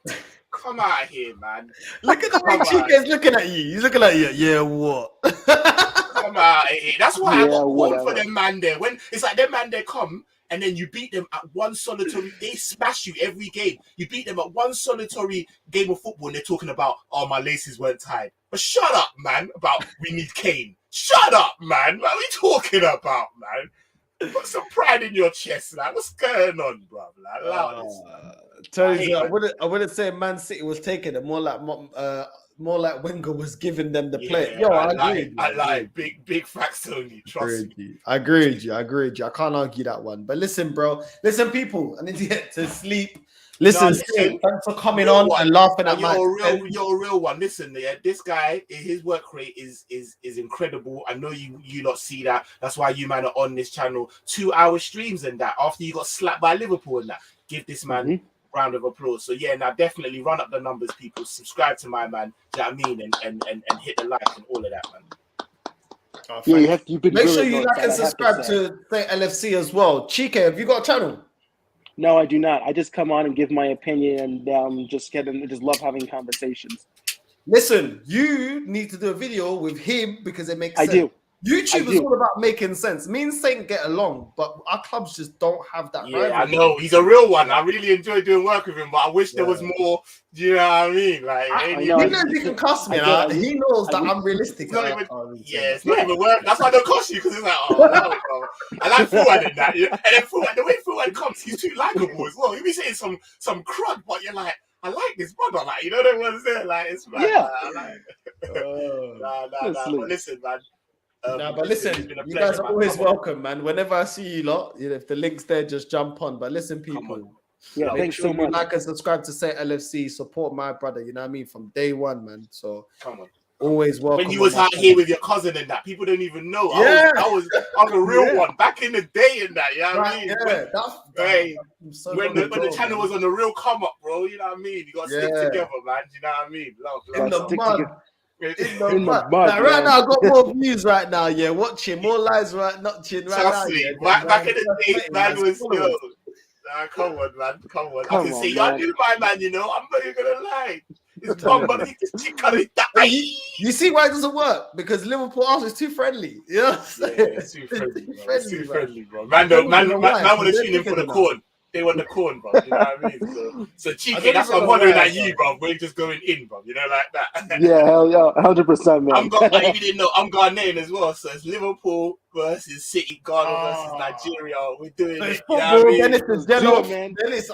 come out here, man. Look at the way Chica's looking at you. He's looking at you. Yeah, what? Come out here. That's why I got called for them man there. When it's like them man there come, and then you beat them at one solitary, they smash you every game. You beat them at one solitary game of football and they're talking about, oh, my laces weren't tied. But shut up, man, about we need Kane. Shut up, man. What are we talking about, man? Put some pride in your chest, man. What's going on, bro? Like, allow this. I wouldn't say Man City was taking it, more like Wenger was giving them the play. Yo, I agree. Big facts, Tony. Trust me. I agree with you. I can't argue that one. But listen, bro. Listen, people. I need to get to sleep. Listen, thanks for coming on and laughing at you're a real one. Listen, yeah, this guy, his work rate is incredible. I know you lot see that. That's why you man are on this channel. 2-hour streams and that. After you got slapped by Liverpool and that, give this man round of applause. So yeah, now definitely run up the numbers, people. Subscribe to my man. Do you know what I mean? And hit the like and all of that, man. Yeah, make sure you like and subscribe to LFC as well. Chike, have you got a channel? No, I do not. I just come on and give my opinion and just love having conversations. Listen, you need to do a video with him because it makes sense. YouTube is all about making sense. Me and Saint get along, but our clubs just don't have that. Yeah, I know. He's a real one. I really enjoy doing work with him, but I wish there was more. Do you know what I mean? Like, he knows he can cuss me. He knows that I'm realistic. It's not even work. That's why I don't cuss you, because it's like, oh, no, bro. I like Fuad in that. Yeah? And then Fuad, the way Fuad comes, he's too likable as well. He'll be saying some crud, but you're like, I like this brother. Like, you know what I'm saying? Like, it's mad. Yeah. Nah. But listen, man. But listen, you guys are always welcome, man. Whenever I see you lot, if the link's there, just jump on. But listen, people, thanks so much. Like and subscribe to Saint LFC. Support my brother. You know what I mean? From day one, man. So come on. Always welcome. When you was out here with your cousin and that, people don't even know. Yeah. I was a real one back in the day and that. You know what I mean? When the channel was on the real come up, bro. You know what I mean? You got to stick together, man. You know what I mean? Love. In the mud. Right now, I got more views right now. Yeah, watching more lives right now. Trust me, back in the day, man was yo. Come on, man. Come on. I can say y'all do my man. You know, I'm not even gonna lie. It's you see why it doesn't work? Because Liverpool Arsenal is too friendly. You know? It's too friendly, bro. Man want to tune in for the corn. They want the corn, bro. You know what I mean? So cheeky. That's what I'm wondering at you, bro. We're just going in, bro. You know, like that. Yeah, hell yeah, 100%, man. If you didn't know, I'm Ghanaian as well. So it's Liverpool versus City, Ghana versus Nigeria. We're doing it. You know what I mean? Dennis is yellow, man. Dennis,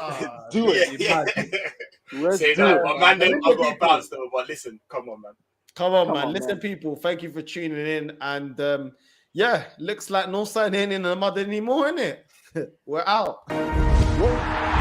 do it. Say that, but man, I've got to bounce though. But listen, come on, man. Come on, man. Listen, people. Thank you for tuning in. And looks like no sign ain't in the mud anymore, innit? We're out. Whoa.